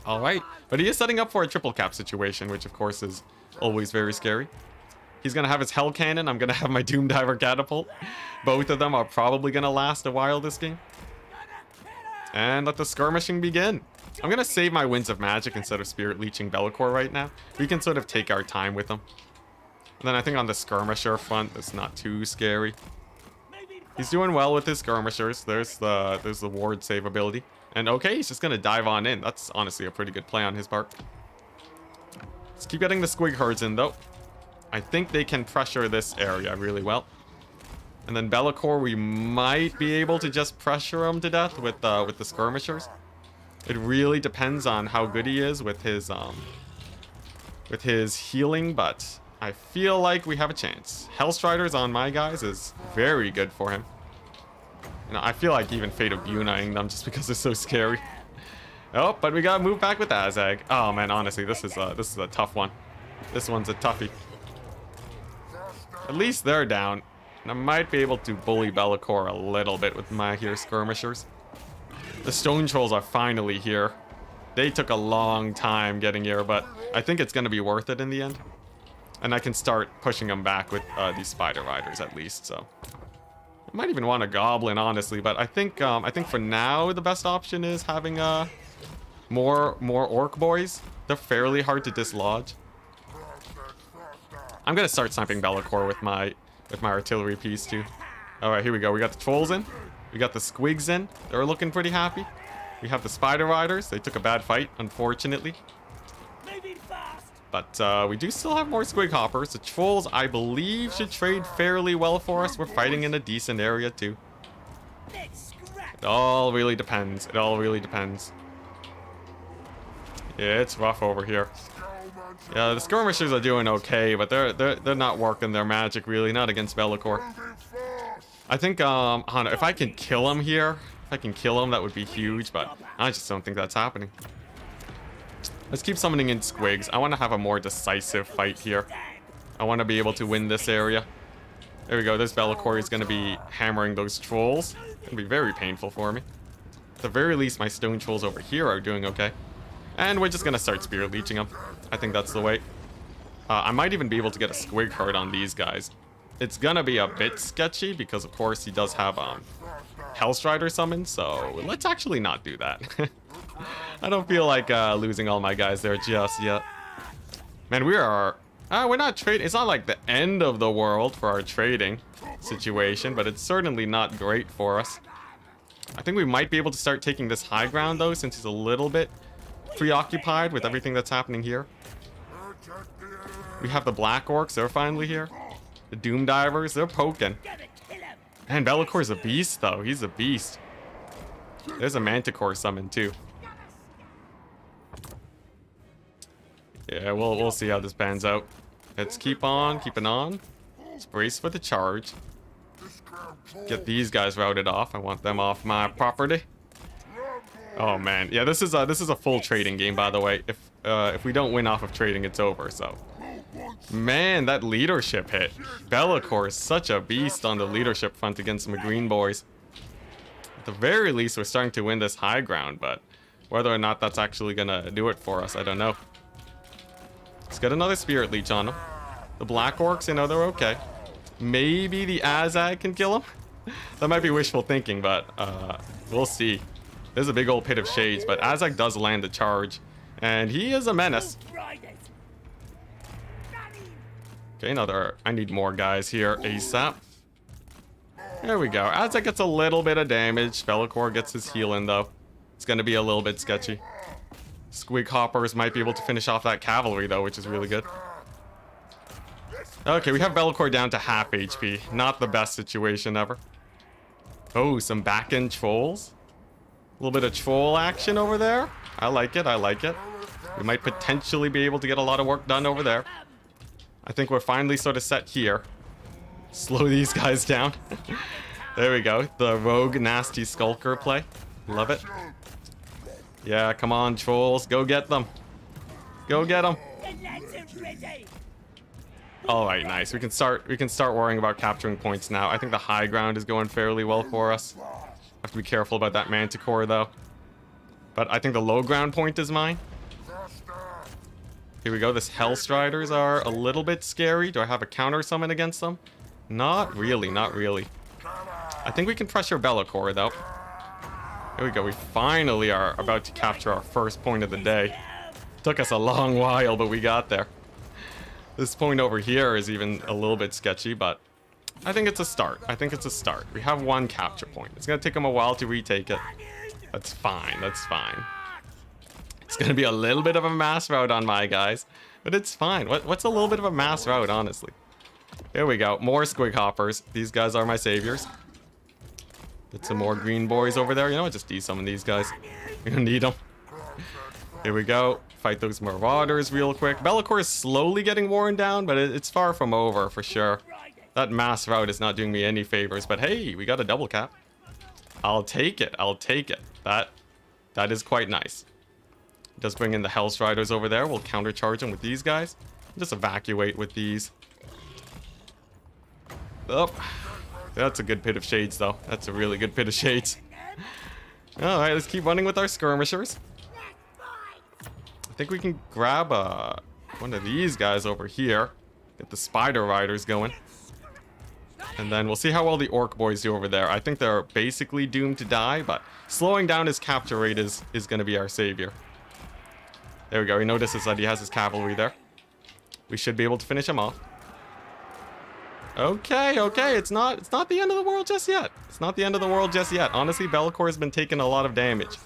Alright, but he is setting up for a triple cap situation, which of course is always very scary. He's going to have his Hell Cannon. I'm going to have my Doom Diver Catapult. Both of them are probably going to last a while this game. And let the skirmishing begin. I'm going to save my Winds of Magic instead of Spirit Leeching Be'lakor right now. We can sort of take our time with them. And then I think on the skirmisher front, that's not too scary. He's doing well with his skirmishers. There's the ward save ability. And okay, he's just going to dive on in. That's honestly a pretty good play on his part. Let's keep getting the Squig Herds in, though. I think they can pressure this area really well. And then Be'lakor, we might be able to just pressure him to death with the skirmishers. It really depends on how good he is with his healing, but I feel like we have a chance. Hellstriders on my guys is very good for him. You know, I feel like even Fate of Uniteing them just because they're so scary. Oh, but we gotta move back with Azag. Oh man, honestly, this is a tough one. This one's a toughie. At least they're down. And I might be able to bully Be'lakor a little bit with my here skirmishers. The Stone Trolls are finally here. They took a long time getting here, but I think it's gonna be worth it in the end. And I can start pushing them back with these Spider Riders at least, so. I might even want a Goblin, honestly, but I think for now the best option is having more Orc Boys. They're fairly hard to dislodge. I'm gonna start sniping Be'lakor with my artillery piece too. All right, here we go. We got the Trolls in. We got the Squigs in. They're looking pretty happy. We have the Spider Riders. They took a bad fight, unfortunately. But we do still have more Squig Hoppers. The Trolls, I believe, should trade fairly well for us. We're fighting in a decent area, too. It all really depends. It all really depends. Yeah, it's rough over here. Yeah, the skirmishers are doing okay, but they're not working their magic, really. Not against Be'lakor. I think, if I can kill him here, if I can kill him, that would be huge, but I just don't think that's happening. Let's keep summoning in Squigs. I want to have a more decisive fight here. I want to be able to win this area. There we go. This Be'lakor is going to be hammering those trolls. It's going to be very painful for me. At the very least, my stone trolls over here are doing okay. And we're just going to start Spirit Leeching them. I think that's the way. I might even be able to get a Squig Herd on these guys. It's going to be a bit sketchy because, of course, he does have Hellstrider summoned. So let's actually not do that. I don't feel like losing all my guys there just yet. Man, we're not trading. It's not like the end of the world for our trading situation, but it's certainly not great for us. I think we might be able to start taking this high ground, though, since he's a little bit preoccupied with everything that's happening here. We have the Black Orcs. They're finally here. The Doom Divers. They're poking. Man, Be'lakor's a beast, though. He's a beast. There's a Manticore summon, too. Yeah, we'll see how this pans out. Let's keep on keeping on. Let's brace for the charge. Get these guys routed off. I want them off my property. Oh man, yeah, this is a full trading game, by the way. If we don't win off of trading, it's over. So, man, that leadership hit. Be'lakor is such a beast on the leadership front against some green boys. At the very least, we're starting to win this high ground, but whether or not that's actually gonna do it for us, I don't know. Let's get another Spirit Leech on them. The Black Orcs, you know, they're okay. Maybe the Azag can kill him? That might be wishful thinking, but we'll see. There's a big old Pit of Shades, but Azag does land the charge. And he is a menace. Okay, I need more guys here ASAP. There we go. Azag gets a little bit of damage. Be'lakor gets his heal in, though. It's going to be a little bit sketchy. Squig Hoppers might be able to finish off that cavalry, though, which is really good. Okay, we have Be'lakor down to half HP. Not the best situation ever. Oh, some back-end trolls. A little bit of troll action over there. I like it. I like it. We might potentially be able to get a lot of work done over there. I think we're finally sort of set here. Slow these guys down. There we go. The rogue nasty skulker play. Love it. Yeah, come on, trolls. Go get them. Go get them. All right, nice. We can start worrying about capturing points now. I think the high ground is going fairly well for us. Have to be careful about that manticore though. But I think the low ground point is mine. Here we go. This Hellstriders are a little bit scary. Do I have a counter summon against them? Not really, not really. I think we can pressure Bellacore though. Here we go. We finally are about to capture our first point of the day. Took us a long while, but we got there. This point over here is even a little bit sketchy, but I think it's a start. I think it's a start. We have one capture point. It's going to take them a while to retake it. That's fine. That's fine. It's going to be a little bit of a mass route on my guys, but it's fine. What's a little bit of a mass route, honestly? Here we go. More squig hoppers. These guys are my saviors. Get some more green boys over there. You know what? Just de-summon these guys. We don't need them. Here we go. Fight those marauders real quick. Bellacore is slowly getting worn down, but it's far from over for sure. That mass route is not doing me any favors, but hey, we got a double cap. I'll take it. I'll take it. That is quite nice. Just bring in the Hellstriders over there. We'll countercharge them with these guys. Just evacuate with these. Oh, that's a good pit of shades, though. That's a really good pit of shades. All right, let's keep running with our skirmishers. I think we can grab one of these guys over here. Get the spider riders going. And then we'll see how well the orc boys do over there. I think they're basically doomed to die, but slowing down his capture rate is going to be our savior. There we go. He notices that he has his cavalry there. We should be able to finish him off. Okay, okay. It's not the end of the world just yet. It's not the end of the world just yet. Honestly, Bellacore has been taking a lot of damage.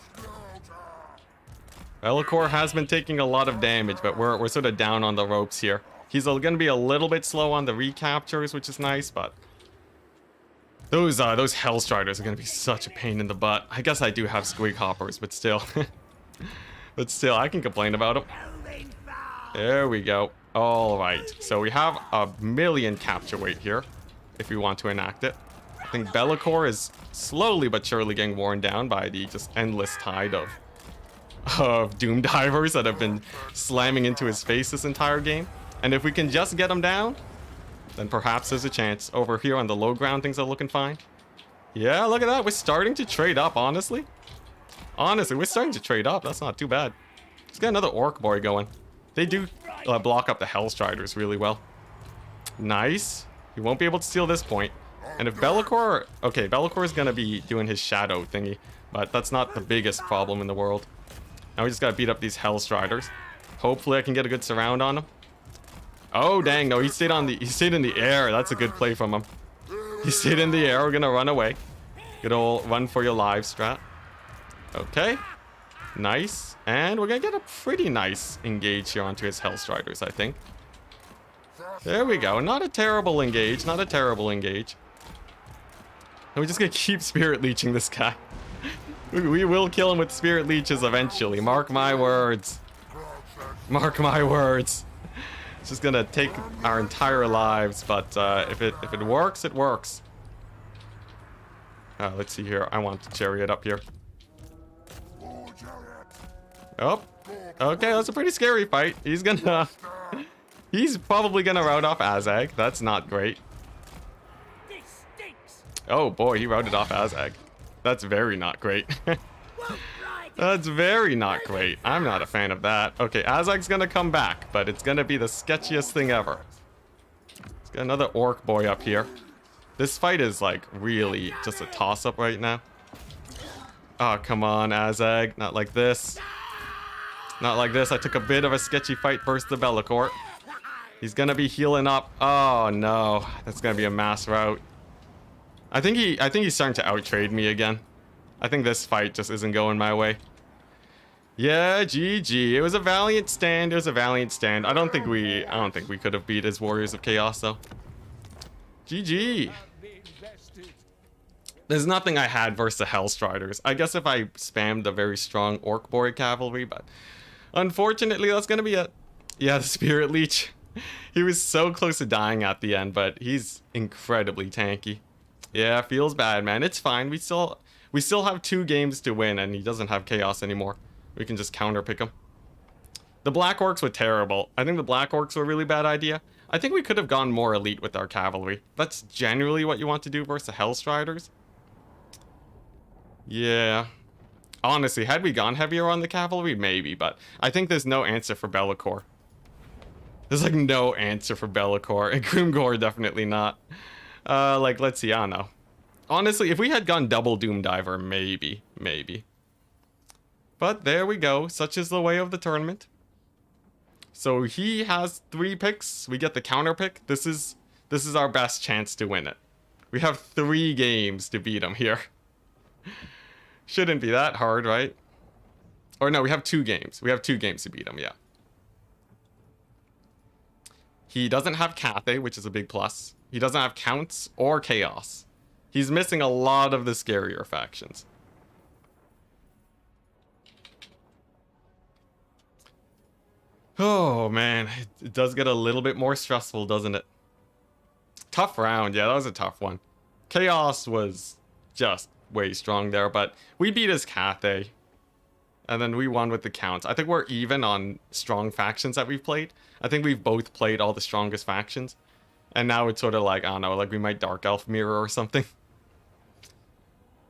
Bellacore has been taking a lot of damage, but we're sort of down on the ropes here. He's going to be a little bit slow on the recaptures, which is nice, but those Hellstriders are going to be such a pain in the butt. I guess I do have squig hoppers, but still. But still, I can complain about them. There we go. All right. So we have a million capture weight here, if we want to enact it. I think Bellacore is slowly but surely getting worn down by the just endless tide of Doom Divers that have been slamming into his face this entire game. And if we can just get him down, then perhaps there's a chance. Over here on the low ground, things are looking fine. Yeah, look at that. We're starting to trade up, honestly. Honestly, we're starting to trade up. That's not too bad. Let's get another orc boy going. They do block up the Hellstriders really well. Nice. He won't be able to steal this point. And if Bellacore... Okay, Bellacore is going to be doing his shadow thingy. But that's not the biggest problem in the world. Now we just got to beat up these Hellstriders. Hopefully I can get a good surround on him. Oh, dang. No, he stayed in the air. That's a good play from him. He stayed in the air. We're going to run away. Good old run for your lives strat. Okay. Nice. And we're going to get a pretty nice engage here onto his Hellstriders, I think. There we go. Not a terrible engage. Not a terrible engage. And we're just going to keep Spirit Leeching this guy. We will kill him with Spirit Leeches eventually. Mark my words. Mark my words. It's just going to take our entire lives, but if it works, it works. Let's see here. I want the chariot up here. Oh, okay, that's a pretty scary fight. He's probably gonna rout off Azag. That's not great. Oh boy, he routed off Azag. That's very not great. That's very not great. I'm not a fan of that. Okay, Azag's gonna come back, but it's gonna be the sketchiest thing ever. Let's get another orc boy up here. This fight is like really just a toss-up right now. Oh, come on, Azag. Not like this. Not like this. I took a bit of a sketchy fight versus the Bellacore. He's gonna be healing up. Oh no, that's gonna be a mass rout. I think he's starting to outtrade me again. I think this fight just isn't going my way. Yeah, GG. It was a valiant stand. It was a valiant stand. I don't think we could have beat his Warriors of Chaos though. GG. There's nothing I had versus the Hellstriders. I guess if I spammed a very strong Orc Boy cavalry, but unfortunately that's gonna be it. Yeah, the Spirit Leech. He was so close to dying at the end, but he's incredibly tanky. Yeah, feels bad, man. It's fine. We still have 2 games to win, and he doesn't have Chaos anymore. We can just counter pick him. The Black Orcs were terrible. I think the Black Orcs were a really bad idea. I think we could have gone more elite with our cavalry. That's generally what you want to do versus the Hellstriders. Yeah. Honestly, had we gone heavier on the cavalry, maybe, but I think there's no answer for Be'lakor. There's like no answer for Be'lakor, and Grimgor definitely not. Like, let's see, I don't know. Honestly, if we had gone double Doom Diver, maybe. But there we go, such is the way of the tournament. So he has 3 picks, we get the counter pick. This is our best chance to win it. We have 3 games to beat him here. Shouldn't be that hard, right? Or no, we have 2 games. We have 2 games to beat him, yeah. He doesn't have Cathay, which is a big plus. He doesn't have Counts or Chaos. He's missing a lot of the scarier factions. Oh, man. It does get a little bit more stressful, doesn't it? Tough round. Yeah, that was a tough one. Chaos was just way strong there, but we beat his Cathay. And then we won with the Counts. I think we're even on strong factions that we've played. I think we've both played all the strongest factions. And now it's sort of like, I don't know, like we might Dark Elf mirror or something.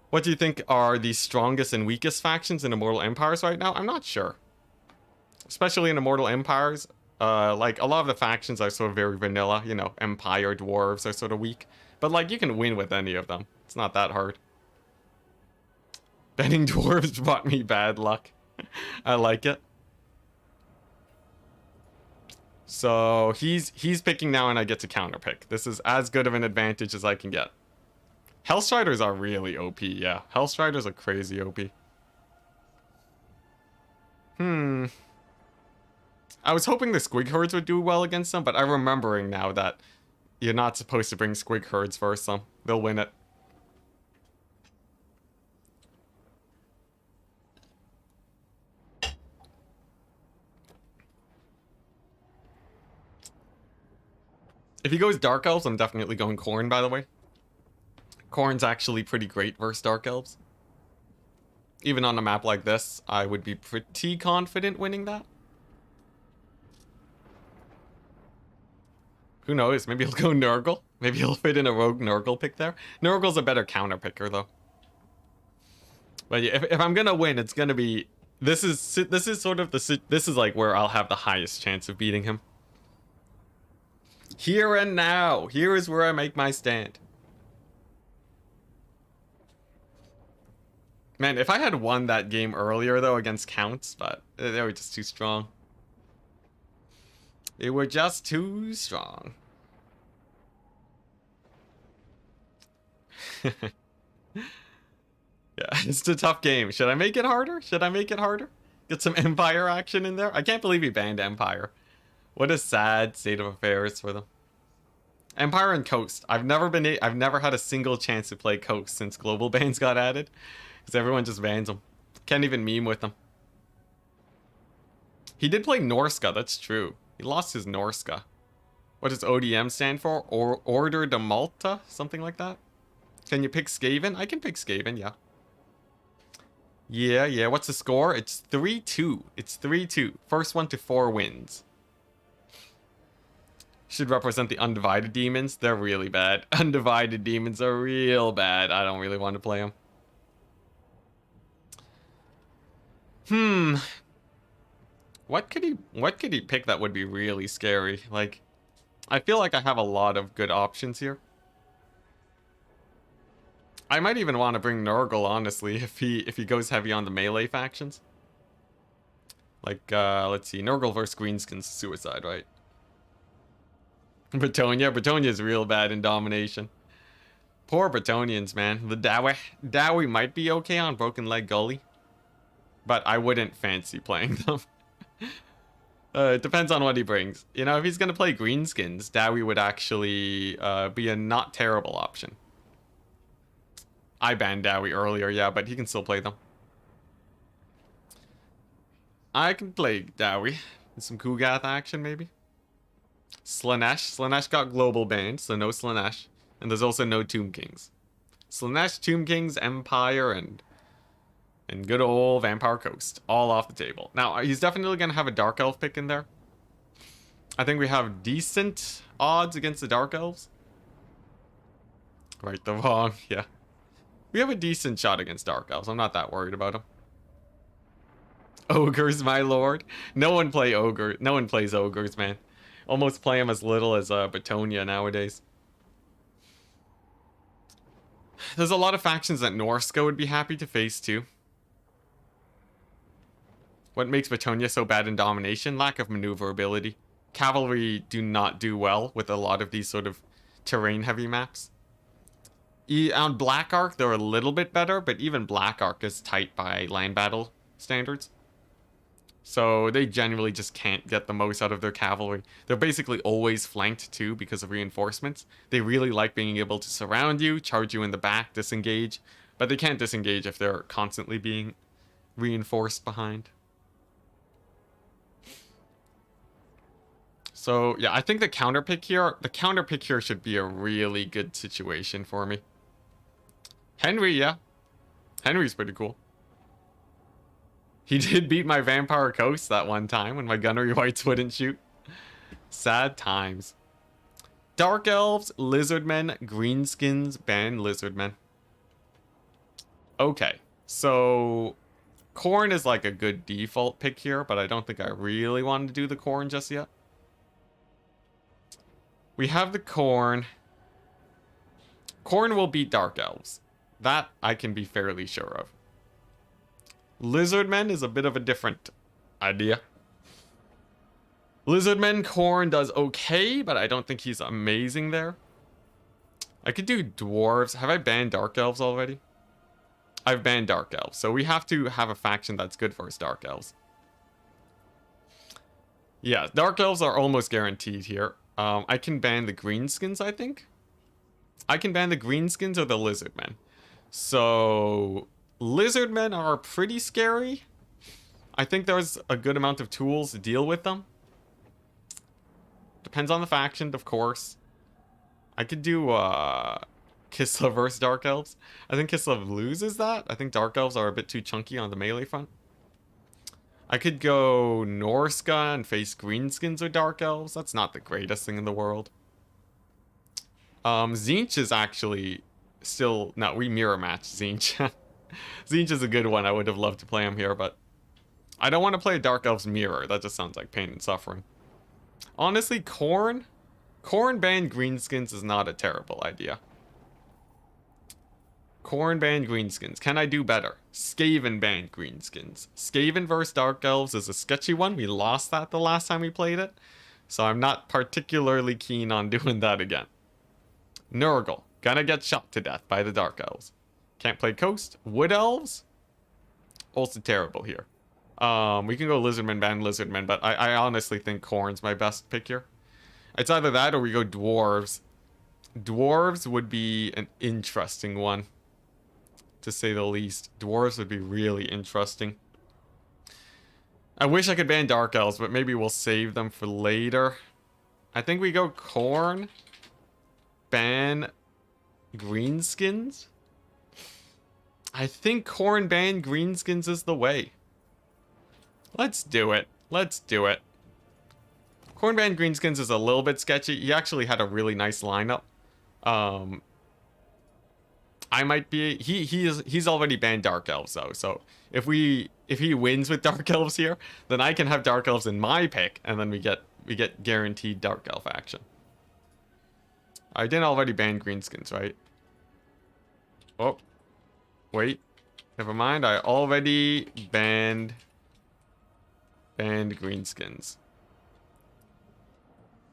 What do you think are the strongest and weakest factions in Immortal Empires right now? I'm not sure. Especially in Immortal Empires. Like, a lot of the factions are sort of very vanilla. You know, Empire Dwarves are sort of weak. But, like, you can win with any of them. It's not that hard. Betting Dwarves brought me bad luck. I like it. So, he's picking now and I get to counterpick. This is as good of an advantage as I can get. Hellstriders are really OP, yeah. Hellstriders are crazy OP. I was hoping the Squig Herds would do well against them, but I'm remembering now that you're not supposed to bring Squig Herds versus them. They'll win it. If he goes Dark Elves, I'm definitely going Khorne, by the way. Khorne's actually pretty great versus Dark Elves. Even on a map like this, I would be pretty confident winning that. Who knows? Maybe he'll go Nurgle. Maybe he'll fit in a rogue Nurgle pick there. Nurgle's a better counter picker, though. But yeah, if I'm gonna win, it's gonna be... This is sort of the... This is like where I'll have the highest chance of beating him. Here and now. Here is where I make my stand. Man, if I had won that game earlier, though, against Counts, but they were just too strong. They were just too strong. Yeah, it's a tough game. Should I make it harder? Should I make it harder? Get some Empire action in there? I can't believe he banned Empire. What a sad state of affairs for them. Empire and Coast. I've never had a single chance to play Coast since global bans got added. Because everyone just bans them. Can't even meme with them. He did play Norska, that's true. He lost his Norska. What does ODM stand for? Order de Malta? Something like that? Can you pick Skaven? I can pick Skaven, yeah. Yeah. What's the score? It's 3-2. It's 3-2. First one to 4 wins. Should represent the Undivided Demons. They're really bad. Undivided Demons are real bad. I don't really want to play them. What could he pick that would be really scary? Like, I feel like I have a lot of good options here. I might even want to bring Nurgle, honestly, if he goes heavy on the melee factions. Like, let's see, Nurgle versus Greenskin's suicide, right? Bretonia is real bad in domination. Poor Bretonians, man. The Dowie might be okay on Broken Leg Gully, but I wouldn't fancy playing them. It depends on what he brings. You know, if he's gonna play Greenskins, Dowie would actually be a not terrible option. I banned Dowie earlier, yeah, but he can still play them. I can play Dowie. Some Kugath action, maybe. Slanesh. Slanesh got global banned, so no Slanesh. And there's also no Tomb Kings. Slanesh, Tomb Kings, Empire, and good old Vampire Coast. All off the table. Now, he's definitely going to have a Dark Elf pick in there. I think we have decent odds against the Dark Elves. Right, the wrong, yeah. We have a decent shot against Dark Elves. I'm not that worried about them. Ogres, my lord. No one plays ogres, man. Almost play them as little as Betonia nowadays. There's a lot of factions that Norska would be happy to face too. What makes Betonia so bad in domination? Lack of maneuverability. Cavalry do not do well with a lot of these sort of terrain-heavy maps. On Black Ark, they're a little bit better, but even Black Ark is tight by land battle standards. So they generally just can't get the most out of their cavalry. They're basically always flanked too because of reinforcements. They really like being able to surround you, charge you in the back, disengage. But they can't disengage if they're constantly being reinforced behind. So yeah, I think the counter pick here should be a really good situation for me. Henry, yeah. Henry's pretty cool. He did beat my Vampire Coast that one time when my Gunnery Whites wouldn't shoot. Sad times. Dark Elves, Lizardmen, Greenskins, ban Lizardmen. Okay, so Khorne is like a good default pick here, but I don't think I really wanted to do the Khorne just yet. We have the Khorne. Khorne will beat Dark Elves. That I can be fairly sure of. Lizardmen is a bit of a different idea. Lizardmen, Khorne does okay, but I don't think he's amazing there. I could do Dwarves. Have I banned Dark Elves already? I've banned Dark Elves, so we have to have a faction that's good for us Dark Elves. Yeah, Dark Elves are almost guaranteed here. I can ban the Greenskins, I think. I can ban the Greenskins or the Lizardmen. So Lizardmen are pretty scary. I think there's a good amount of tools to deal with them. Depends on the faction, of course. I could do Kislev versus Dark Elves. I think Kislev loses that. I think Dark Elves are a bit too chunky on the melee front. I could go Norska and face Greenskins or Dark Elves. That's not the greatest thing in the world. Tzeentch is actually still... No, we mirror match Tzeentch. Tzeentch is a good one. I would have loved to play him here, but I don't want to play Dark Elves mirror. That just sounds like pain and suffering. Honestly, Khorne ban Greenskins is not a terrible idea. Khorne ban Greenskins. Can I do better? Skaven ban Greenskins. Skaven versus Dark Elves is a sketchy one. We lost that the last time we played it. So I'm not particularly keen on doing that again. Nurgle. Gonna get shot to death by the Dark Elves. Can't play Coast. Wood Elves. Also terrible here. We can go Lizardman, ban Lizardman, but I honestly think Khorne's my best pick here. It's either that or we go Dwarves. Dwarves would be an interesting one, to say the least. Dwarves would be really interesting. I wish I could ban Dark Elves, but maybe we'll save them for later. I think we go Khorne, ban Greenskins. I think Khorne ban Greenskins is the way. Let's do it. Let's do it. Khorne ban Greenskins is a little bit sketchy. He actually had a really nice lineup. I might be... He's already banned Dark Elves, though. So if he wins with Dark Elves here, then I can have Dark Elves in my pick, and then we get guaranteed Dark Elf action. I didn't already ban Greenskins, right? Oh. Wait. Never mind. I already banned Greenskins.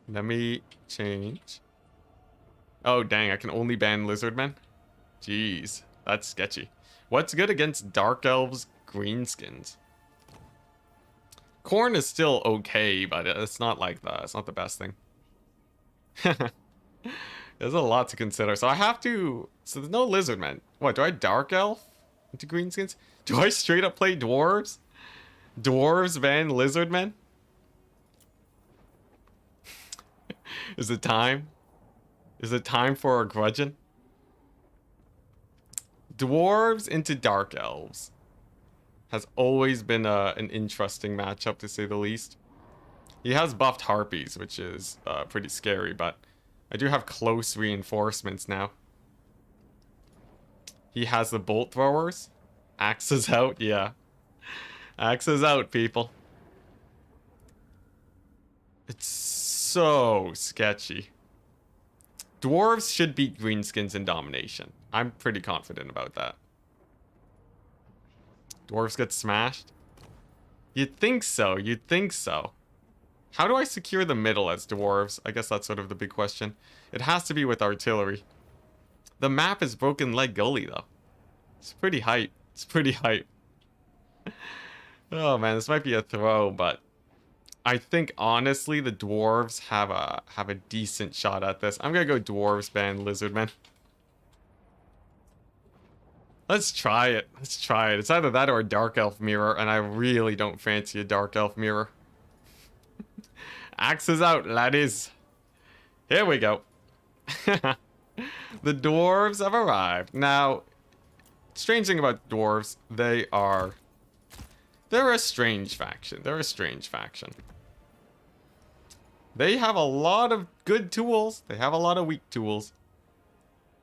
Let me change. Oh, dang. I can only ban Lizardmen? Jeez. That's sketchy. What's good against Dark Elves Greenskins? Khorne is still okay, but it's not like that. It's not the best thing. There's a lot to consider. So I have to... So there's no Lizardmen. What, do I Dark Elf into greenskins? Do I straight up play Dwarves? Dwarves ban Lizardmen? Is it time? Is it time for a Grudgeon? Dwarves into Dark Elves has always been an interesting matchup, to say the least. He has buffed Harpies, which is pretty scary, but I do have close reinforcements now. He has the Bolt Throwers. Axes out, yeah. Axes out, people. It's so sketchy. Dwarves should beat greenskins in domination. I'm pretty confident about that. Dwarves get smashed? You'd think so, you'd think so. How do I secure the middle as dwarves? I guess that's sort of the big question. It has to be with artillery. The map is Broken Leg Gully, though. It's pretty hype. It's pretty hype. Oh man, this might be a throw, but I think honestly the dwarves have a decent shot at this. I'm gonna go dwarves ban Lizardmen. Let's try it. Let's try it. It's either that or a Dark Elf mirror, and I really don't fancy a Dark Elf mirror. Axes out, laddies. Here we go. The dwarves have arrived. Now, strange thing about dwarves, they're a strange faction. They're a strange faction. They have a lot of good tools. They have a lot of weak tools.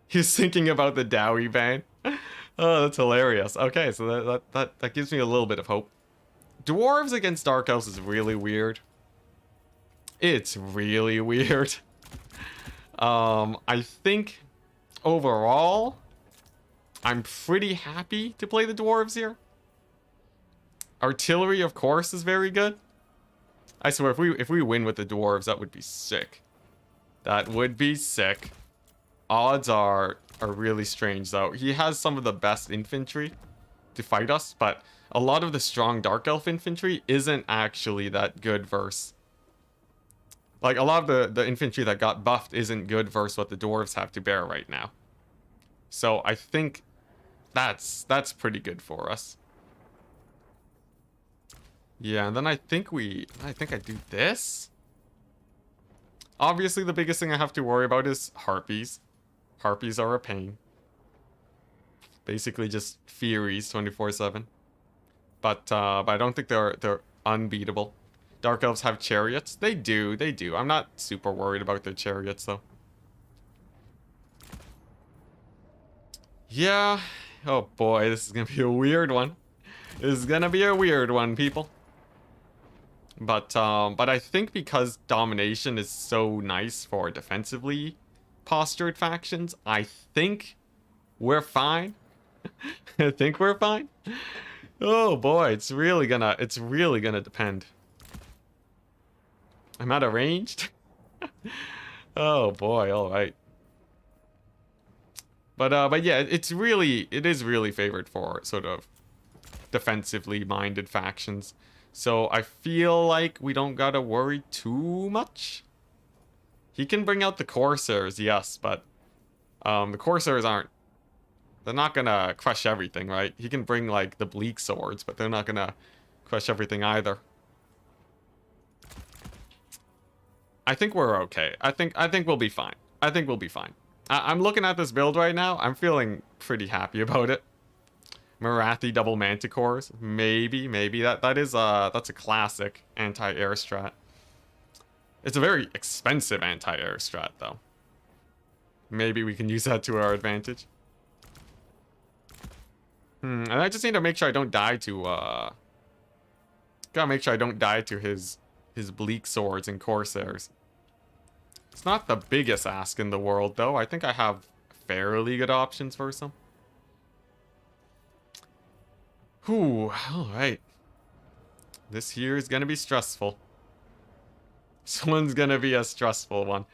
He's thinking about the Dowie ban. Oh, that's hilarious. Okay, so that gives me a little bit of hope. Dwarves against Dark Elves is really weird. It's really weird. I think overall, I'm pretty happy to play the dwarves here. Artillery, of course, is very good. I swear, if we win with the dwarves, that would be sick. That would be sick. Odds are really strange, though. He has some of the best infantry to fight us, but a lot of the strong Dark Elf infantry isn't actually that good versus... Like, a lot of the infantry that got buffed isn't good versus what the dwarves have to bear right now. So I think that's pretty good for us. Yeah, and then I think I do this. Obviously, the biggest thing I have to worry about is Harpies. Harpies are a pain. Basically just Furies 24/7. But I don't think they're unbeatable. Dark Elves have chariots. They do. I'm not super worried about their chariots, though. Yeah. Oh boy, this is gonna be a weird one. This is gonna be a weird one, people. But I think because domination is so nice for defensively postured factions, I think we're fine. I think we're fine. Oh boy, it's really gonna depend. I'm out of ranged. Oh boy, all right. But yeah, it is really favored for sort of defensively minded factions. So I feel like we don't gotta worry too much. He can bring out the Corsairs, yes, but the Corsairs they're not gonna crush everything, right? He can bring like the Bleak Swords, but they're not gonna crush everything either. I think we're okay. I think we'll be fine. I think we'll be fine. I'm looking at this build right now. I'm feeling pretty happy about it. Marathi double Manticores. Maybe that's a classic anti-air strat. It's a very expensive anti-air strat though. Maybe we can use that to our advantage. And I just need to make sure I don't die to gotta make sure I don't die to his Bleak Swords and Corsairs. It's not the biggest ask in the world, though. I think I have fairly good options for some. Whew, alright. This here is gonna be stressful. This one's gonna be a stressful one.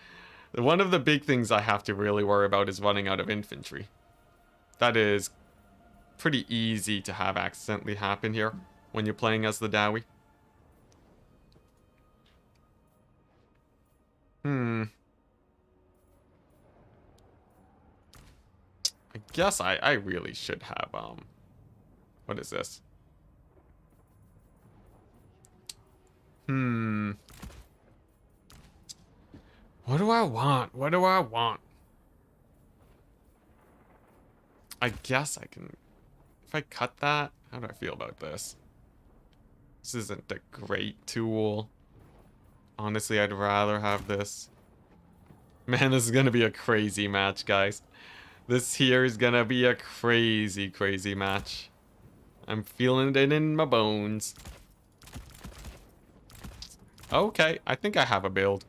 One of the big things I have to really worry about is running out of infantry. That is pretty easy to have accidentally happen here when you're playing as the Dowie. I guess I really should have, what is this? What do I want? What do I want? I guess I can... If I cut that, how do I feel about this? This isn't a great tool. Honestly, I'd rather have this. Man, this is gonna be a crazy match, guys. This here is gonna be a crazy, crazy match. I'm feeling it in my bones. Okay, I think I have a build.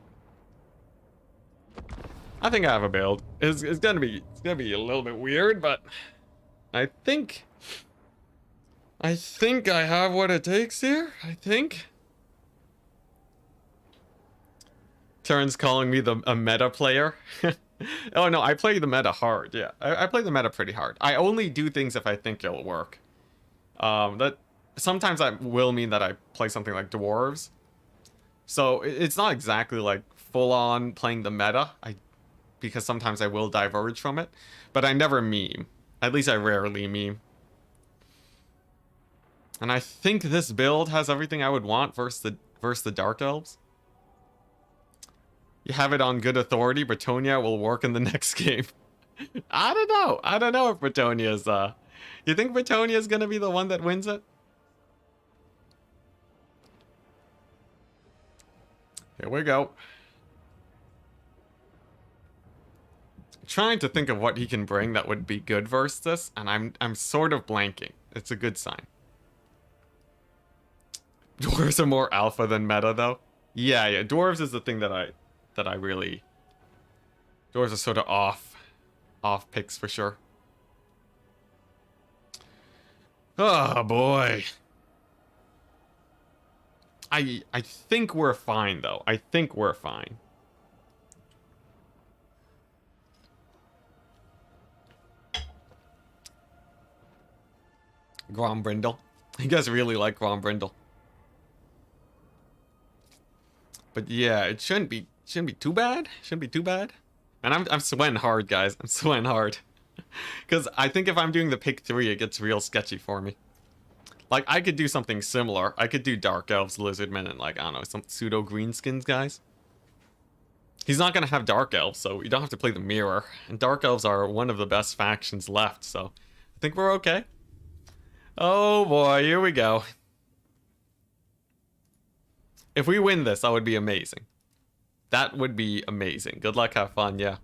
I think I have a build. It's gonna be a little bit weird, but I think I have what it takes here. I think. Turns calling me a meta player. Oh no, I play the meta hard. Yeah, I play the meta pretty hard. I only do things if I think it'll work. That sometimes that will mean that I play something like dwarves. So it's not exactly like full on playing the meta. Because sometimes I will diverge from it, but I never meme. At least I rarely meme. And I think this build has everything I would want versus the Dark Elves. You have it on good authority. Bretonia will work in the next game. I don't know. I don't know if Bretonia's you think Bretonia's gonna be the one that wins it? Here we go. Trying to think of what he can bring that would be good versus this, and I'm sort of blanking. It's a good sign. Dwarves are more alpha than meta, though. Yeah. Dwarves is the thing that I really. Dwarves are sort of off picks for sure. Oh boy. I think we're fine though. I think we're fine. Grombrindle. You guys really like Grombrindle. But yeah, it shouldn't be too bad. Shouldn't be too bad. And I'm sweating hard, guys. I'm sweating hard. Because I think if I'm doing the pick 3, it gets real sketchy for me. Like, I could do something similar. I could do Dark Elves, Lizardmen, and like, I don't know, some pseudo greenskins guys. He's not going to have Dark Elves, so you don't have to play the Mirror. And Dark Elves are one of the best factions left, so I think we're okay. Oh boy, here we go. If we win this, that would be amazing. That would be amazing. Good luck, have fun, yeah.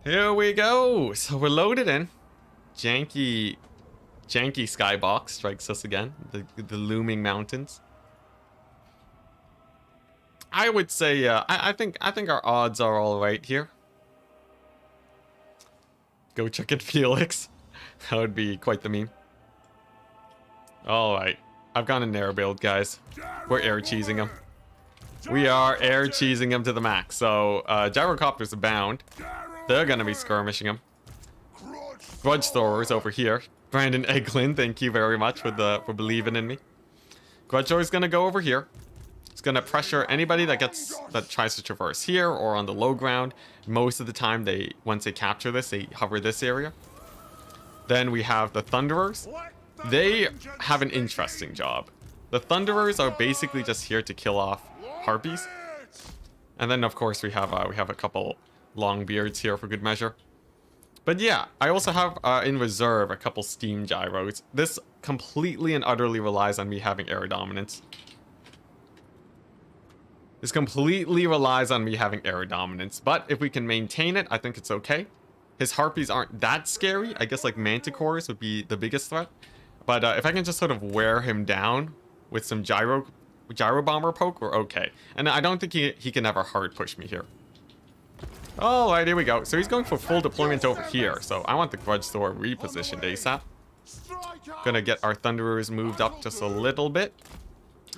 Here we go. So we're loaded in. Janky skybox strikes us again. The looming mountains. I would say, I think our odds are all right here. Go check it, Felix. That would be quite the meme. Alright. I've gone an air build, guys. We're air cheesing him. We are air cheesing him to the max. So, gyrocopters abound. They're gonna be skirmishing him. Grudge throwers over here. Brandon Eglin, thank you very much for believing in me. Grudge thrower's gonna go over here. It's gonna pressure anybody that tries to traverse here or on the low ground. Most of the time, once they capture this, they hover this area. Then we have the Thunderers. They have an interesting job. The Thunderers are basically just here to kill off harpies. And then of course we have a couple long beards here for good measure. But yeah, I also have in reserve a couple steam gyros. This completely and utterly relies on me having air dominance. This completely relies on me having air dominance. But if we can maintain it, I think it's okay. His harpies aren't that scary. I guess like manticores would be the biggest threat. But if I can just sort of wear him down with some gyro bomber poke, we're okay. And I don't think he can ever hard push me here. Alright, here we go. So he's going for full deployment over here. So I want the Grudge Thrower repositioned ASAP. Gonna get our Thunderers moved up just a little bit.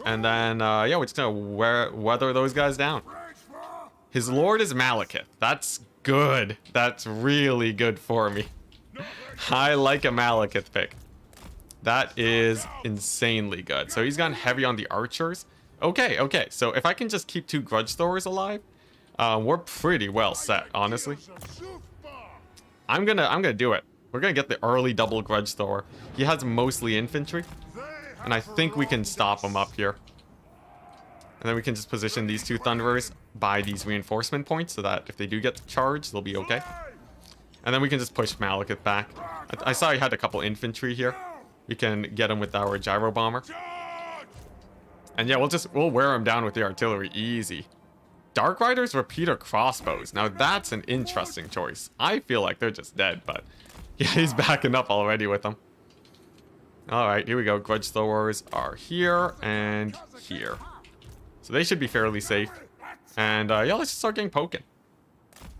And then, yeah, we're just gonna weather those guys down. His Lord is Malekith. That's good. That's really good for me. I like a Malekith pick. That is insanely good. So he's gone heavy on the archers. Okay. So if I can just keep 2 Grudge Throwers alive, we're pretty well set, honestly. I'm gonna do it. We're gonna get the early double grudge thrower. He has mostly infantry, and I think we can stop him up here. And then we can just position these two Thunderers by these reinforcement points so that if they do get charged, they'll be okay. And then we can just push Malekith back. I saw he had a couple infantry here. We can get him with our gyro bomber. And yeah, we'll wear him down with the artillery easy. Dark Riders, repeater crossbows. Now that's an interesting choice. I feel like they're just dead, but yeah, he's backing up already with them. Alright, here we go. Grudge throwers are here and here. So they should be fairly safe. And yeah, let's just start getting poking.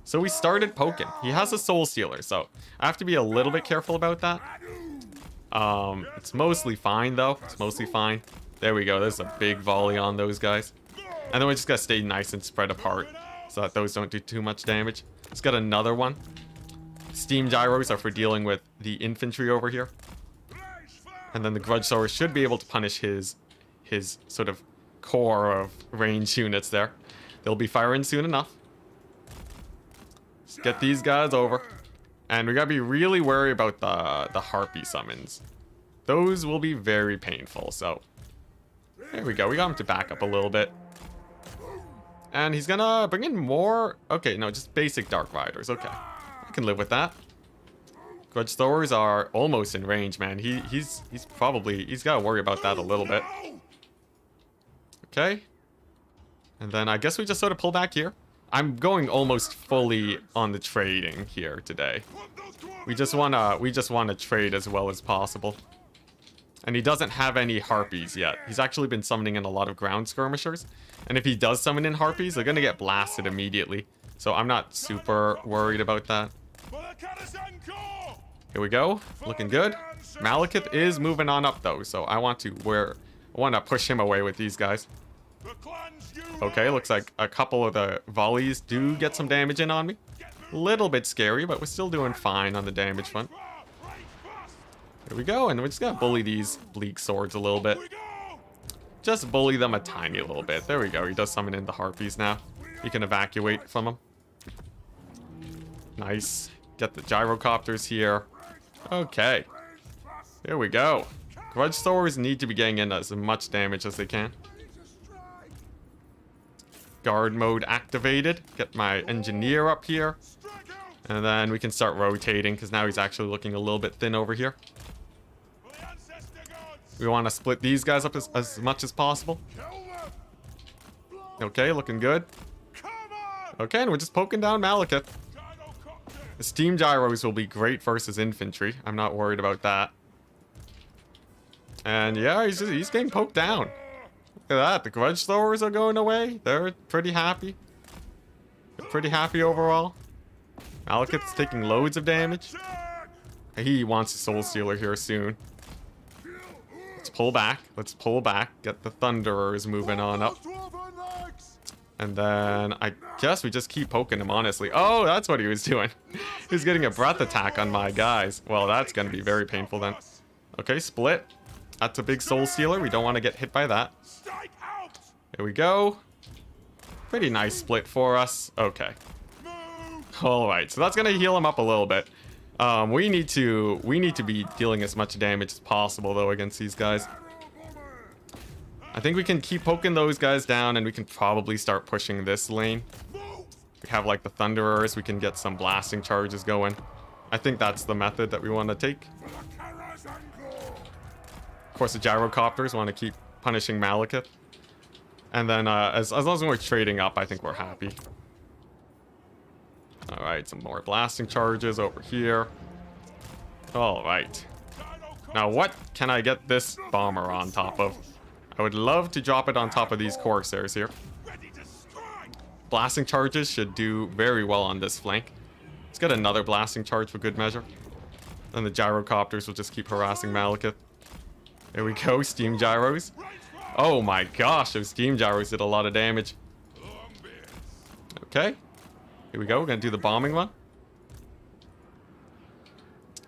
So we started poking. He has a soul stealer, so I have to be a little bit careful about that. It's mostly fine though. It's mostly fine. There we go. There's a big volley on those guys. And then we just gotta stay nice and spread apart so that those don't do too much damage. Let's get another one. Steam gyros are for dealing with the infantry over here. And then the grudge thrower should be able to punish his sort of core of range units there. They'll be firing soon enough. Let's get these guys over. And we gotta be really wary about the harpy summons. Those will be very painful, so there we go. We got him to back up a little bit. And he's gonna bring in more... Okay, no, just basic Dark Riders. Okay, I can live with that. Grudge throwers are almost in range, man. He's gotta worry about that a little bit. Okay. And then I guess we just sort of pull back here. I'm going almost fully on the trading here today. We just wanna trade as well as possible. And he doesn't have any harpies yet. He's actually been summoning in a lot of ground skirmishers. And if he does summon in harpies, they're gonna get blasted immediately. So I'm not super worried about that. Here we go. Looking good. Malekith is moving on up though, so I want to push him away with these guys. Okay, looks like a couple of the volleys do get some damage in on me. A little bit scary, but we're still doing fine on the damage front. Here we go, and we're just gonna bully these bleak swords a little bit. Just bully them a tiny little bit. There we go. He does summon in the harpies now. You can evacuate from them. Nice. Get the gyrocopters here. Okay. There we go. Grudge throwers need to be getting in as much damage as they can. Guard mode activated. Get my engineer up here. And then we can start rotating because now he's actually looking a little bit thin over here. We want to split these guys up as much as possible. Okay, looking good. Okay, and we're just poking down Malekith. The steam gyros will be great versus infantry. I'm not worried about that. And yeah, he's getting poked down. Look at that. The grudge throwers are going away. They're pretty happy. They're pretty happy overall. Malekith's taking loads of damage. He wants a soul stealer here soon. Let's pull back. Let's pull back. Get the Thunderers moving on up. And then I guess we just keep poking him, honestly. Oh, that's what he was doing. He was getting a breath attack on my guys. Well, that's going to be very painful then. Okay, split. That's a big soul stealer. We don't want to get hit by that. Here we go. Pretty nice split for us. Okay. Alright, so that's going to heal him up a little bit. We need to be dealing as much damage as possible though against these guys. I think we can keep poking those guys down and we can probably start pushing this lane. We have like the Thunderers, we can get some blasting charges going. I think that's the method that we want to take. Of course the gyrocopters want to keep punishing Malekith. And then as long as we're trading up, I think we're happy. Alright, some more blasting charges over here. Alright. Now what can I get this bomber on top of? I would love to drop it on top of these Corsairs here. Blasting charges should do very well on this flank. Let's get another blasting charge for good measure. Then the gyrocopters will just keep harassing Malekith. There we go, steam gyros. Oh my gosh, those steam gyros did a lot of damage. Okay. Here we go, we're gonna do the bombing one.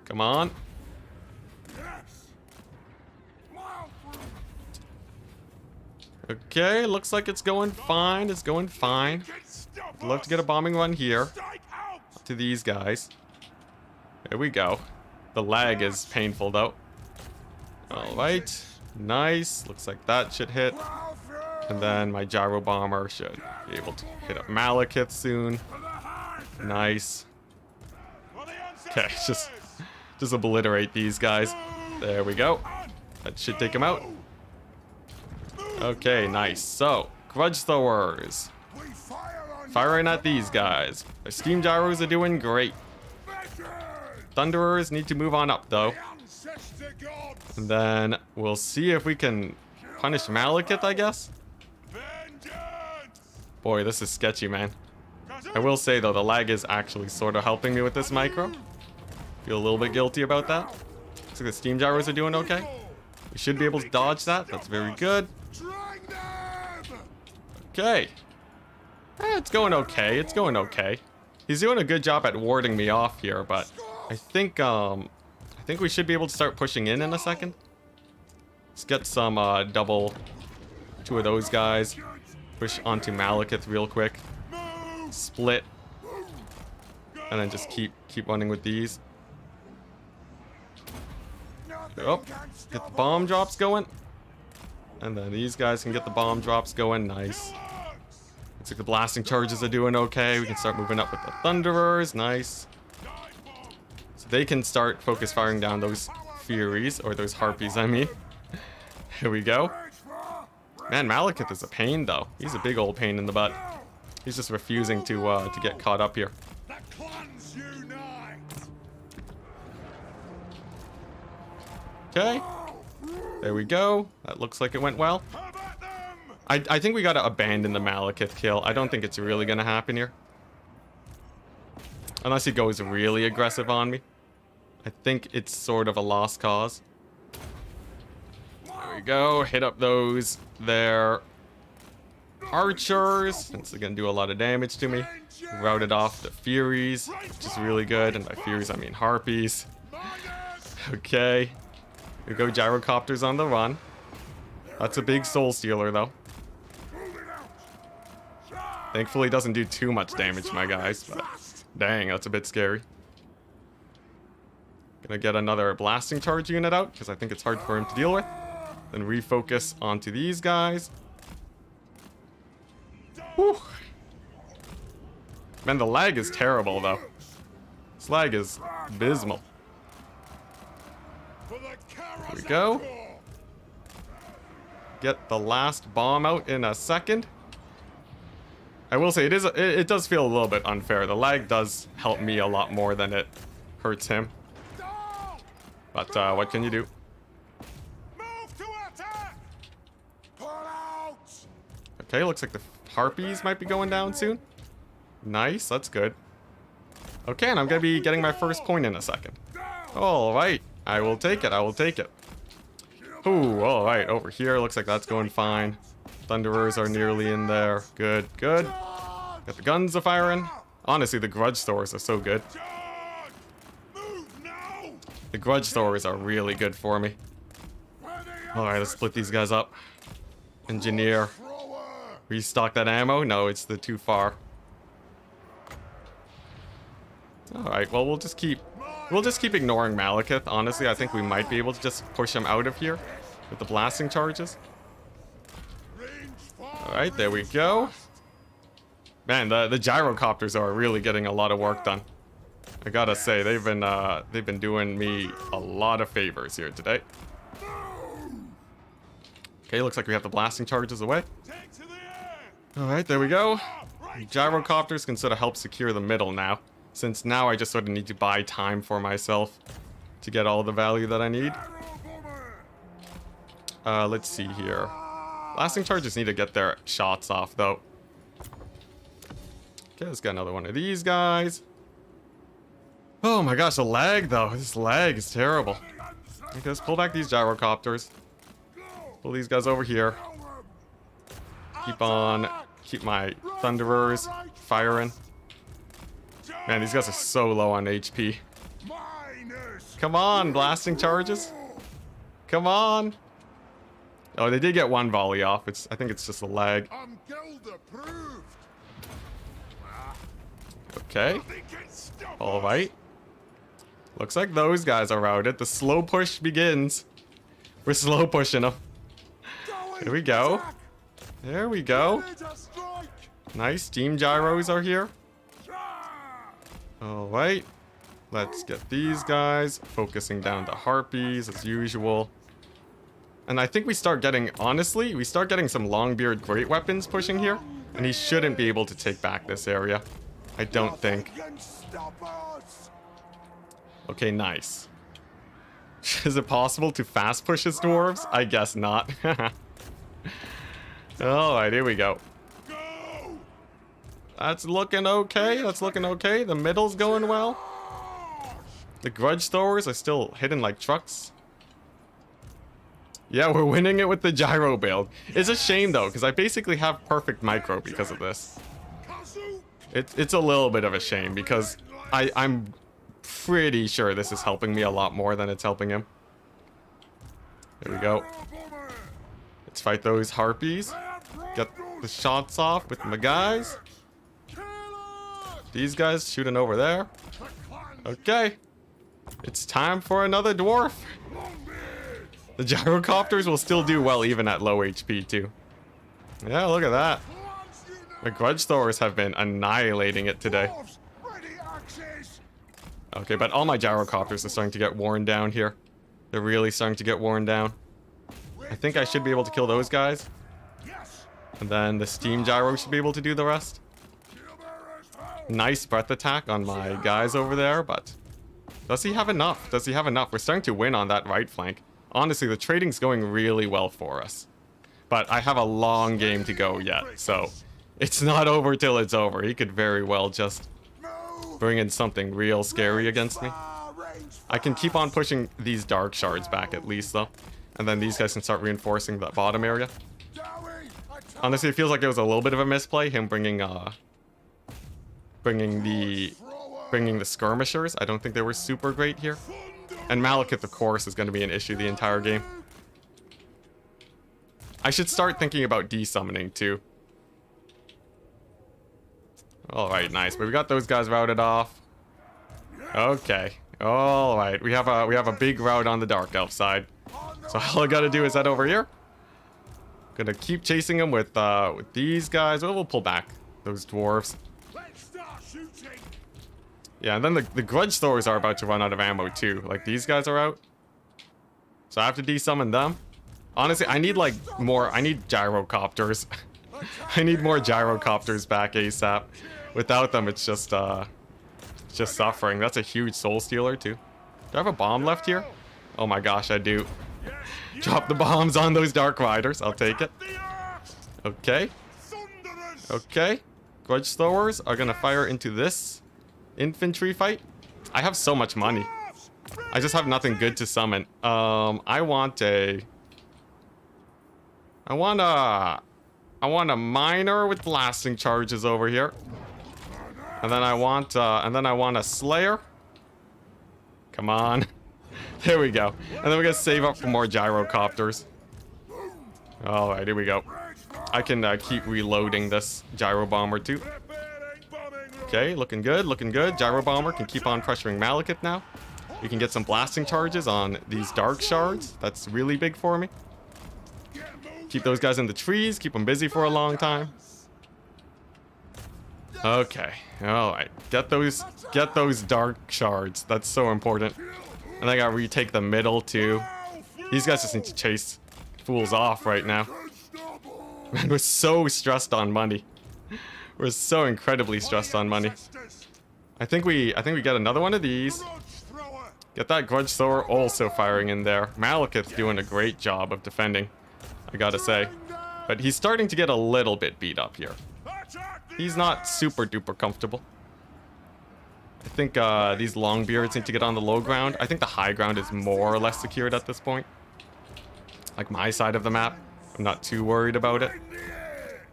Come on. Okay, looks like it's going fine. It's going fine. I'd love to get a bombing run here. To these guys. There we go. The lag is painful though. Alright. Nice. Looks like that should hit. And then my gyro bomber should be able to hit up Malekith soon. Nice. Okay, just obliterate these guys. There we go. That should take him out. Okay, nice. So, grudge throwers. Firing at these guys. Our steam gyros are doing great. Thunderers need to move on up though. And then we'll see if we can punish Malekith, I guess. Boy, this is sketchy, man. I will say though, the lag is actually sort of helping me with this micro. Feel a little bit guilty about that. Looks like the steam gyros are doing okay. We should be able to dodge that. That's very good. Okay. It's going okay. It's going okay. He's doing a good job at warding me off here, but I think we should be able to start pushing in a second. Let's get some double two of those guys. Push onto Malekith real quick. Split. And then just keep running with these. Oh, get the bomb drops going. And then these guys can get the bomb drops going. Nice. Looks like the blasting charges are doing okay. We can start moving up with the Thunderers. Nice. So they can start focus firing down those Furies, or those Harpies, I mean. Here we go. Man, Malekith is a pain, though. He's a big old pain in the butt. He's just refusing to get caught up here. Okay. There we go. That looks like it went well. I think we gotta abandon the Malekith kill. I don't think it's really gonna happen here. Unless he goes really aggressive on me. I think it's sort of a lost cause. There we go. Hit up those there. Archers, since they're gonna do a lot of damage to me. Routed off the Furies, which is really good. And by Furies, I mean Harpies. Okay. Here we go, Gyrocopters on the run. That's a big soul stealer, though. Thankfully, it doesn't do too much damage, my guys. But dang, that's a bit scary. Gonna get another blasting charge unit out, because I think it's hard for him to deal with. Then refocus onto these guys. Whew. Man, the lag is terrible, though. This lag is abysmal. Here we go. Get the last bomb out in a second. I will say it does feel a little bit unfair. The lag does help me a lot more than it hurts him. But what can you do? Okay, looks like the Harpies might be going down soon. Nice, that's good. Okay, and I'm gonna be getting my first point in a second. Alright, I will take it, I will take it. Ooh, alright, over here, looks like that's going fine. Thunderers are nearly in there. Good, good. Got the guns are firing. Honestly, the grudge throwers are so good. The grudge throwers are really good for me. Alright, let's split these guys up. Engineer. Restock that ammo? No, it's too far. Alright, well, we'll just keep ignoring Malekith. Honestly, I think we might be able to just push him out of here with the blasting charges. Alright, there we go. Man, the gyrocopters are really getting a lot of work done. I gotta say, they've been doing me a lot of favors here today. Okay, looks like we have the blasting charges away. Alright, there we go. Gyrocopters can sort of help secure the middle now. Since now I just sort of need to buy time for myself to get all the value that I need. Let's see here. Blasting charges need to get their shots off, though. Okay, let's get another one of these guys. Oh my gosh, the lag, though. This lag is terrible. Okay, let's pull back these gyrocopters. Pull these guys over here. Keep my Thunderers firing. Man, these guys are so low on HP. Come on, blasting charges. Come on. Oh, they did get one volley off. I think it's just a lag. Okay. Alright. Looks like those guys are routed. The slow push begins. We're slow pushing them. Here we go. There we go. Nice. Steam gyros are here. Alright. Let's get these guys. Focusing down the harpies as usual. And I think we start getting, honestly, we start getting some Longbeard great weapons pushing here. And he shouldn't be able to take back this area. I don't think. Okay, nice. Is it possible to fast push his dwarves? I guess not. Alright, here we go. That's looking okay. That's looking okay. The middle's going well. The grudge throwers are still hitting like trucks. Yeah, we're winning it with the gyro build. It's a shame though, because I basically have perfect micro because of this. It's a little bit of a shame because I'm pretty sure this is helping me a lot more than it's helping him. There we go. Let's fight those harpies. Get the shots off with my guys. These guys shooting over there. Okay. It's time for another dwarf. The gyrocopters will still do well even at low HP too. Yeah, look at that. The grudge throwers have been annihilating it today. Okay, but all my gyrocopters are starting to get worn down here. They're really starting to get worn down. I think I should be able to kill those guys. And then the steam gyro should be able to do the rest. Nice breath attack on my guys over there, but does he have enough? Does he have enough? We're starting to win on that right flank. Honestly, the trading's going really well for us. But I have a long game to go yet, so it's not over till it's over. He could very well just bring in something real scary against me. I can keep on pushing these dark shards back at least, though. And then these guys can start reinforcing the bottom area. Honestly, it feels like it was a little bit of a misplay, him bringing the skirmishers. I don't think they were super great here. And Malekith, of course, is going to be an issue the entire game. I should start thinking about desummoning too. Alright, nice. But we got those guys routed off. Okay. Alright. We have a big route on the Dark Elf side. So all I gotta do is head over here. Gonna keep chasing them with these guys. Well, we'll pull back those dwarves. Yeah, and then the grudge throwers are about to run out of ammo too. Like, these guys are out. So I have to desummon them. Honestly, I need like more. I need gyrocopters. I need more gyrocopters back ASAP. Without them, it's just suffering. That's a huge soul stealer too. Do I have a bomb left here? Oh my gosh, I do. Drop the bombs on those Dark Riders. I'll take it. Okay. Okay. Grudge throwers are gonna fire into this infantry fight. I have so much money. I just have nothing good to summon. I want a miner with blasting charges over here. And then I want a slayer. Come on. There we go. And then we're gonna save up for more gyrocopters. Alright, here we go. I can keep reloading this gyro bomber too. Okay, looking good, looking good. Gyro bomber can keep on pressuring Malekith now. We can get some blasting charges on these dark shards. That's really big for me. Keep those guys in the trees, keep them busy for a long time. Okay, alright. Get those dark shards. That's so important. And I gotta retake the middle too. These guys just need to chase fools off right now. Man, we're so stressed on money. We're so incredibly stressed on money. I think we get another one of these. Get that grudge thrower also firing in there. Malekith's doing a great job of defending, I gotta say. But he's starting to get a little bit beat up here. He's not super duper comfortable. I think these Longbeards need to get on the low ground. I think the high ground is more or less secured at this point. Like my side of the map. I'm not too worried about it.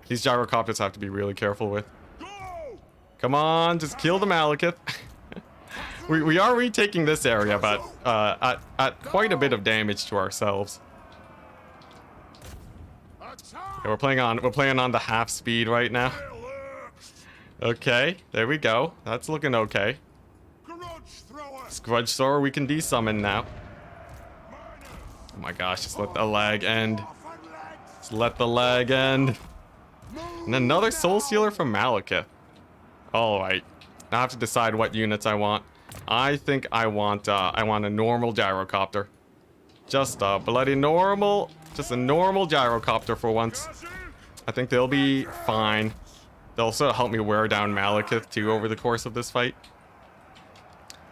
These gyrocopters have to be really careful with. Come on, just kill the Malekith. we are retaking this area, but at quite a bit of damage to ourselves. Yeah, we're playing on the half speed right now. Okay, there we go. That's looking okay. This Grudge Soarer we can desummon now. Oh my gosh, just let the lag end. Just let the lag end. And another Soul Stealer from Malekith. Alright. Now I have to decide what units I want. I think I want a normal gyrocopter. Just a bloody normal, just a normal gyrocopter for once. I think they'll be fine. They'll also help me wear down Malekith too over the course of this fight.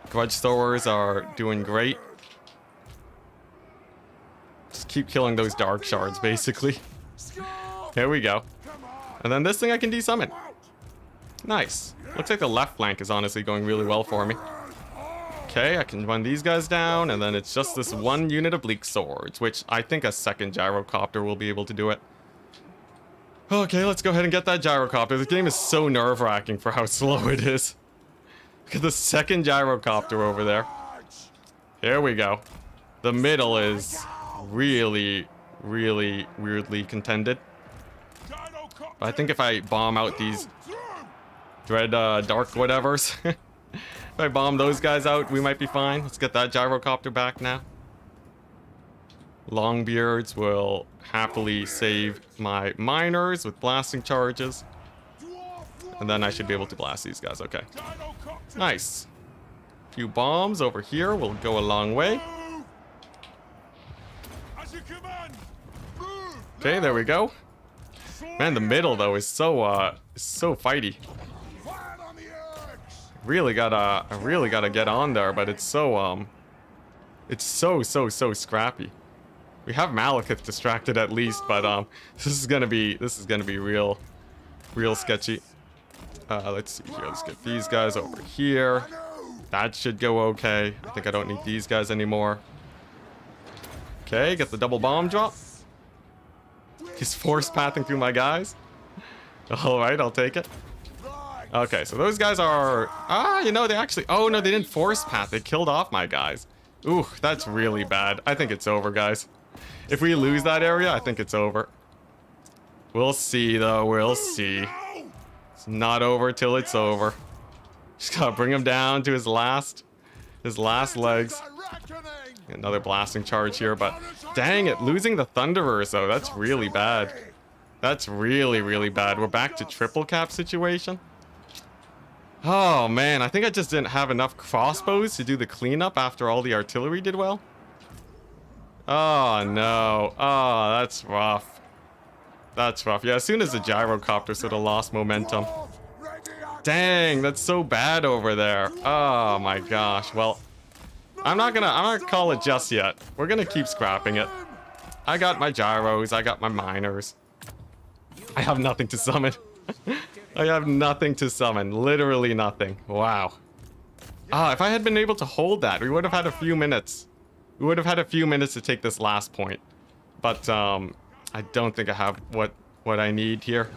Grudge Throwers are doing great. Just keep killing those dark shards, basically. Here we go. And then this thing I can desummon. Nice. Looks like the left flank is honestly going really well for me. Okay, I can run these guys down, and then it's just this one unit of Bleak Swords, which I think a second gyrocopter will be able to do it. Okay, let's go ahead and get that gyrocopter. This game is so nerve-wracking for how slow it is. Look at the second gyrocopter over there. Here we go. The middle is really, really weirdly contended. But I think if I bomb out these Dread Dark whatevers, if I bomb those guys out, we might be fine. Let's get that gyrocopter back now. Longbeards will happily save my miners with blasting charges. And then I should be able to blast these guys. Okay. Nice. A few bombs over here will go a long way. Okay, there we go. Man, the middle though is so fighty. I really gotta get on there, but it's so scrappy. We have Malekith distracted at least, but this is gonna be real sketchy. Let's see here. Let's get these guys over here. That should go okay. I think I don't need these guys anymore. Okay, get the double bomb drop. He's force pathing through my guys. Alright, I'll take it. Okay, so those guys are... you know, they actually... Oh, no, they didn't force path. They killed off my guys. Ooh, that's really bad. I think it's over, guys. If we lose that area, I think it's over. We'll see, though. We'll see. It's not over till it's over. Just gotta bring him down to his last legs. Another blasting charge here, but dang it, losing the Thunderers though, that's really bad. That's really, really bad. We're back to triple cap situation. Oh man, I think I just didn't have enough crossbows to do the cleanup after all the artillery did well. Oh no, oh that's rough. That's rough. Yeah, as soon as the gyrocopter sort of lost momentum. Dang, that's so bad over there. Oh my gosh. Well, I'm not gonna call it just yet. We're gonna keep scrapping it. I got my gyros, I got my miners. I have nothing to summon. I have nothing to summon. Literally nothing. Wow. Ah, if I had been able to hold that, we would have had a few minutes. We would have had a few minutes to take this last point. But I don't think I have what I need here.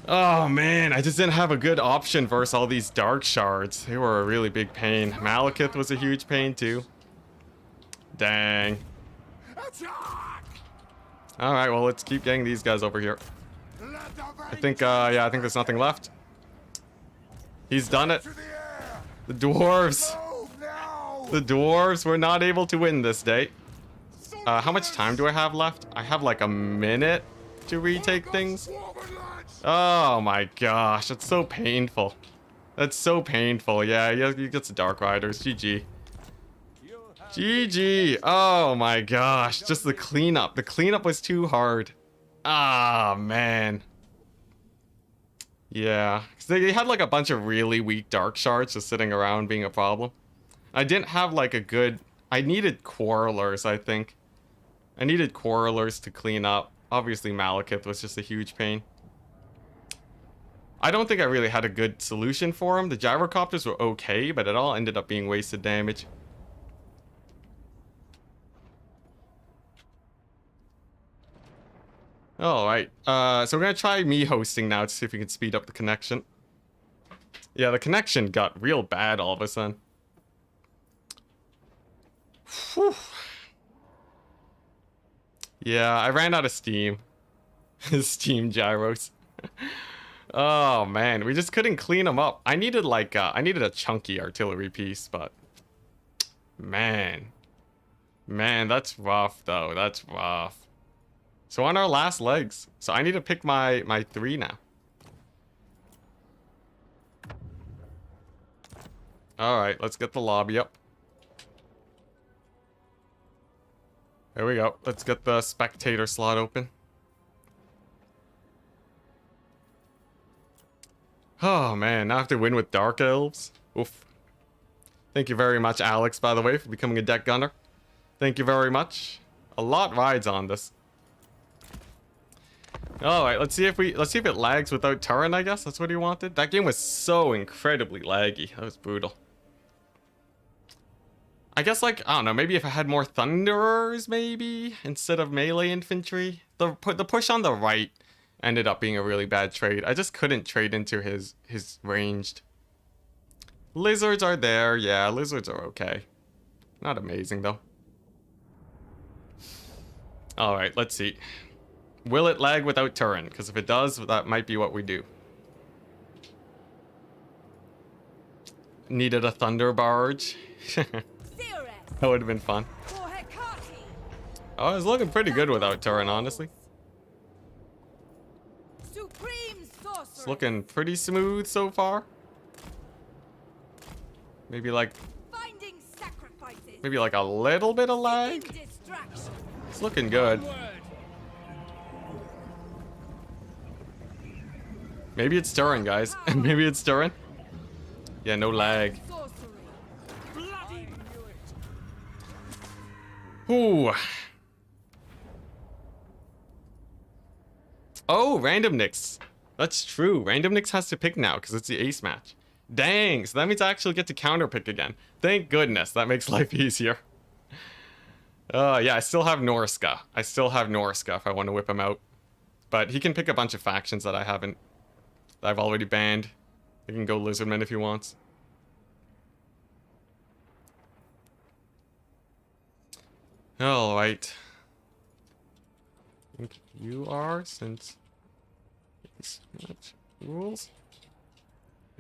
Oh man, I just didn't have a good option versus all these dark shards. They were a really big pain. Malekith was a huge pain too. Dang. Alright, well let's keep getting these guys over here. I think, yeah, I think there's nothing left. He's done it. The dwarves. The dwarves were not able to win this day. How much time do I have left? I have like a minute to retake things. Oh my gosh, that's so painful. That's so painful. Yeah, you get the Dark Riders. GG. GG. Oh my gosh, just the cleanup. The cleanup was too hard. Ah, man. Yeah, 'cause they had like a bunch of really weak dark shards just sitting around being a problem. I didn't have like a good... I needed Quarrelers, I think. I needed Quarrelers to clean up. Obviously Malekith was just a huge pain. I don't think I really had a good solution for him. The gyrocopters were okay, but it all ended up being wasted damage. Alright, so we're gonna try me hosting now to see if we can speed up the connection. Yeah, the connection got real bad all of a sudden. Whew. Yeah, I ran out of steam. Steam gyros. Oh man, we just couldn't clean them up. I needed like, I needed a chunky artillery piece, but Man. Man, that's rough, though. That's rough. So on our last legs. So I need to pick my 3 now. Alright, let's get the lobby up. There we go. Let's get the spectator slot open. Oh, man. Now I have to win with Dark Elves. Oof. Thank you very much, Alex, by the way, for becoming a deck gunner. Thank you very much. A lot rides on this. Alright, let's see if it lags without Turin, I guess. That's what he wanted. That game was so incredibly laggy. That was brutal. I guess, like, I don't know, maybe if I had more Thunderers, maybe, instead of melee infantry. The push on the right ended up being a really bad trade. I just couldn't trade into his ranged. Lizards are there. Yeah, lizards are okay. Not amazing, though. Alright, let's see. Will it lag without Turin? Because if it does, that might be what we do. Needed a Thunder Barge. That would have been fun. Oh, it's looking pretty good without Turin, honestly. It's looking pretty smooth so far. Maybe like a little bit of lag. It's looking good. Maybe it's Turin, guys. Maybe it's Turin. Yeah, no lag. Ooh. Oh, Random Nix. That's true. Random Nix has to pick now because it's the ace match. Dang, so that means I actually get to counter pick again. Thank goodness. That makes life easier. Yeah, I still have Norska. If I want to whip him out. But he can pick a bunch of factions that I've already banned. He can go Lizardman if he wants. Alright. I think you are, since it's not rules.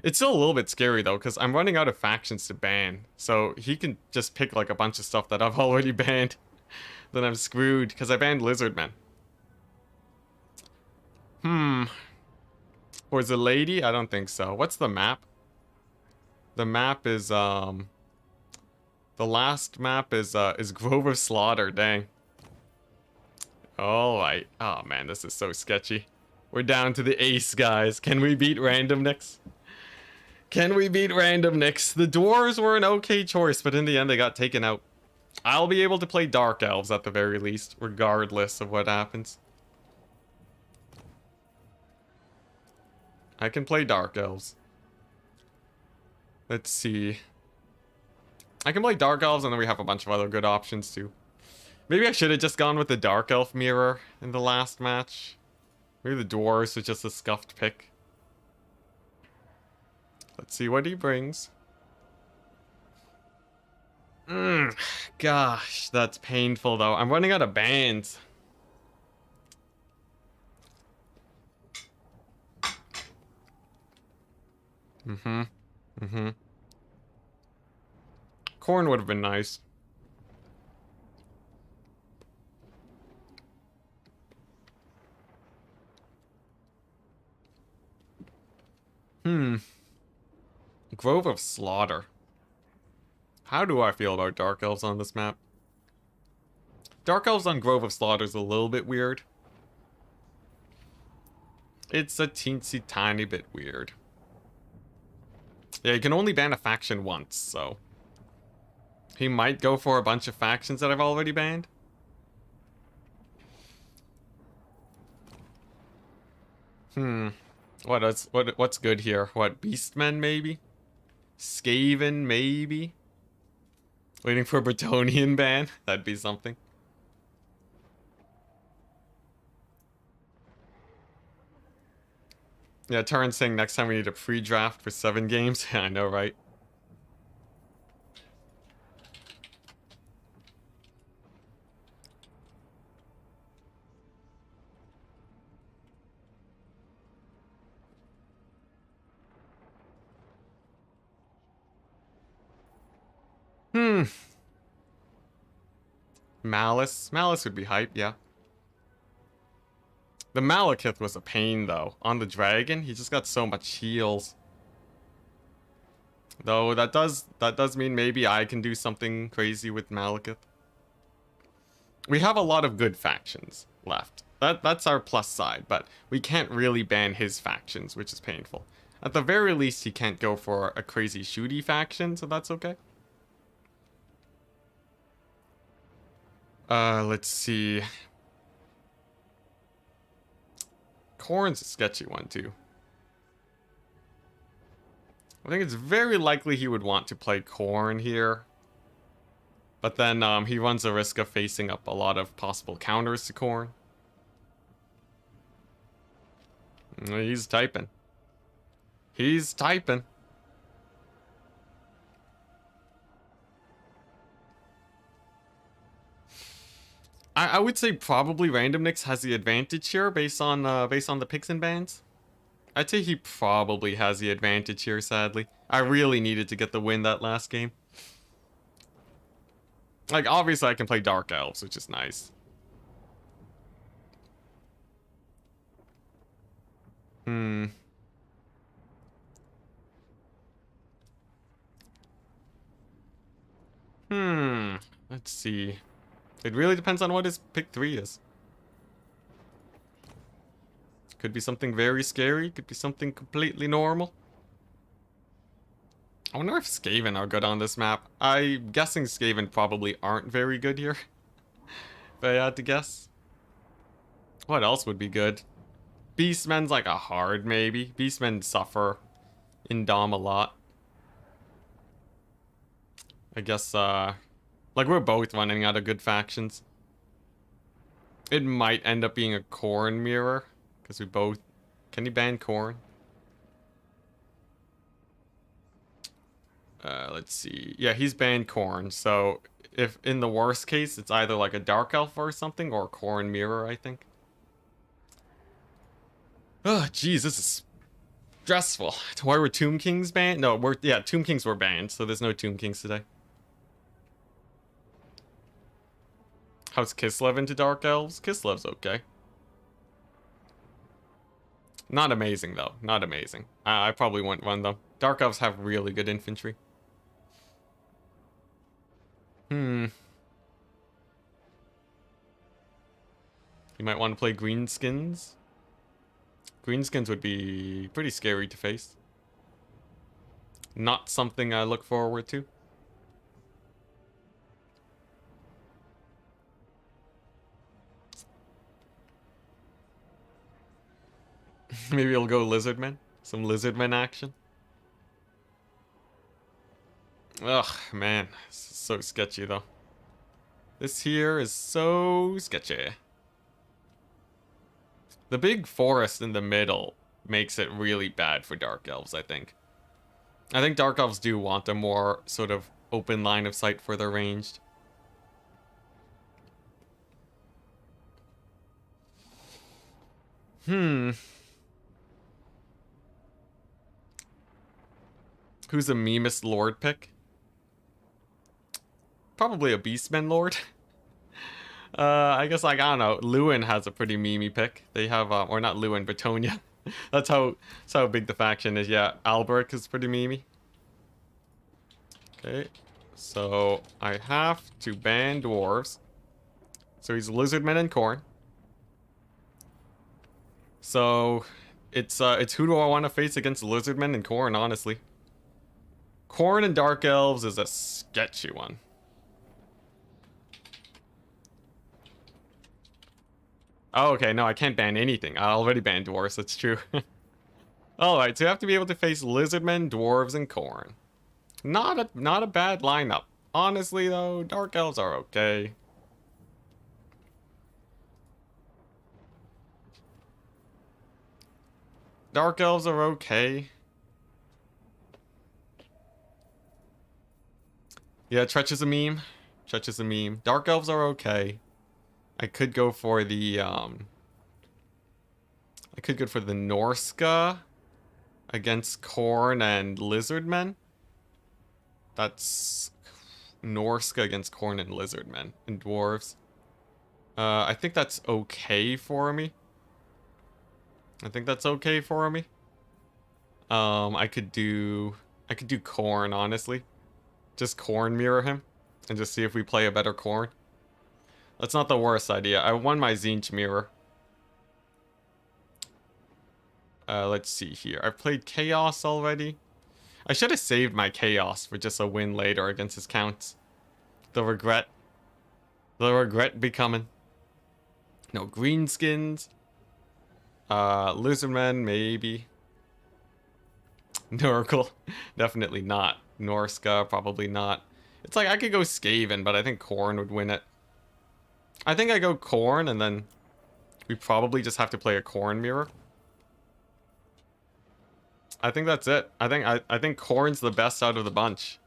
It's still a little bit scary though, because I'm running out of factions to ban. So he can just pick like a bunch of stuff that I've already banned. Then I'm screwed, because I banned Lizardmen. Or is it Lady? I don't think so. What's the map? The map is, the last map is Grove of Slaughter, dang. Alright. Oh man, this is so sketchy. We're down to the ace, guys. Can we beat Random Nix? Can we beat Random Nix? The dwarves were an okay choice, but in the end they got taken out. I'll be able to play Dark Elves at the very least, regardless of what happens. I can play Dark Elves. Let's see. I can play Dark Elves, and then we have a bunch of other good options too. Maybe I should have just gone with the Dark Elf mirror in the last match. Maybe the dwarves was just a scuffed pick. Let's see what he brings. Gosh, that's painful though. I'm running out of bands. Corn would have been nice. Grove of Slaughter. How do I feel about Dark Elves on this map? Dark Elves on Grove of Slaughter is a little bit weird. It's a teensy tiny bit weird. Yeah, you can only ban a faction once, so... he might go for a bunch of factions that I've already banned. What's good here? What, Beastmen maybe? Skaven maybe? Waiting for a Bretonian ban? That'd be something. Yeah, Taran's saying next time we need a pre-draft for 7 games. I know, right? Malice. Malice would be hype, yeah. The Malekith was a pain, though. On the dragon, he just got so much heals. Though that does mean maybe I can do something crazy with Malekith. We have a lot of good factions left. That's our plus side, but we can't really ban his factions, which is painful. At the very least, he can't go for a crazy shooty faction, so that's okay. Let's see. Khorne's a sketchy one, too. I think it's very likely he would want to play Khorne here. But then he runs the risk of facing up a lot of possible counters to Khorne. He's typing. He's typing. I would say probably Randomnix has the advantage here based on the picks and bans. I'd say he probably has the advantage here, sadly. I really needed to get the win that last game. Like, obviously I can play Dark Elves, which is nice. Let's see. It really depends on what his pick 3 is. Could be something very scary, could be something completely normal. I wonder if Skaven are good on this map. I'm guessing Skaven probably aren't very good here. If I had to guess. What else would be good? Beastmen's like a hard maybe. Beastmen suffer in Dom a lot. I guess, like we're both running out of good factions. It might end up being a Khorne mirror. Because we both... Can you ban Khorne? Let's see. Yeah, he's banned Khorne. So, if in the worst case, it's either like a Dark Elf or something, or Khorne mirror, I think. Oh, jeez, this is stressful. Why were Tomb Kings banned? No, yeah, Tomb Kings were banned, so there's no Tomb Kings today. How's Kislev into Dark Elves? Kislev's okay. Not amazing, though. Not amazing. I probably wouldn't run them. Dark Elves have really good infantry. You might want to play Greenskins. Greenskins would be pretty scary to face. Not something I look forward to. Maybe I'll go Lizardmen. Some Lizardmen action. Ugh, man. This is so sketchy, though. This here is so sketchy. The big forest in the middle makes it really bad for Dark Elves, I think. I think Dark Elves do want a more sort of open line of sight for their ranged. Who's a memest Lord pick? Probably a Beastman Lord. I guess, like, I don't know. Lewin has a pretty memey pick. They have, or not Lewin, Bretonia. that's how big the faction is. Yeah, Alberic is pretty memey. Okay, so I have to ban dwarves. So he's Lizardmen and Khorne. So it's who do I want to face against Lizardmen and Khorne, honestly. Khorne and Dark Elves is a sketchy one. Oh, okay, no, I can't ban anything. I already banned dwarves, that's true. Alright, so you have to be able to face Lizardmen, dwarves, and Khorne. Not a bad lineup. Honestly, though, Dark Elves are okay. Dark Elves are okay. Yeah, Tretch is a meme. Tretch is a meme. Dark Elves are okay. I could go for the, Norska against Khorne and Lizardmen. That's... Norska against Corn and Lizardmen and Dwarves. I think that's okay for me. I think that's okay for me. I could do Corn, honestly. Just Corn mirror him and just see if we play a better Corn. That's not the worst idea. I won my Zinch mirror. Let's see here. I've played Chaos already. I should have saved my Chaos for just a win later against his counts. The regret. The regret be coming. No greenskins. Lizardmen, maybe. Nurgle. Definitely not. Norska, probably not. It's like I could go Skaven, but I think Corn would win it. I think I go Corn, and then we probably just have to play a Corn mirror. I think that's it. I think Corn's the best out of the bunch.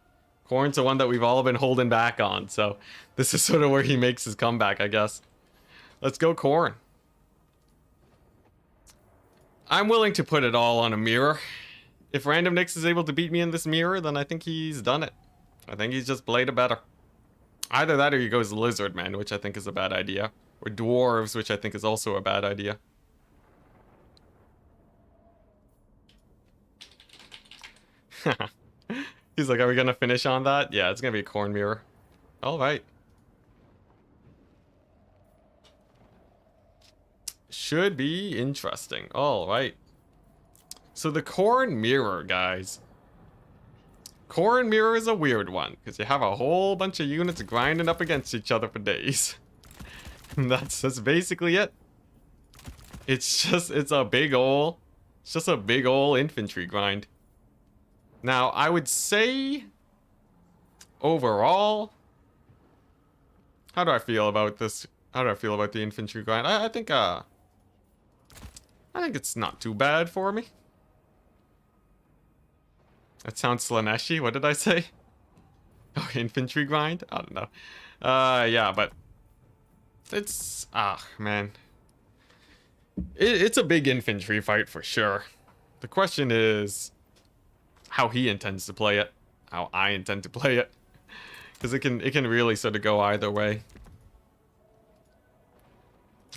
Corn's the one that we've all been holding back on, so this is sort of where he makes his comeback, I guess. Let's go Corn. I'm willing to put it all on a mirror. If Random Nix is able to beat me in this mirror, then I think he's done it. I think he's just played it better. Either that or he goes Lizardman, which I think is a bad idea. Or Dwarves, which I think is also a bad idea. He's like, are we gonna finish on that? Yeah, it's gonna be a Corn mirror. Alright. Should be interesting. Alright. So the Corn mirror, guys. Corn mirror is a weird one, because you have a whole bunch of units grinding up against each other for days. That's basically it. It's just a big ol' infantry grind. Now, I would say overall, how do I feel about this? How do I feel about the infantry grind? I think it's not too bad for me. That sounds Slaneshi. What did I say? Oh, infantry grind? I don't know. Yeah, but it's man. It's a big infantry fight for sure. The question is how he intends to play it, how I intend to play it, because it can really sort of go either way.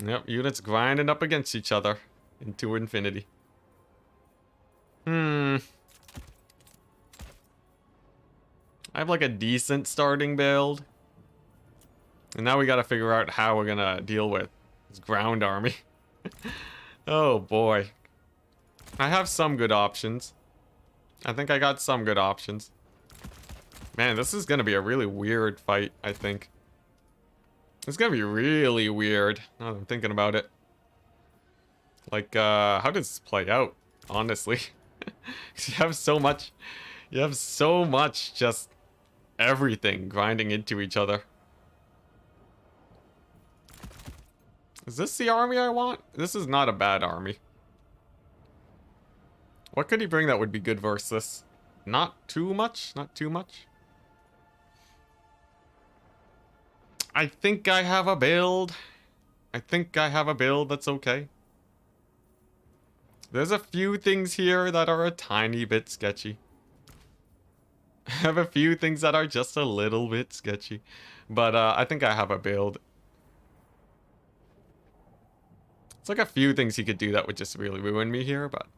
Yep, units grinding up against each other into infinity. I have like a decent starting build, and now we got to figure out how we're gonna deal with this ground army. Oh boy, I have some good options. I think I got some good options. Man, this is gonna be a really weird fight, I think. It's gonna be really weird, now that I'm thinking about it. Like, how does this play out, honestly? You have so much just everything grinding into each other. Is this the army I want? This is not a bad army. What could he bring that would be good versus this? Not too much? Not too much? I think I have a build. I think I have a build that's okay. There's a few things here that are a tiny bit sketchy. I have a few things that are just a little bit sketchy. But I think I have a build. It's like a few things he could do that would just really ruin me here, but...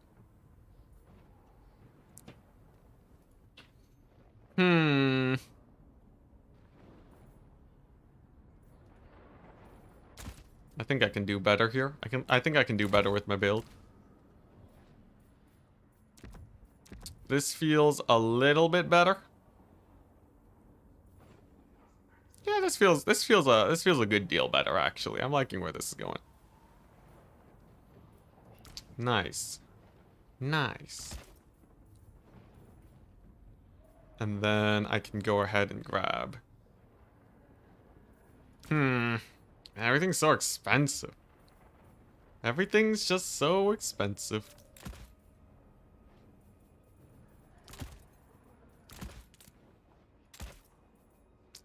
I think I can do better here. I think I can do better with my build. This feels a little bit better. Yeah, this feels a good deal better actually. I'm liking where this is going. Nice. Nice. And then I can go ahead and grab. Everything's so expensive. Everything's just so expensive.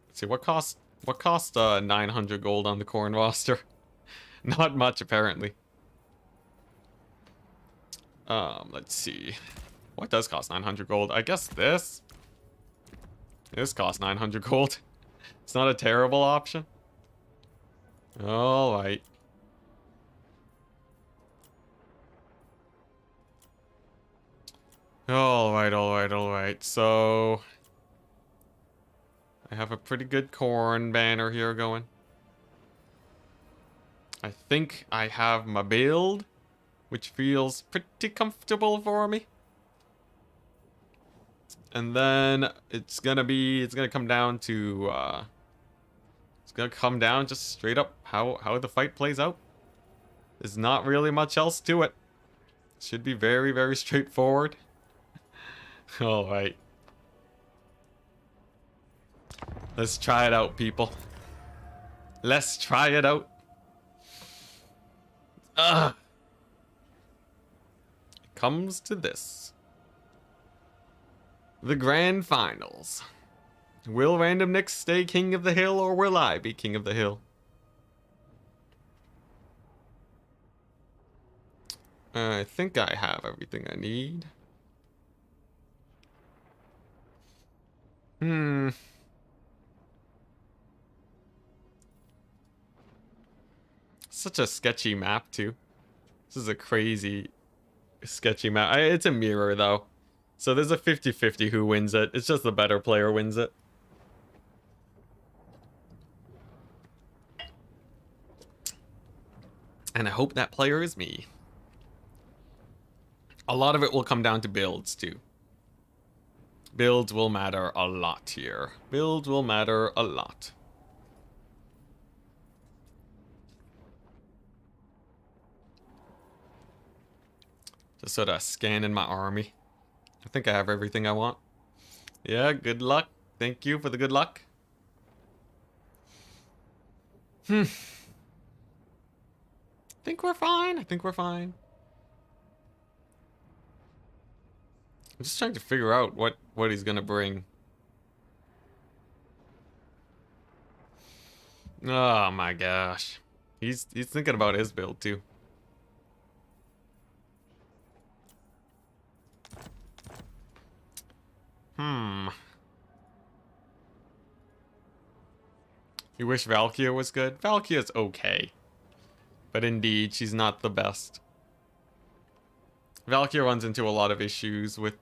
Let's see, what cost 900 gold on the Corn roster? Not much, apparently. Let's see. What does cost 900 gold? I guess this. This costs 900 gold. It's not a terrible option. Alright. Alright. So I have a pretty good corn banner here going. I think I have my build, which feels pretty comfortable for me. And then it's gonna come down to just straight up how the fight plays out. There's not really much else to it. Should be very, very straightforward. Alright. Let's try it out, people. Let's try it out. It comes to this. The grand finals. Will Random Nick stay king of the hill, or will I be king of the hill? I think I have everything I need. Such a sketchy map, too. This is a crazy, sketchy map. It's a mirror, though. So there's a 50-50 who wins it. It's just the better player wins it. And I hope that player is me. A lot of it will come down to builds, too. Builds will matter a lot here. Builds will matter a lot. Just sort of scanning my army. I think I have everything I want. Yeah, good luck. Thank you for the good luck. I think we're fine. I'm just trying to figure out what he's gonna bring. Oh my gosh. He's thinking about his build too. You wish Valkyria was good? Valkyria's okay. But indeed, she's not the best. Valkyria runs into a lot of issues with,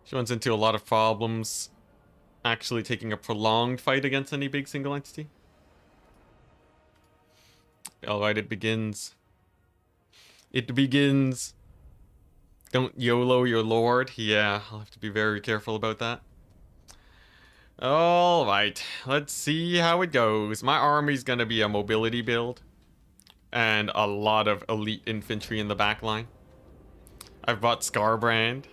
she runs into a lot of problems actually taking a prolonged fight against any big single entity. Alright, it begins. It begins. Don't YOLO your lord. Yeah, I'll have to be very careful about that. Alright, let's see how it goes. My army's gonna be a mobility build. And a lot of elite infantry in the back line. I've bought Scarbrand.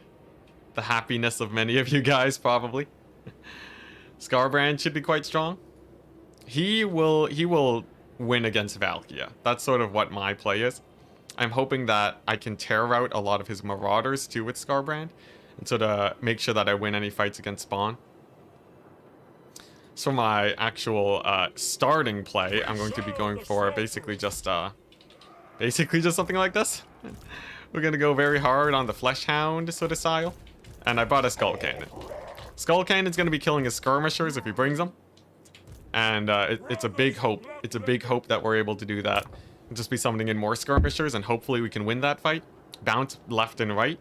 The happiness of many of you guys, probably. Scarbrand should be quite strong. He will win against Valkyria. That's sort of what my play is. I'm hoping that I can tear out a lot of his marauders too with Scarbrand. And sort of make sure that I win any fights against Spawn. So my actual starting play, I'm going to be going for basically just something like this. We're gonna go very hard on the Flesh Hound sort of style. And I bought a Skull Cannon. Skull Cannon's gonna be killing his skirmishers if he brings them. And it's a big hope. It's a big hope that we're able to do that. We'll just be summoning in more skirmishers and hopefully we can win that fight. Bounce left and right.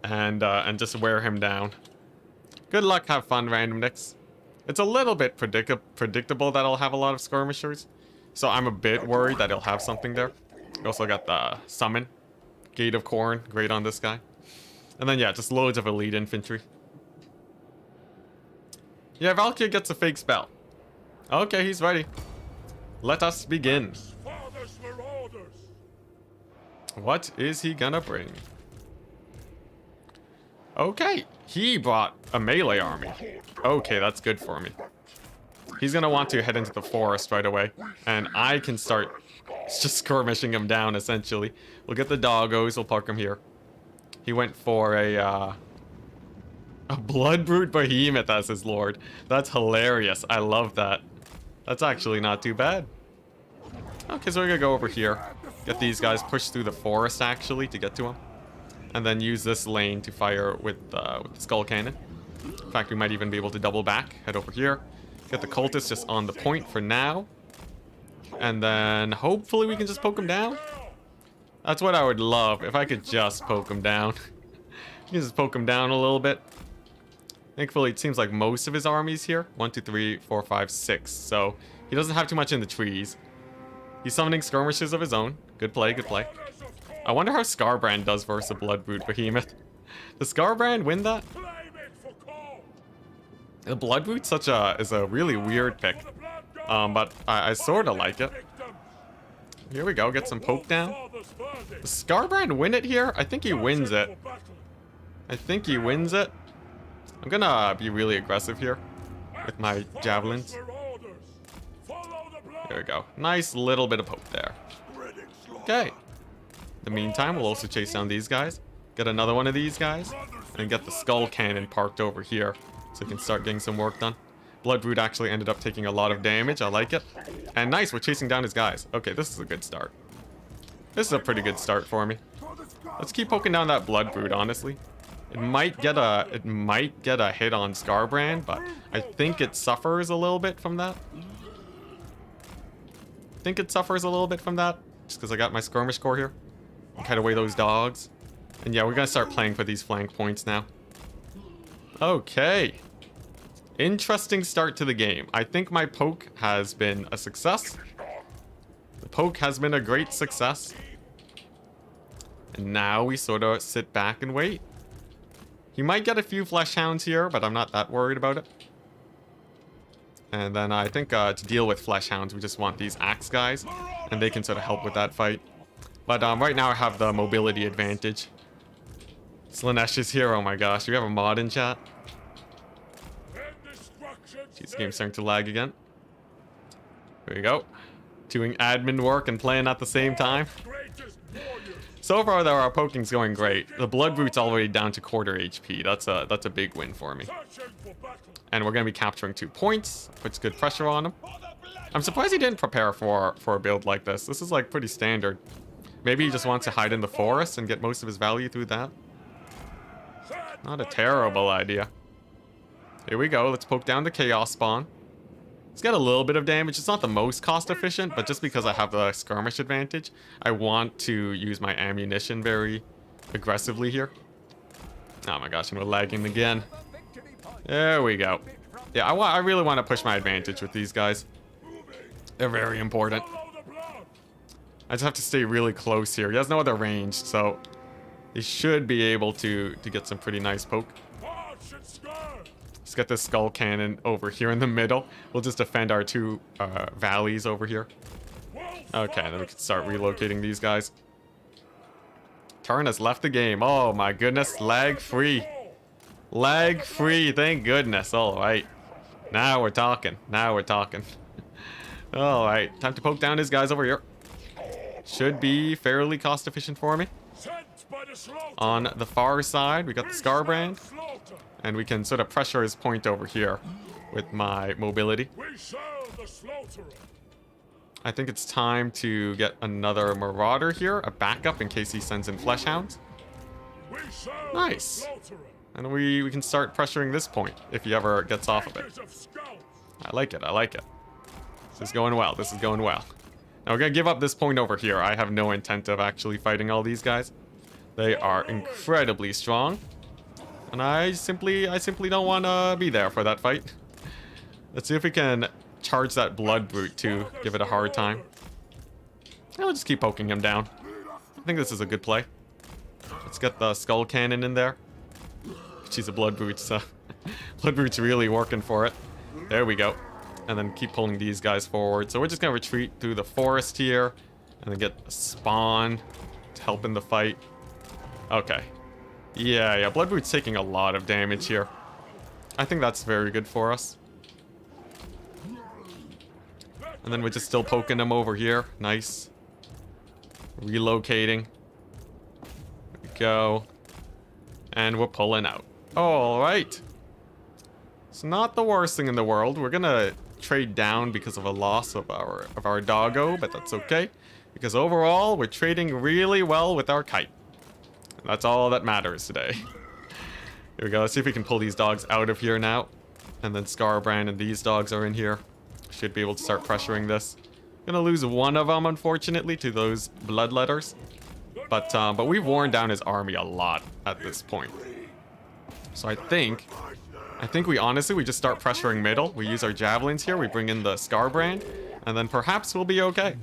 And just wear him down. Good luck, have fun, Random Nicks. It's a little bit predictable that I'll have a lot of skirmishers. So I'm a bit worried that he'll have something there. We also got the summon. Gate of Corn, great on this guy. And then yeah, just loads of elite infantry. Yeah, Valkyria gets a fake spell. Okay, he's ready. Let us begin. What is he gonna bring? Okay, he brought a melee army. Okay, that's good for me. He's gonna want to head into the forest right away, and I can start just skirmishing him down, essentially. We'll get the doggos, we'll park him here. He went for a blood brute behemoth as his lord. That's hilarious. I love that. That's actually not too bad. Okay, so we're gonna go over here. Get these guys pushed through the forest, actually, to get to him. And then use this lane to fire with the Skull Cannon. In fact, we might even be able to double back, head over here, get the cultists just on the point for now, and then hopefully we can just poke him down. That's what I would love, if I could just poke him down. You can just poke him down a little bit. Thankfully, it seems like most of his army's here. 1, 2, 3, 4, 5, 6. So he doesn't have too much in the trees. He's summoning skirmishes of his own. Good play, good play. I wonder how Scarbrand does versus a Bloodbrute Behemoth. Does Scarbrand win that? The Bloodbrute's is a really weird pick. But I sort of like it. Here we go, get some poke down. Does Scarbrand win it here? I think he wins it. I think he wins it. I'm gonna be really aggressive here with my javelins. There we go. Nice little bit of poke there. Okay. In the meantime, we'll also chase down these guys. Get another one of these guys. And get the skull cannon parked over here. So we can start getting some work done. Bloodbrute actually ended up taking a lot of damage. I like it. And nice, we're chasing down his guys. Okay, this is a good start. This is a pretty good start for me. Let's keep poking down that Bloodbrute, honestly. It might get a hit on Scarbrand, but I think it suffers a little bit from that. Just because I got my skirmish core here. Kite away those dogs. And yeah, we're gonna start playing for these flank points now. Okay. Interesting start to the game. I think my poke has been a success. The poke has been a great success. And now we sort of sit back and wait. He might get a few flesh hounds here, but I'm not that worried about it. And then I think to deal with flesh hounds, we just want these axe guys, and they can sort of help with that fight. But right now I have the mobility advantage. Slanesh is here. Oh my gosh, do we have a mod in chat? Jeez, game's starting to lag again. There we go. Doing admin work and playing at the same time. So far, though, our poking's going great. The Bloodbrute's already down to quarter HP. That's a big win for me. And we're going to be capturing 2 points. Puts good pressure on him. I'm surprised he didn't prepare for a build like this. This is, like, pretty standard. Maybe he just wants to hide in the forest and get most of his value through that. Not a terrible idea. Here we go. Let's poke down the Chaos Spawn. It's got a little bit of damage. It's not the most cost efficient, but just because I have the skirmish advantage, I want to use my ammunition very aggressively here. Oh my gosh, and we're lagging again. There we go. Yeah, I really want to push my advantage with these guys. They're very important. I just have to stay really close here. He has no other range, so he should be able to get some pretty nice poke. Let's get this skull cannon over here in the middle. We'll just defend our 2 valleys over here. Okay, then we can start relocating these guys. Turn has left the game. Oh my goodness, lag free. Lag free, thank goodness. Alright. Now we're talking. Alright, time to poke down his guys over here. Should be fairly cost efficient for me. On the far side, we got the Scarbrand. And we can sort of pressure his point over here with my mobility. I think it's time to get another Marauder here, a backup in case he sends in Flesh Hounds. Nice. And we can start pressuring this point if he ever gets off of it. I like it. This is going well. Now we're going to give up this point over here. I have no intent of actually fighting all these guys. They are incredibly strong. And I simply don't want to be there for that fight. Let's see if we can charge that Bloodbrute to give it a hard time. I'll just keep poking him down. I think this is a good play. Let's get the Skull Cannon in there. She's a Bloodbrute, so Bloodbrute's really working for it. There we go. And then keep pulling these guys forward. So we're just going to retreat through the forest here. And then get a spawn to help in the fight. Okay. Yeah, Bloodbrute's taking a lot of damage here. I think that's very good for us. And then we're just still poking him over here. Nice. Relocating. There we go. And we're pulling out. Alright. It's not the worst thing in the world. We're gonna trade down because of a loss of our doggo, but that's okay. Because overall, we're trading really well with our kite. That's all that matters today. Here we go. Let's see if we can pull these dogs out of here now. And then Scarbrand and these dogs are in here. Should be able to start pressuring this. Gonna lose one of them, unfortunately, to those bloodletters. But we've worn down his army a lot at this point. So I think we honestly just start pressuring middle. We use our javelins here. We bring in the Scarbrand, and then perhaps we'll be okay.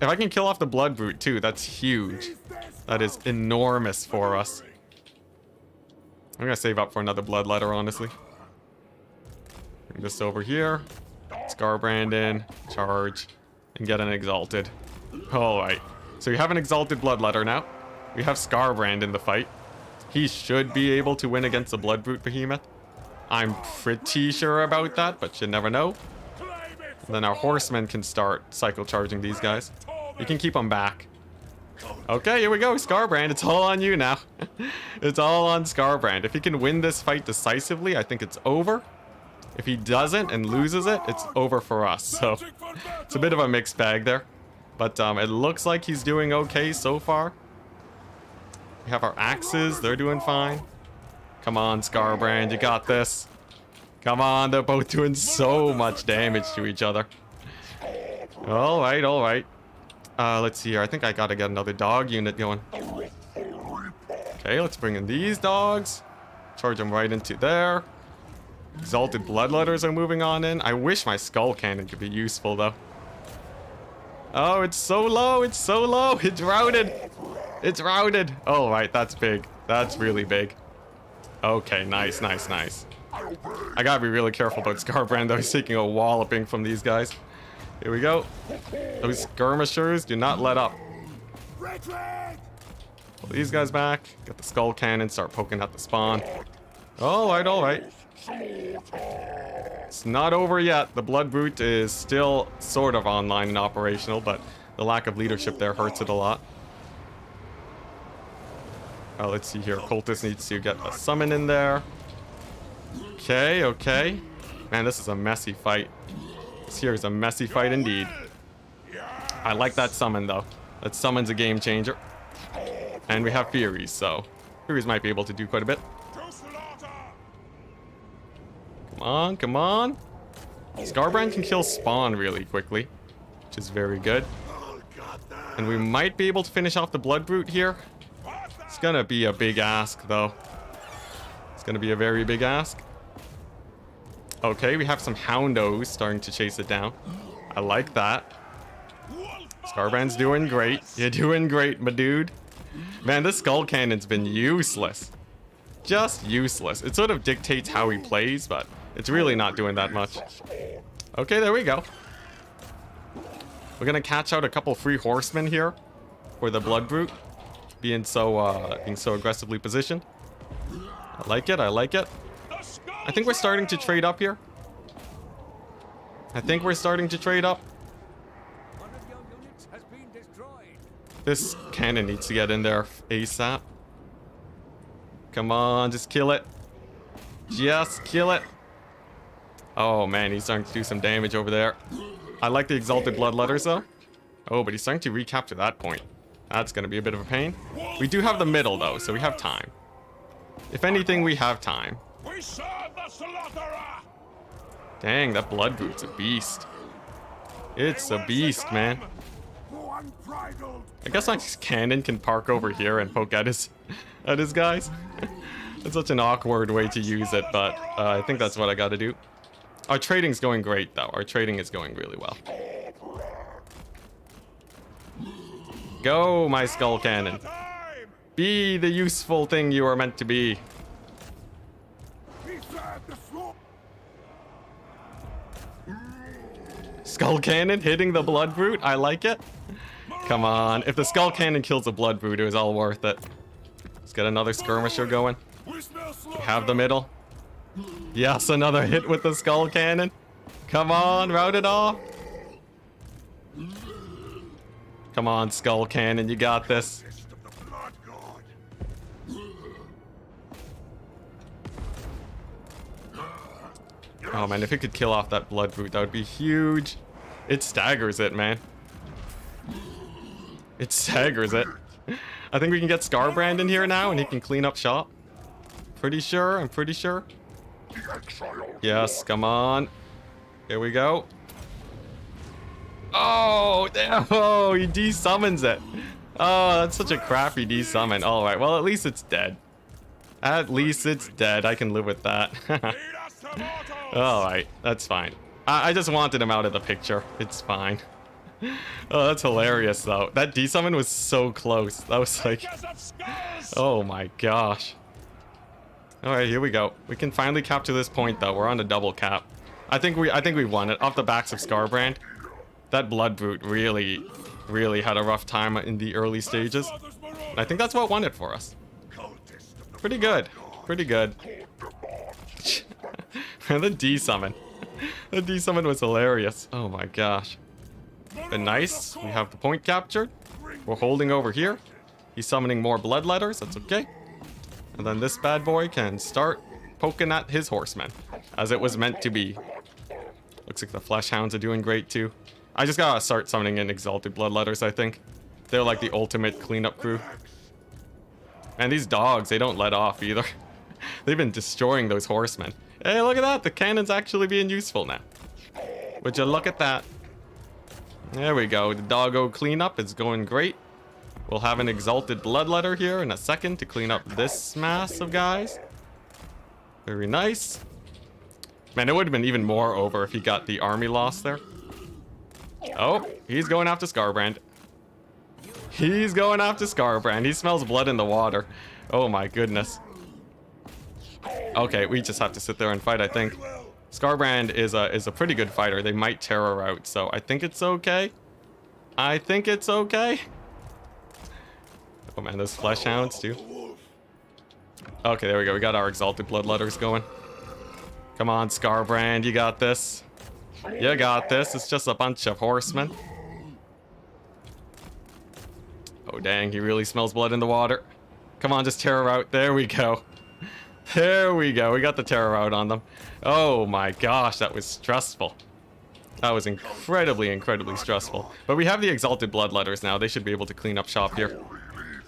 If I can kill off the Blood Brute too, that's huge. That is enormous for us. I'm gonna save up for another Bloodletter, honestly. Bring this over here. Scarbrand in, charge, and get an Exalted. Alright. So we have an Exalted Bloodletter now. We have Scarbrand in the fight. He should be able to win against the Blood Brute Behemoth. I'm pretty sure about that, but you never know. And then our horsemen can start cycle charging these guys. You can keep them back. Okay, here we go, Scarbrand. It's all on you now. It's all on Scarbrand. If he can win this fight decisively, I think it's over. If he doesn't and loses it, it's over for us. So it's a bit of a mixed bag there. But it looks like he's doing okay so far. We have our axes. They're doing fine. Come on, Scarbrand. You got this. Come on. They're both doing so much damage to each other. All right, all right. Let's see here. I think I gotta get another dog unit going. Okay, let's bring in these dogs. Charge them right into there. Exalted Bloodletters are moving on in. I wish my Skull Cannon could be useful, though. Oh, it's so low. It's so low. It's routed. It's routed. Oh, right. That's big. That's really big. Okay, nice, nice, nice. I gotta be really careful about Scarbrand, though. He's taking a walloping from these guys. Here we go. Those skirmishers do not let up. Pull these guys back. Get the Skull Cannon. Start poking at the spawn. Alright, alright. It's not over yet. The Blood Brute is still sort of online and operational, but the lack of leadership there hurts it a lot. Let's see here. Cultist needs to get a summon in there. Okay, okay. Man, this is a messy fight. This here is a messy fight indeed. I like that summon, though. That summon's a game changer. And we have Furies, so Furies might be able to do quite a bit. Come on, come on. Scarbrand can kill spawn really quickly, which is very good. And we might be able to finish off the Blood Brute here. It's gonna be a big ask, though. It's gonna be a very big ask. Okay, we have some Houndos starting to chase it down. I like that. Scarbrand's doing great. You're doing great, my dude. Man, this Skull Cannon's been useless. Just useless. It sort of dictates how he plays, but it's really not doing that much. Okay, there we go. We're gonna catch out a couple free horsemen here for the Blood Brute, being so aggressively positioned. I like it. I like it. I think we're starting to trade up here. I think we're starting to trade up. This cannon needs to get in there ASAP. Come on, just kill it. Just kill it. Oh man, he's starting to do some damage over there. I like the Exalted Bloodletters though. Oh, but he's starting to recapture that point. That's going to be a bit of a pain. We do have the middle though, so we have time. If anything, we have time. Dang, that Blood Brute's a beast. It's a beast, man. I guess my cannon can park over here and poke at his guys. It's such an awkward way to use it, but I think that's what I gotta do. Our trading's going great, though. Our trading is going really well. Go, my Skull Cannon. Be the useful thing you are meant to be. Skull Cannon hitting the Blood Brute. I like it. Come on. If the Skull Cannon kills the Blood Brute, it was all worth it. Let's get another skirmisher going. We have the middle. Yes, another hit with the Skull Cannon. Come on, rout it off. Come on, Skull Cannon, you got this. Oh man, if it could kill off that Blood Brute, that would be huge. It staggers it, man. It staggers it. I think we can get Scarbrand in here now and he can clean up shop. pretty sure. I'm pretty sure. Yes, come on. Here we go. Oh, damn. Oh, he desummons it. Oh, that's such a crappy desummon. All right, well, at least it's dead. At least it's dead. I can live with that. All right, that's fine. I just wanted him out of the picture. It's fine. Oh, that's hilarious, though. That desummon was so close. That was like... Oh, my gosh. All right, here we go. We can finally capture this point, though. We're on a double cap. I think we won it off the backs of Scarbrand. That Blood Brute really had a rough time in the early stages. And I think that's what won it for us. Pretty good. Pretty good. The D-summon. The D-summon was hilarious. Oh my gosh. But nice. We have the point captured. We're holding over here. He's summoning more bloodletters. That's okay. And then this bad boy can start poking at his horsemen, as it was meant to be. Looks like the flesh hounds are doing great too. I just gotta start summoning in exalted bloodletters, I think. They're like the ultimate cleanup crew. And these dogs, they don't let off either. They've been destroying those horsemen. Hey, look at that. The cannon's actually being useful now. Would you look at that? There we go. The doggo cleanup is going great. We'll have an exalted bloodletter here in a second to clean up this mass of guys. Very nice. Man, it would have been even more over if he got the army lost there. Oh, he's going after Scarbrand. He's going after Scarbrand. He smells blood in the water. Oh my goodness. Okay, we just have to sit there and fight, I think. Scarbrand is a pretty good fighter. They might tear her out, so I think it's okay. I think it's okay. Oh man, those flesh hounds too. Okay, there we go. We got our exalted bloodletters going. Come on, Scarbrand, you got this. You got this. It's just a bunch of horsemen. Oh dang, he really smells blood in the water. Come on, just tear her out. There we go. There we go. We got the terror out on them. Oh my gosh, that was stressful. That was incredibly stressful. But we have the exalted bloodletters now. They should be able to clean up shop here.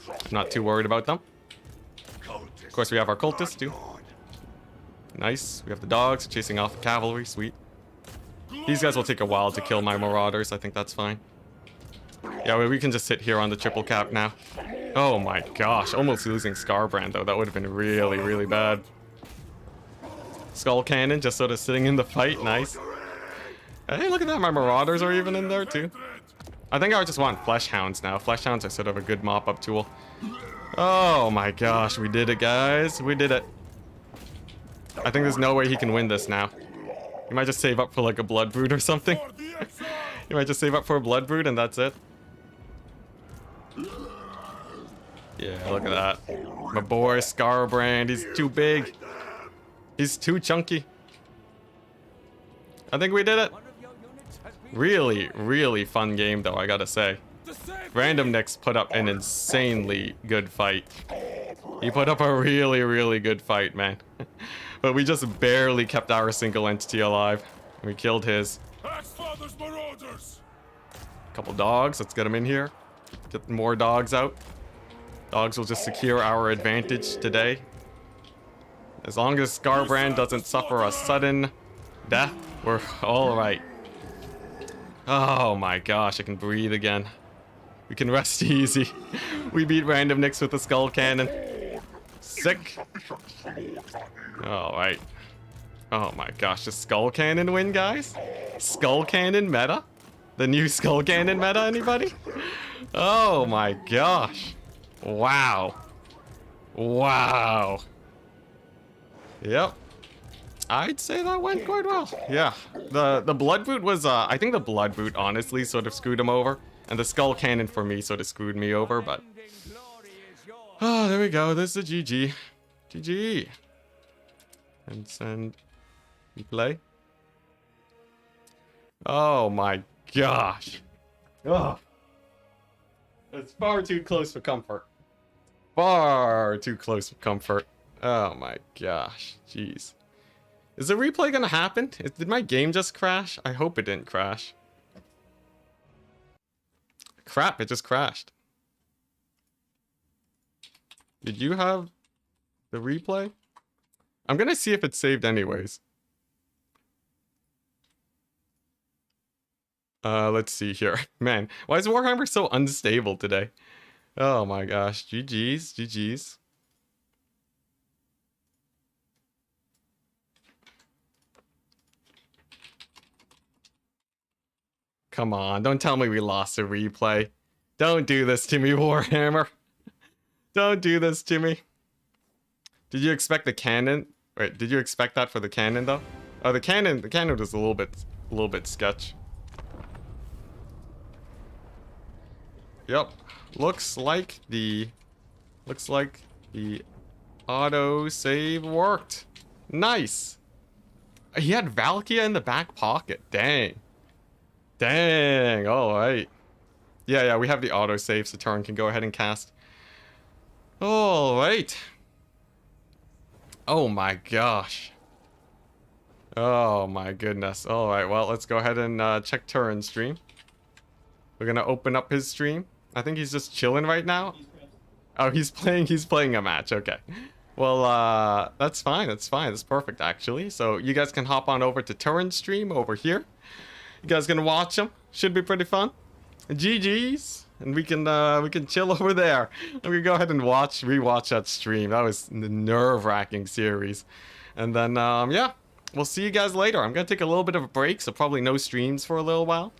I'm not too worried about them. Of course, we have our cultists too. Nice. We have the dogs chasing off the cavalry. Sweet. These guys will take a while to kill my marauders. I think that's fine. Yeah, we can just sit here on the triple cap now. Oh my gosh, almost losing Scarbrand though. That would have been really bad. Skull Cannon just sort of sitting in the fight. Nice. Hey, look at that. My marauders are even in there too. I think I just want flesh hounds now. Flesh hounds are sort of a good mop-up tool. Oh my gosh, we did it, guys. We did it. I think there's no way he can win this now. He might just save up for like a blood brood or something. He might just save up for a blood brood and that's it. Yeah, look at that. My boy Scarbrand, he's too big. He's too chunky. I think we did it. Really fun game though, I gotta say. Random Nix put up an insanely good fight. He put up a really good fight, man. But we just barely kept our single entity alive. We killed his. Couple dogs, let's get them in here. Get more dogs out. Dogs will just secure our advantage today. As long as Scarbrand doesn't suffer a sudden death, we're all right. Oh my gosh, I can breathe again. We can rest easy. We beat Random Nix with the Skull Cannon. Sick. All right. Oh my gosh, the Skull Cannon win, guys? Skull Cannon meta? The new Skull Cannon meta, anybody? Oh my gosh. Wow. Wow. Yep. I'd say that went quite well. Yeah. The Blood Boot was, I think the Blood Boot honestly sort of screwed him over. And the Skull Cannon for me sort of screwed me over, but... Oh, there we go. This is a GG. GG. And send... play. Oh my gosh. Oh. It's far too close for comfort. Far too close for comfort. Oh my gosh. Jeez. Is the replay gonna happen? Did my game just crash? I hope it didn't crash. Crap, it just crashed. Did you have the replay? I'm gonna see if it's saved anyways. Let's see here. Man, why is Warhammer so unstable today? Oh my gosh. GG's, GG's. Come on, don't tell me we lost a replay. Don't do this to me, Warhammer. Don't do this to me. Did you expect the cannon? Wait, did you expect that for the cannon though? Oh, the cannon was a little bit sketch. Yep. Looks like the auto save worked. Nice. He had Valkia in the back pocket. Dang. Dang. All right. Yeah, we have the auto save, so Turin can go ahead and cast. All right. Oh my gosh. Oh my goodness. All right. Well, let's go ahead and check Turin's stream. We're gonna open up his stream. I think he's just chilling right now. Oh, he's playing a match. Okay. Well, that's fine. That's fine. That's perfect, actually. So you guys can hop on over to Turin's stream over here. You guys gonna watch him? Should be pretty fun. GG's, and we can chill over there. I'm gonna go ahead and rewatch that stream. That was the nerve-wracking series. And then yeah, we'll see you guys later. I'm gonna take a little bit of a break, so probably no streams for a little while.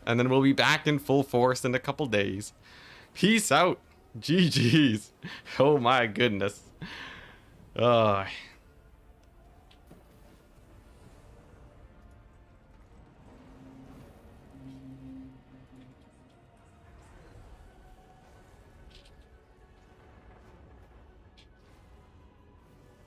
And then we'll be back in full force in a couple days. Peace out. GG's. Oh my goodness.